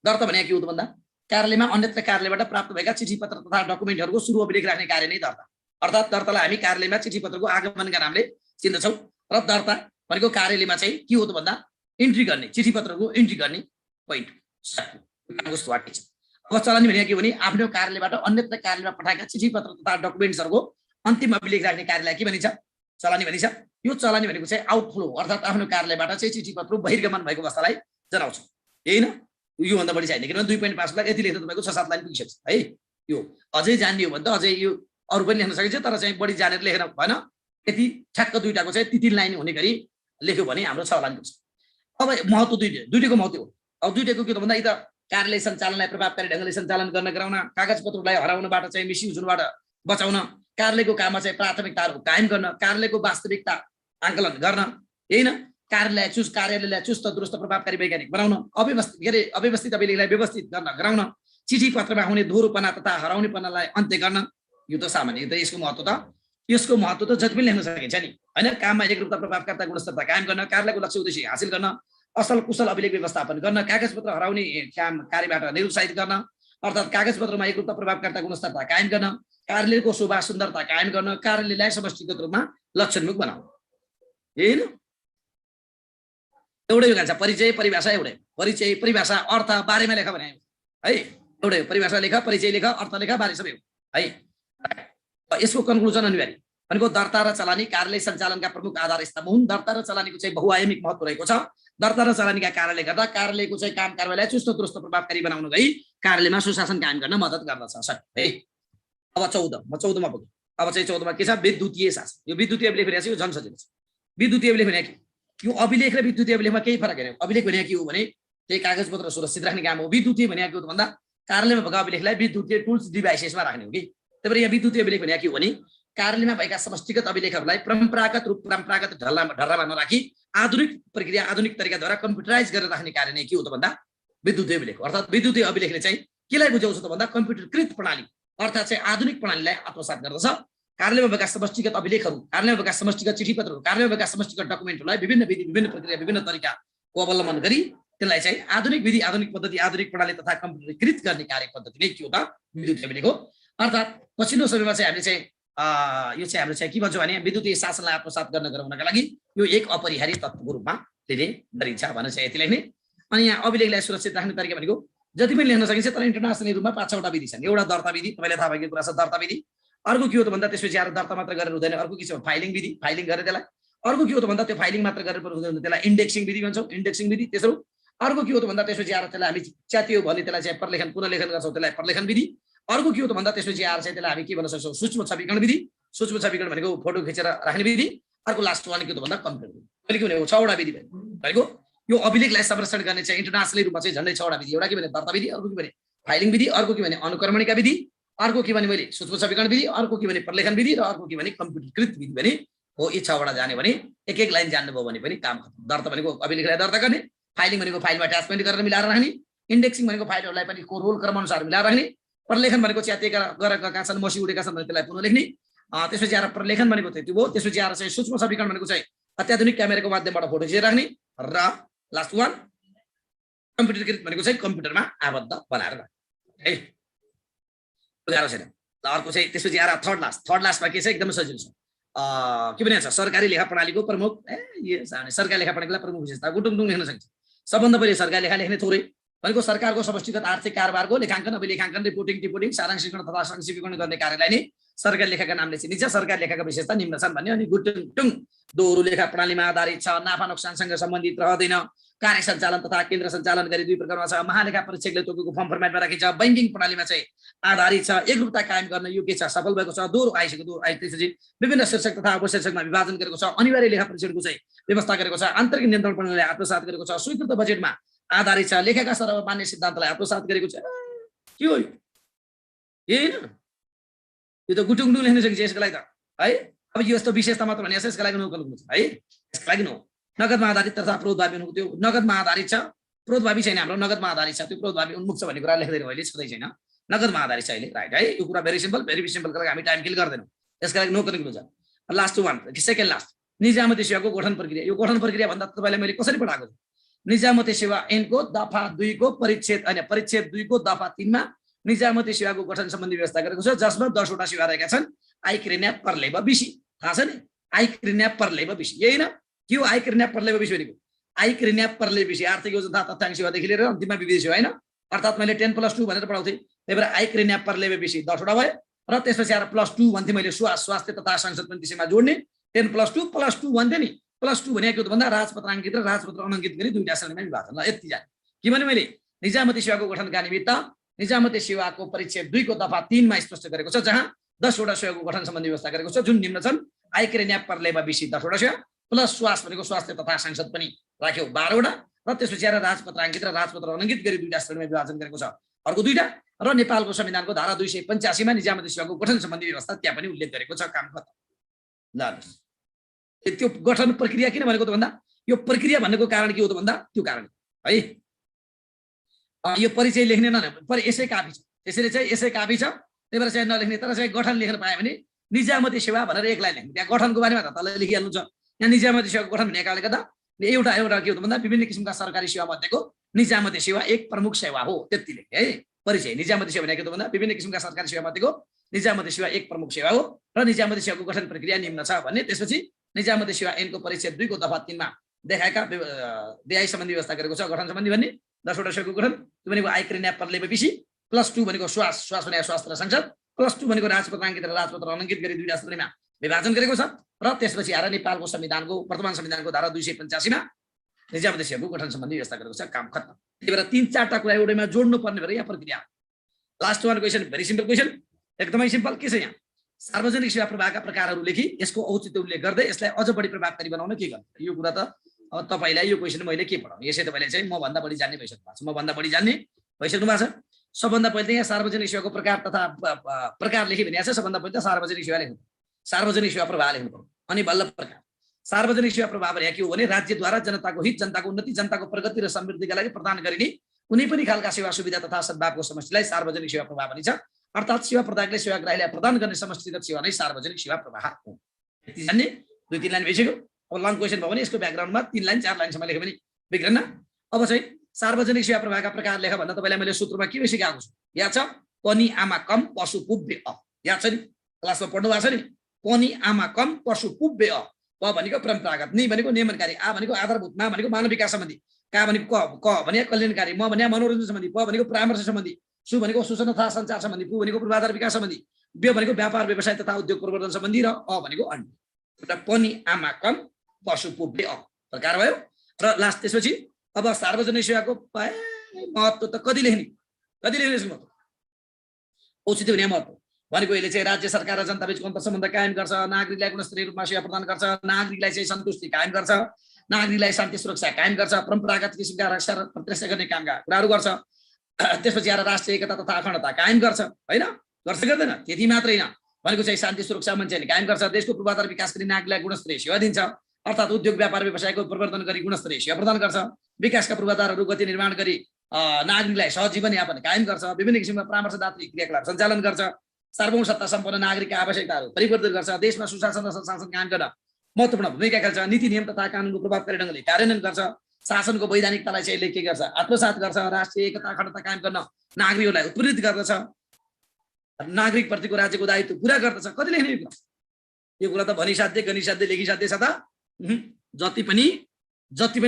Speaker 2: दर्ता भनेको के हो त भन्दा कार्यालयमा अन्यत्र कार्यालयबाट प्राप्त भएका चिठी पत्र तथा डकुमेन्टहरूको सुरु अभिलेख राख्ने कार्य नै दर्ता। अर्थात् दर्तालाई हामी कार्यालयमा चिठी पत्रको आगमनका नामले चिन्दछौँ र दर्ता भनेको कार्यालयमा चाहिँ के हो त भन्दा इन्ट्री गर्ने, चिठी पत्रको इन्ट्री गर्ने पोइन्ट। अब चलानी भनेको के भने आफ्नो कार्यालयबाट अन्यत्र कार्यालयमा पठाएका चिठी पत्र तथा डकुमेन्ट्सहरूको अन्तिम अभिलेख राख्ने कार्यलाई के भनिन्छ? चलानी भनिन्छ। यो चलानी भनेको चाहिँ आउटफ्लो अर्थात् आफ्नो कार्यालयबाट चाहिँ चिठी पत्र बहिर्गमन भएको अवस्थालाई जनाउँछ, यही न? योभन्दा बढी चाहिने, किनभने 2.5 लाख यति लेख्दा तपाईँको 6-7 लाइन पुगिसक्छ है। यो अझै जान्ने हो भने त अझै यो अरू पनि लेख्न सकिन्छ, तर चाहिँ बढी जानेर लेखेर भएन। यति ठ्याक्क दुईटाको चाहिँ 3 लाइन हुने गरी लेख्यो भने हाम्रो 6 लाइन पुग्छ। अब महत्त्व दुईटैको महत्त्व हो। अब दुईटैको के त भन्दा यी त कार्यालय सञ्चालनलाई प्रभावकारी ढङ्गले सञ्चालन गर्न गराउन, कागजपत्रलाई हराउनबाट चाहिँ मिसयुज हुनबाट बचाउन, कार्यालयको काममा चाहिँ प्राथमिकताहरू कायम गर्न, कार्यालयको वास्तविकता आकलन गर्न, यही न? कार्यालयलाई चुस्त दुरुस्त प्रभावकारी वैज्ञानिक बनाउन, अव्यवस्थित अभिलेखलाई व्यवस्थित गर्न गराउन, चिठी पत्रमा हुने दोहोरोपना तथा हराउनेपनालाई अन्त्य गर्न। यो त सामान्य, यसको महत्त्व त जति पनि लेख्न सकिन्छ नि होइन। काममा एकरूपता प्रभावकारिता गुणस्तरता कायम गर्न, कार्यालयको लक्ष्य उद्देश्य हासिल गर्न, असल कुशल अभिलेख व्यवस्थापन गर्न, कागजपत्र हराउने काम कार्यबाट निरुत्साहित गर्न, अर्थात् कागजपत्रमा एकरूपता प्रभावकारिता गुणस्तरता कायम गर्न, कार्यालयको शोभा सुन्दरता कायम गर्न, कार्यालयलाई समष्टिगत रूपमा लक्षणमुख बनाउनु, यही न? एउटै भन्छ परिचय परिभाषा, एउटै परिचय परिभाषा अर्थ बारेमा लेख भने है, एउटै परिभाषा लेख, परिचय लेख, अर्थ लेख, बारे सबै है। यसको कन्क्लुजन अनिवार्य भनेको दर्ता र चलानी कार्यालय सञ्चालनका प्रमुख आधार स्तम्भ हुन्। दर्ता र चलानीको चाहिँ बहुआयामिक महत्त्व रहेको छ। दर्ता र चलानीका कारणले गर्दा कार्यालयको चाहिँ काम कारबाहीलाई चुस्त दुरुस्त प्रभावकारी बनाउन गई कार्यालयमा सुशासन कायम गर्न मद्दत गर्दछ है। अब 14मा पुग्यो। अब चाहिँ 14मा के छ? विद्युतीय शासन। यो विद्युतीय अभिलेख भनेको यो झन् सजिलो छ। विद्युतीय अभिलेख भनेको यो अभिलेख र विद्युतीय अभिलेखमा केही फरक होइन। अभिलेख भनेको के हो भने त्यही कागजपत्र सुरक्षित राख्ने काम हो। विद्युतीय भनेको के हो भन्दा कार्यालयमा भएका अभिलेखलाई विद्युतीय टुल्स डिभाइसेसमा राख्ने हो कि। त्यही भएर यहाँ विद्युतीय अभिलेख भनेको के हो भने कार्यालयमा भएका समष्टिगत अभिलेखहरूलाई परम्परागत ढर्रामा नराखी आधुनिक प्रक्रिया आधुनिक तरिकाद्वारा कम्प्युटराइज गरेर राख्ने कार्य नै के हो त भन्दा विद्युतीय अभिलेख। अर्थात् विद्युतीय अभिलेखले चाहिँ केलाई बुझाउँछ त भन्दा कम्प्युटरकृत प्रणाली अर्थात् चाहिँ आधुनिक प्रणालीलाई आत्मसात गर्दछ। कार्यालयमा भएका समष्टिगत अभिलेखहरू, कार्यालयमा भएका समष्टिगत चिठीपत्रहरू, कार्यालयमा भएका समष्टिगत डकुमेन्टहरूलाई विभिन्न विधि, विभिन्न प्रक्रिया, विभिन्न तरिकाको अवलम्बन गरी त्यसलाई चाहिँ आधुनिक विधि, आधुनिक पद्धति, आधुनिक प्रणाली तथा कम्प्युटरीकृत गर्ने कार्य पद्धति नै के हो त विद्युतीय अभिलेख हो। अर्थात् पछिल्लो समयमा चाहिँ हामीले चाहिँ यो चाहिँ हामीले चाहिँ के भन्छौँ भने विद्युतीय शासनलाई आत्मसात गर्न गराउनका लागि यो एक अपरिहार्य तत्त्वको रूपमा लिने गरिन्छ भनेर चाहिँ यति लेख्ने। अनि यहाँ अभिलेखलाई सुरक्षित राख्ने तरिका भनेको जति पनि लेख्न सकिन्छ तर इन्टरनेसनल रूपमा 5-6 वटा विधि छन्। एउटा दर्ता विधि, तपाईँलाई थाहा भएको कुरा छ दर्ता विधि। अर्को के हो त भन्दा त्यसपछि आएर दर्ता मात्र गरेर हुँदैन, अर्को के छ फाइलिङ विधि, फाइलिङ गरेर त्यसलाई। अर्को के हो त भन्दा त्यो फाइलिङ मात्र गरेर हुँदैन, त्यसलाई इन्डेक्सिङ विधि भन्छौँ, इन्डेक्सिङ विधि। तेस्रो अर्को के हो त भन्दा त्यसपछि आएर त्यसलाई हामी च्यातियो भने त्यसलाई चाहिँ प्रलेखन पुनर्लेखन गर्छौँ, त्यसलाई प्रलेखन विधि। अर्को के हो त भन्दा त्यसपछि आएर चाहिँ त्यसलाई हामी के भन्न सक्छौँ सूक्ष्म छविकरण विधि। सूक्ष्म छविकरण भनेको फोटो खिचेर राख्ने विधि। अर्को लास्ट वान के हो त भन्दा कम्प्युटर विधि। अहिले के भनेको 6 वटा विधि भनेको यो अभिलेखलाई संरक्षण गर्ने चाहिँ इन्टरनेसनल रूपमा चाहिँ झन्डै 6 वटा विधि। एउटा के भने दर्ता विधि, अर्को के भने फाइलिङ विधि, अर्को के भने अनुक्रमणिका विधि, अर्को के भने मैले सूक्ष्म छविकरण विधि, अर्को के भने प्रलेखन विधि र अर्को के भने कम्प्युटरकृत विधि भने हो। यी 6 वटा जाने भने एक एक लाइन जान्नुभयो भने पनि काम खत्म। दर्ता भनेको अभिलेखलाई दर्ता गर्ने, फाइलिङ भनेको फाइलमा अट्याचमेन्ट गरेर मिलाएर राख्ने, इन्डेक्सिङ भनेको फाइलहरूलाई पनि को रोल क्रम अनुसार मिलाएर राख्ने, प्रलेखन भनेको च्यातिएका गरेका छन् मसी उडेका छन् भने त्यसलाई पुनः लेख्ने। त्यसपछि आएर प्रलेखन भनेको त्यो भयो। त्यसपछि आएर चाहिँ सूक्ष्म छविकरण भनेको चाहिँ अत्याधुनिक क्यामेराको माध्यमबाट फोटो खिचेर राख्ने र लास्ट वान कम्प्युटरकृत भनेको चाहिँ कम्प्युटरमा आबद्ध बनाएर राख्ने है। गाह्रो छैन। अर्को चाहिँ त्यसपछि आएर थर्ड लास्टमा के छ एकदमै सजिलो छ। के भनिन्छ सरकारी लेखा प्रणालीको प्रमुख सरकारी लेखा प्रणालीलाई प्रमुख विशेषता गुटुङटुङ लेख्न सकिन्छ। सबभन्दा पहिले सरकारी लेखा लेख्ने थोरै भनेको सरकारको समष्टिगत आर्थिक कारोबारको लेखाङ्कन, अभिलेखाङ्कन, रिपोर्टिङ, टिपोटिङ, सारांशिकरण तथा संक्षिप्तीकरण गर्ने कार्यलाई नै सरकारी लेखाका नामले चिनिन्छ। सरकारी लेखाका विशेषता निम्न छन् भन्ने। अनि गुटुङटुङ दोहोरो लेखा प्रणालीमा आधारित छ, नाफा नोक्सानसँग सम्बन्धित रहँदैन, कार्य सञ्चालन तथा केन्द्र सञ्चालन गरी 2 प्रकारमा छ, महालेखा परीक्षकले तोकेको फर्म फर्मेटमा राखिन्छ, बैंकिङ प्रणालीमा चाहिँ आधारित छ, एकरूपता कायम गर्न योग्य छ, सफल भएको छ, दोहोरो आइसक्यो, दोहोरो त्यसपछि विभिन्न शीर्षक तथा उपशीर्षकमा विभाजन गरेको छ, अनिवार्य लेखा परीक्षणको चाहिँ व्यवस्था गरेको छ, आन्तरिक नियन्त्रण प्रणालीलाई आत्मसात गरेको छ, स्वीकृत बजेटमा आधारित छ, लेखाका सर्वमान्य सिद्धान्तलाई आत्मसात गरेको छ। के हो यो त गुटुङटुङ लेख्न सकिन्छ यसको लागि त है। अब यो यस्तो विशेषता मात्र भने यसको लागि नौकल हुनु छ है, यसको लागि नो नगदमा आधारित तथा प्रोद्भावी हुनु। त्यो नगदमा आधारित छ, प्रोद्भावी छैन। हाम्रो नगदमा आधारित छ, त्यो प्रोद्भावी उन्मुख छ भन्ने कुरा लेख्दैन अहिले, छँदै छैन। नगदमा आधारित छ अहिले, राइट है। यो कुरा भेरी सिम्पल लागि हामी टाइम किल गर्दैनौँ, यसका लागि नो करेक्ट हुन्छ। लास्ट वान सेकेन्ड लास्ट निजामती सेवाको गठन प्रक्रिया। यो गठन प्रक्रिया भन्दा तपाईँलाई मैले कसरी पढाएको छु, निजामती सेवा ऐनको दफा 2 को परिच्छेद 2 को दफा 3 मा निजामती सेवाको गठन सम्बन्धी व्यवस्था गरेको छ, जसमा 10 वटा सेवा रहेका छन्। आइक्रिन्याप परलेब बिसी थाहा छ नि, आइक्रिन्याप परलेब बिसी यही न के हो आइक्रिन्याप परलेब बिसी भनेको। आइक्रिन्याप परलेब बिसी आर्थिक योजना तथ्याङ्क सेवादेखि लिएर अन्तिममा विविध सेवा हैन। अर्थात् मैले 10+2 भनेर पढाउँथे, त्यही भएर आइक्रिन्याप परलेब बिसी 10 वटा भयो र त्यसपछि आएर +2 भन्थे मैले स्वास्थ्य तथा संसद पनि त्यसैमा जोड्ने। 10+2 भन्थे नि, +2 भनेको भन्दा राजपत्राङ्कित र राजपत्र अनङ्कित गरी 2टा श्रेणीमा विभाजन। ल यति जाने के भने मैले निजामती सेवाको गठनका निमित्त निजामती सेवाको परिच्छेद 2 को दफा 3 मा स्पष्ट गरेको छ, जहाँ 10 वटा सेवाको गठन सम्बन्धी व्यवस्था गरेको छ, जुन निम्न छन्। आइक्रिन्याप परलेब बिसी 10 वटा सेवा प्लस स्वास्थ्य भनेको स्वास्थ्य तथा संसद पनि राख्यो 12 वटा र त्यसपछि आएर राजपत्राङ्कित र राजपत्र अनङ्कित गरी 2टा श्रेणीमा विभाजन गरेको छ, अर्को 2टा। र नेपालको संविधानको धारा 285 मा निजामती सेवाको गठन सम्बन्धी व्यवस्था त्यहाँ पनि उल्लेख गरेको छ। काम खतम। ल त्यो गठन प्रक्रिया किन भनेको त भन्दा यो प्रक्रिया भन्नेको कारण के हो त भन्दा त्यो कारण है यो परिचय लेख्ने यसै काफी छ। त्यसैले चाहिँ यसै काफी छ, त्यही भएर चाहिँ नलेख्ने। तर चाहिँ गठन लेख्न पायो भने निजामती सेवा भनेर एक लाइन लेख्ने, त्यहाँ गठनको बारेमा त तल लेखिहाल्नु छ। यहाँ निजामती सेवाको गठन भनेको कारणले गर्दा एउटा के हो त भन्दा विभिन्न किसिमका सरकारी सेवा मध्येको निजामती सेवा एक प्रमुख सेवा हो, त्यति लेख्ने है। परिचय निजामती सेवा भनेको त भन्दा विभिन्न किसिमका सरकारी सेवा मध्येको निजामती सेवा एक प्रमुख सेवा हो र निजामती सेवाको गठन प्रक्रिया निम्न छ भन्ने। त्यसपछि निजामती सेवा ऐनको परिच्छेद 2 को दफा 3 मा देखाएका देहाई सम्बन्धी व्यवस्था गरेको छ, गठन सम्बन्धी भन्ने 10 वटा सेवाको गठन। त्यो भनेको आइक्रिन्याप परलेब बिसी +2 भनेको स्वास्थ्य भनेको स्वास्थ्य र संसद, +2 भनेको राजपत्राङ्कित र राजपत्र अनङ्कित गरी 2टा श्रेणीमा विभाजन गरेको छ। र त्यसपछि आएर नेपालको संविधानको वर्तमान संविधानको धारा 285 मा निजामती सेवाको गठन सम्बन्धी व्यवस्था गरेको छ। काम खत्म। त्यही भएर 3-4टा कुरा एउटैमा जोड्नु पर्ने भएर यहाँ प्रक्रिया। Last one question very simple question, एकदमै सिम्पल। के छ यहाँ सार्वजनिक सेवा प्रवाहका प्रकारहरू लेखी यसको औचित्य उल्लेख गर्दै यसलाई अझ बढी प्रभावकारी बनाउन के गर्नु। यो कुरा त अब तपाईलाई यो क्वेशन मैले के पढाउँ, यसै तपाईले चाहिँ म भन्दा बढी जान्ने भइसक्नु भएको छ, म भन्दा बढी जान्ने भइसक्नु भएको छ। सबभन्दा पहिले यहाँ सार्वजनिक सेवाको प्रकार तथा प्रकार लेखी भने छ। सबभन्दा पहिले सार्वजनिक सेवा लेख्नु, सार्वजनिक सेवा प्रवाह लेख्नु पर्यो, अनि बल्ल प्रकार। सार्वजनिक सेवा प्रवाह भने के हो भने राज्यद्वारा जनताको हित, जनताको उन्नति, जनताको प्रगति र समृद्धिका लागि प्रदान गरिने कुनै पनि खालका सेवा सुविधा तथा सद्भावको समष्टिलाई सार्वजनिक सेवा प्रवाह भनिन्छ। अर्थात् सेवा प्रदायकले सेवाग्राहीलाई प्रदान गर्ने समष्टिगत सेवा नै सार्वजनिक सेवा प्रवाह हो। यति जान्ने 2-3 लाइन भइसक्यो। अब लङ क्वेसन भयो भने यसको ब्याकग्राउन्डमा 3 लाइन 4 लाइनसम्म लेख्यो भने बिग्रेन। अब चाहिँ सार्वजनिक सेवा प्रवाहका प्रकार लेख भन्दा तपाईँलाई मैले सूत्रमा के सिकाएको छु याद छ? पनि आमा कम पशु पुब्बे अ, याद छ नि? क्लासमा पढ्नु भएको छ नि? पनि आमा कम पशु पुब्बे अ। प भनेको परम्परागत, नि भनेको नियमनकारी, आ भनेको आधारभूत, मा भनेको मानव विकास सम्बन्धी, का भनेको क भने कल्याणकारी, म भने मनोरञ्जन सम्बन्धी, प भनेको परामर्श सम्बन्धी, सु भनेको सूचना तथा सञ्चार सम्बन्धी, पु भनेको पूर्वाधार विकास सम्बन्धी, व्य भनेको व्यापार व्यवसाय तथा उद्योग प्रवर्धन सम्बन्धी र अ भनेको अन्य। एउटा पनि आमा कम पशु पुब्बे अ प्रकार भयो। र लास्ट त्यसपछि अब सार्वजनिक सेवाको महत्त्व त कति लेख्ने यसको महत्त्व औचित्य हुने महत्त्व भनेको यसले चाहिँ राज्य सरकार र जनता बीचको अन्तर्सम्बन्ध कायम गर्छ, नागरिकलाई गुणस्तरीय रूपमा सेवा प्रदान गर्छ, नागरिकलाई चाहिँ सन्तुष्टि कायम गर्छ, नागरिकलाई शान्ति सुरक्षा कायम गर्छ, परम्परागत किसिमका रक्षा र प्रतिष्ठा गर्ने कामका कुराहरू गर्छ, त्यसपछि आएर राष्ट्रिय एकता तथा अखण्डता कायम गर्छ, होइन? गर्छ गर्दैन? त्यति मात्रै होइन भनेको चाहिँ शान्ति सुरक्षा मान्छेले कायम गर्छ, देशको पूर्वाधार विकास गरी नागरिकलाई गुणस्तरीय सेवा दिन्छ, अर्थात् उद्योग व्यापार व्यवसायको प्रवर्धन गरी गुणस्तरीय सेवा प्रदान गर्छ, विकासका पूर्वाधारहरू गति निर्माण गरी नागरिकलाई सहजीवन यापन कायम गर्छ, विभिन्न किसिमका परामर्शदात्री क्रियाकलाप सञ्चालन गर्छ, सार्वभौम सत्ता सम्पन्न नागरिकका आवश्यकताहरू परिवर्तन गर्छ, देशमा सुशासन र शासन कायम गर्न महत्त्वपूर्ण भूमिका खेल्छ, नीति नियम तथा कानुनको प्रभावकारी ढङ्गले कार्यान्वयन गर्छ, शासनको वैधानिकतालाई चाहिँ यसले के गर्छ? आत्मसात गर्छ, राष्ट्रिय एकता अखण्डता कायम गर्न नागरिकहरूलाई उत्प्रेरित गर्दछ, नागरिकप्रतिको राज्यको दायित्व पुरा गर्दछ। कति लेख्ने यो कुरा त भनिसाध्य गनिसाध्य लेखिसाध्य छ त, जति पनि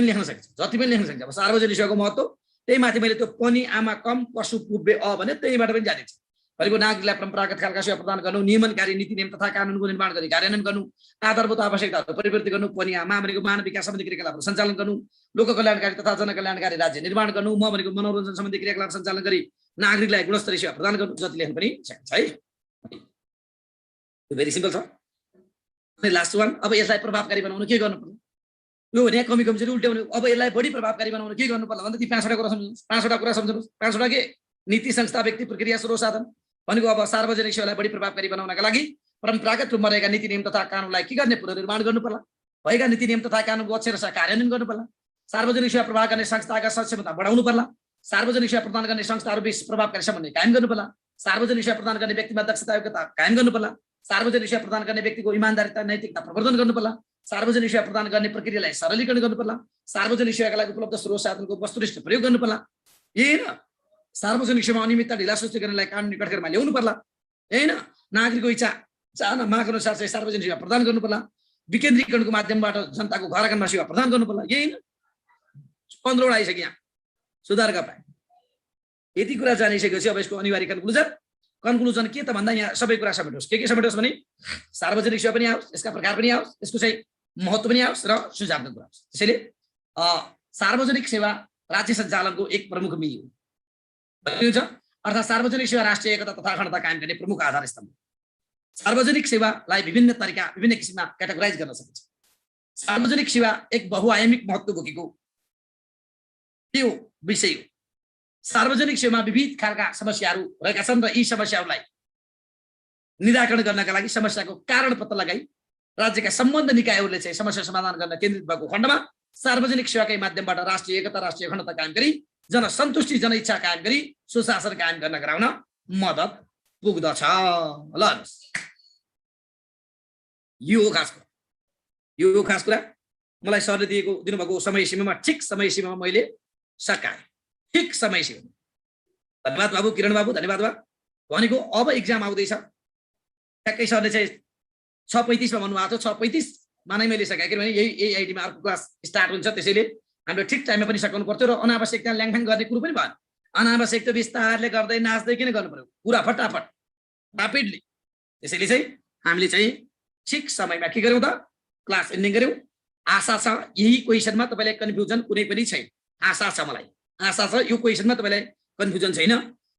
Speaker 2: लेख्न सकिन्छ, अब सार्वजनिक सेवाको महत्त्व त्यही माथि मैले त्यो पनि आमा कम पशु पुब्बे अ भने त्यहीबाट पनि जानेछ भनेको नागरिकलाई परम्परागत खालका सेवा प्रदान गर्नु, नियमनकारी नीति नियम तथा कानुनको निर्माण गरी कार्यान्वयन गर्नु, आधारभूत आवश्यकताहरू परिवर्तन गर्नु, पनि आमा भनेको मानव विकास सम्बन्धी क्रियाकलापहरू सञ्चालन गर्नु, लोक कल्याणकारी तथा जनकल्याणकारी राज्य निर्माण गर्नु, म भनेको मनोरञ्जन सम्बन्धी क्रियाकलाप सञ्चालन गरी नागरिकलाई गुणस्तरीय सेवा प्रदान गर्नु, जति लेख्नु पनि सकिन्छ है। भेरी सिम्पल छ। अनि लास्ट वान, अब यसलाई प्रभावकारी बनाउनु के गर्नु पर्छ? यो भने कमी कमजोरी उल्ट्याउने, अब यसलाई बढी प्रभावकारी बनाउनु के गर्नु पर्ला भन्दा ती 5वटा कुरा सम्झनुहोस्। 5वटा कुरा सम्झनुहोस्। 5वटा के? नीति, संस्था, व्यक्ति, प्रक्रिया, स्रोत, साधन भनेको अब सार्वजनिक सेवालाई बढी प्रभावकारी बनाउनका लागि परम्परागत रूपमा रहेका नीति नियम तथा कानुनलाई के गर्ने? पुनर्निर्माण गर्नु पर्ला, भएका नीति नियम तथा कानुनको अक्षरशः कार्यान्वयन गर्नु पर्ला, सार्वजनिक सेवा प्रवाह गर्ने संस्थाका सक्षमता बढाउनु पर्ला, सार्वजनिक सेवा प्रदान गर्ने संस्थाहरू बीच प्रभावकारी समन्वय कायम गर्नु पर्ला, सार्वजनिक सेवा प्रदान गर्ने व्यक्तिमा दक्षता योग्यता कायम गर्नु पर्ला, सार्वजनिक सेवा प्रदान गर्ने व्यक्तिको इमानदारिता नैतिकता प्रवर्धन गर्नु पर्ला, सार्वजनिक सेवा प्रदान गर्ने प्रक्रियालाई सरलीकरण गर्नु पर्ला, सार्वजनिक सेवाका लागि उपलब्ध स्रोत साधनको वस्तुनिष्ठ प्रयोग गर्नु पर्ला, होइन? सार्वजनिक सेवा अनियमितता ढिला सुस्ती गर्नलाई कानुनी कठघरमा ल्याउनु पर्ला, होइन? नागरिकको इच्छा चाहना माग अनुसार चाहिँ सार्वजनिक सेवा प्रदान गर्नु पर्ला, विकेन्द्रीकरणको माध्यमबाट जनताको घर आँगनमा सेवा प्रदान गर्नु पर्ला, यही होइन? 15वटा आइसक्यो यहाँ सुधारका पाए। यति कुरा जानिसकेपछि अब यसको अनिवार्य कन्क्लुजन के त भन्दा यहाँ सबै कुरा समेटोस्। के समेटोस् भने सार्वजनिक सेवा पनि आओस्, यसका प्रकार पनि आओस्, यसको चाहिँ महत्त्व पनि आओस् र सुझावको कुरा आओस्। त्यसैले सार्वजनिक सेवा राज्य सञ्चालनको एक प्रमुख मिहि हो, अर्थात् सार्वजनिक सेवा राष्ट्रिय एकता तथा अखण्डता कायम गर्ने प्रमुख आधार स्तम्भ। सार्वजनिक सेवालाई विभिन्न तरिका विभिन्न किसिममा क्याटेगोराइज गर्न सकिन्छ। सार्वजनिक सेवा एक बहुआयामिक महत्त्व बोकेको त्यो विषय हो। सार्वजनिक सेवामा विविध खालका समस्याहरू रहेका छन् र यी समस्याहरूलाई निराकरण गर्नका लागि समस्याको कारण पत्ता लगाई राज्यका सम्बन्ध निकायहरूले चाहिँ समस्या समाधान गर्न केन्द्रित भएको खण्डमा सार्वजनिक सेवाकै माध्यमबाट राष्ट्रिय एकता राष्ट्रिय अखण्डता कायम गरी जनसन्तुष्टि जनइच्छा कायम गरी सुशासन कायम गर्न गराउन मद्दत पुग्दछ। ल यो हो खास कुरा। मलाई सरले दिनुभएको समय सीमामा ठिक समय सीमामा मैले सकाएँ, ठिक समय सीमा। धन्यवाद बाबु, किरण बाबु, धन्यवाद बा। भनेको अब इक्जाम आउँदैछ, ठ्याक्कै सरले चाहिँ 6:35 मा भन्नुभएको थियो, 6:35 मा नै मैले सकाएँ, किनभने यही आइडीमा अर्को क्लास स्टार्ट हुन्छ, त्यसैले हामीले ठिक टाइममा पनि सकाउनु पर्थ्यो र अनावश्यक त्यहाँ ल्याङफ्याङ गर्ने कुरो पनि भएन। अनावश्यक त विस्तारले गर्दै नाच्दै किन गर्नु पर्यो, पुरा फटाफट ऱ्यापिडली। त्यसैले चाहिँ हामीले चाहिँ ठिक समयमा के गर्यौँ त, क्लास एन्डिङ गर्यौँ। आशा छ यही क्वेसनमा तपाईँलाई कन्फ्युजन कुनै पनि छैन। आशा छ, मलाई आशा छ यो क्वेसनमा तपाईँलाई कन्फ्युजन छैन।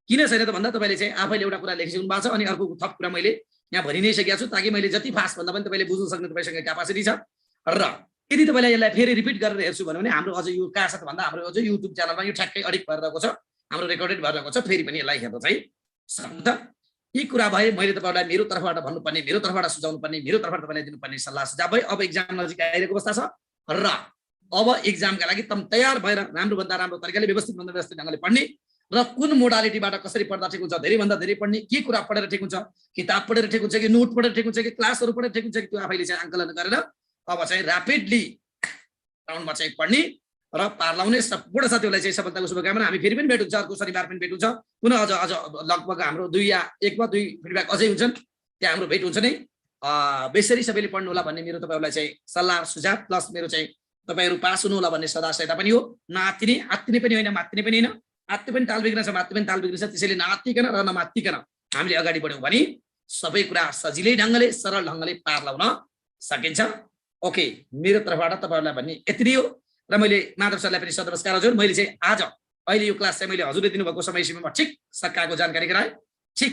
Speaker 2: किन छैन त भन्दा तपाईँले चाहिँ आफैले एउटा कुरा लेखिसक्नु भएको छ अनि अर्को थप कुरा मैले यहाँ भनि नै सकेको छु, ताकि मैले जति फास्ट भन्दा पनि तपाईँले बुझ्न सक्ने तपाईँसँग क्यापासिटी छ। र यदि तपाईँलाई यसलाई फेरि रिपिट गरेर हेर्छु भने हाम्रो अझ यो कहाँ छ त भन्दा हाम्रो अझ युट्युब च्यानलमा यो ठ्याक्कै एडिट भइरहेको छ, हाम्रो रेकर्डेड भइरहेको छ, फेरि पनि यसलाई हेर्दा चाहिँ सक्छ। यी कुरा भए मैले तपाईँलाई मेरो तर्फबाट भन्नुपर्ने, मेरो तर्फबाट सुझाउनु पर्ने, मेरो तर्फबाट तपाईँलाई दिनुपर्ने सल्लाह सुझाव भए। अब इक्जाम नजिक आइरहेको अवस्था छ र अब इक्जामका लागि तयार भएर राम्रोभन्दा राम्रो तरिकाले व्यवस्थित ढङ्गले पढ्ने र कुन मोडालिटीबाट कसरी पढ्दा ठिक हुन्छ, धेरैभन्दा धेरै पढ्ने, के कुरा पढेर ठिक हुन्छ, किताब पढेर ठिक हुन्छ कि नोट पढेर ठिक हुन्छ कि क्लासहरू पढेर ठिक हुन्छ कि त्यो आफैले चाहिँ आंकलन गरेर अब चाहिँ ऱ्यापिडली राउन्डमा चाहिँ पढ्ने र पार लाउने सम्पूर्ण साथीहरूलाई चाहिँ सफलताको शुभकामना। हामी फेरि पनि भेट हुन्छ, अर्को शनिबार पनि भेट हुन्छ, पुनः अझ लगभग हाम्रो 2 या 1 वा 2 फिडब्याक अझै हुन्छन्, त्यहाँ हाम्रो भेट हुन्छ नै। बेसरी सबैले पढ्नु होला भन्ने मेरो तपाईँहरूलाई चाहिँ सल्लाह सुझाव प्लस मेरो चाहिँ तपाईँहरू पास हुनु होला भन्ने सदा सहायता पनि हो। नआत्तिने, आत्तिने पनि होइन, मात्तिने पनि होइन। आत्ति पनि ताल बिग्रिन्छ, मात्ति पनि ताल बिग्रिन्छ, त्यसैले नआत्तिकन र नमात्तिकन हामीले अगाडि बढ्यौँ भने सबै कुरा सजिलै ढङ्गले सरल ढङ्गले पार लाउन सकिन्छ। ओके, मेरो तर्फबाट तपाईँहरूलाई भन्ने यति नै हो। र मैले माधव सरलाई पनि सदनमस्कार हजुर। मैले चाहिँ आज अहिले यो क्लास चाहिँ मैले हजुरले दिनुभएको समय सीमामा ठिक सक्काको जानकारी गराएँ। ठिक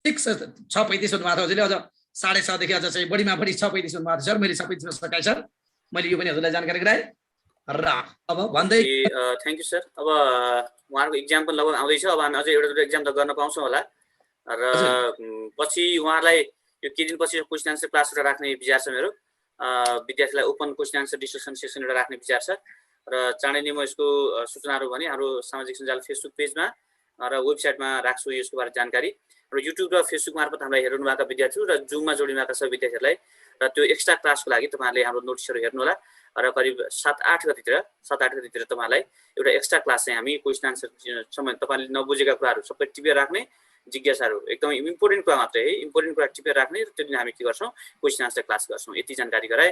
Speaker 2: 6:35 हुनुभएको हजुरले, अझ 6:30 देखि अझ चाहिँ बढीमा बढी 6:35 हुनुभएको सर। मैले सबै दिन सकाएँ सर, मैले यो पनि हजुरलाई जानकारी गराएँ। र अब भन्दै
Speaker 1: थ्याङ्क यू सर। अब उहाँहरूको इक्जाम पनि लगभग आउँदैछ, अब हामी अझै एउटा दुईवटा इक्जाम त गर्न पाउँछौँ होला र पछि उहाँहरूलाई यो केही दिनपछि क्वेसन आन्सर क्लास एउटा राख्ने विचार छ मेरो। विद्यार्थीलाई open question answer discussion session एउटा राख्ने विचार छ र चाँडै नै म यसको सूचनाहरू भने हाम्रो सामाजिक सञ्जाल फेसबुक पेजमा र वेबसाइटमा राख्छु यसको बारे जानकारी। र युट्युब र फेसबुक मार्फत हामीलाई हेर्नुभएका विद्यार्थीहरू र जुममा जोडिनुभएका सबै विद्यार्थीहरूलाई र त्यो एक्स्ट्रा क्लासको लागि तपाईँहरूले हाम्रो नोटिसहरू हेर्नु होला र करिब 7-8 गतितिर तपाईँहरूलाई एउटा एक्स्ट्रा क्लास चाहिँ हामी क्वेसन आन्सर सम्बन्धी तपाईँले नबुझेका कुराहरू सबै टिपेर राख्ने, जिज्ञासाहरू एकदमै इम्पोर्टेन्ट कुरा मात्रै है, इम्पोर्टेन्ट कुरा टिपेर राख्ने र त्यो दिन हामी के गर्छौँ क्वेसन आन्सर क्लास गर्छौँ। यति जानकारी गराएँ।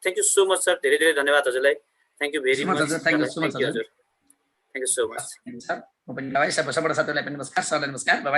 Speaker 1: Thank you so much sir, धेरै धेरै धन्यवाद हजुरलाई। थ्याङ्क यू भेरी मच हजुर। Thank you so much.
Speaker 2: म पनि ल है, सबै साथीहरूलाई पनि नमस्कार, सरलाई नमस्कार, बाइ।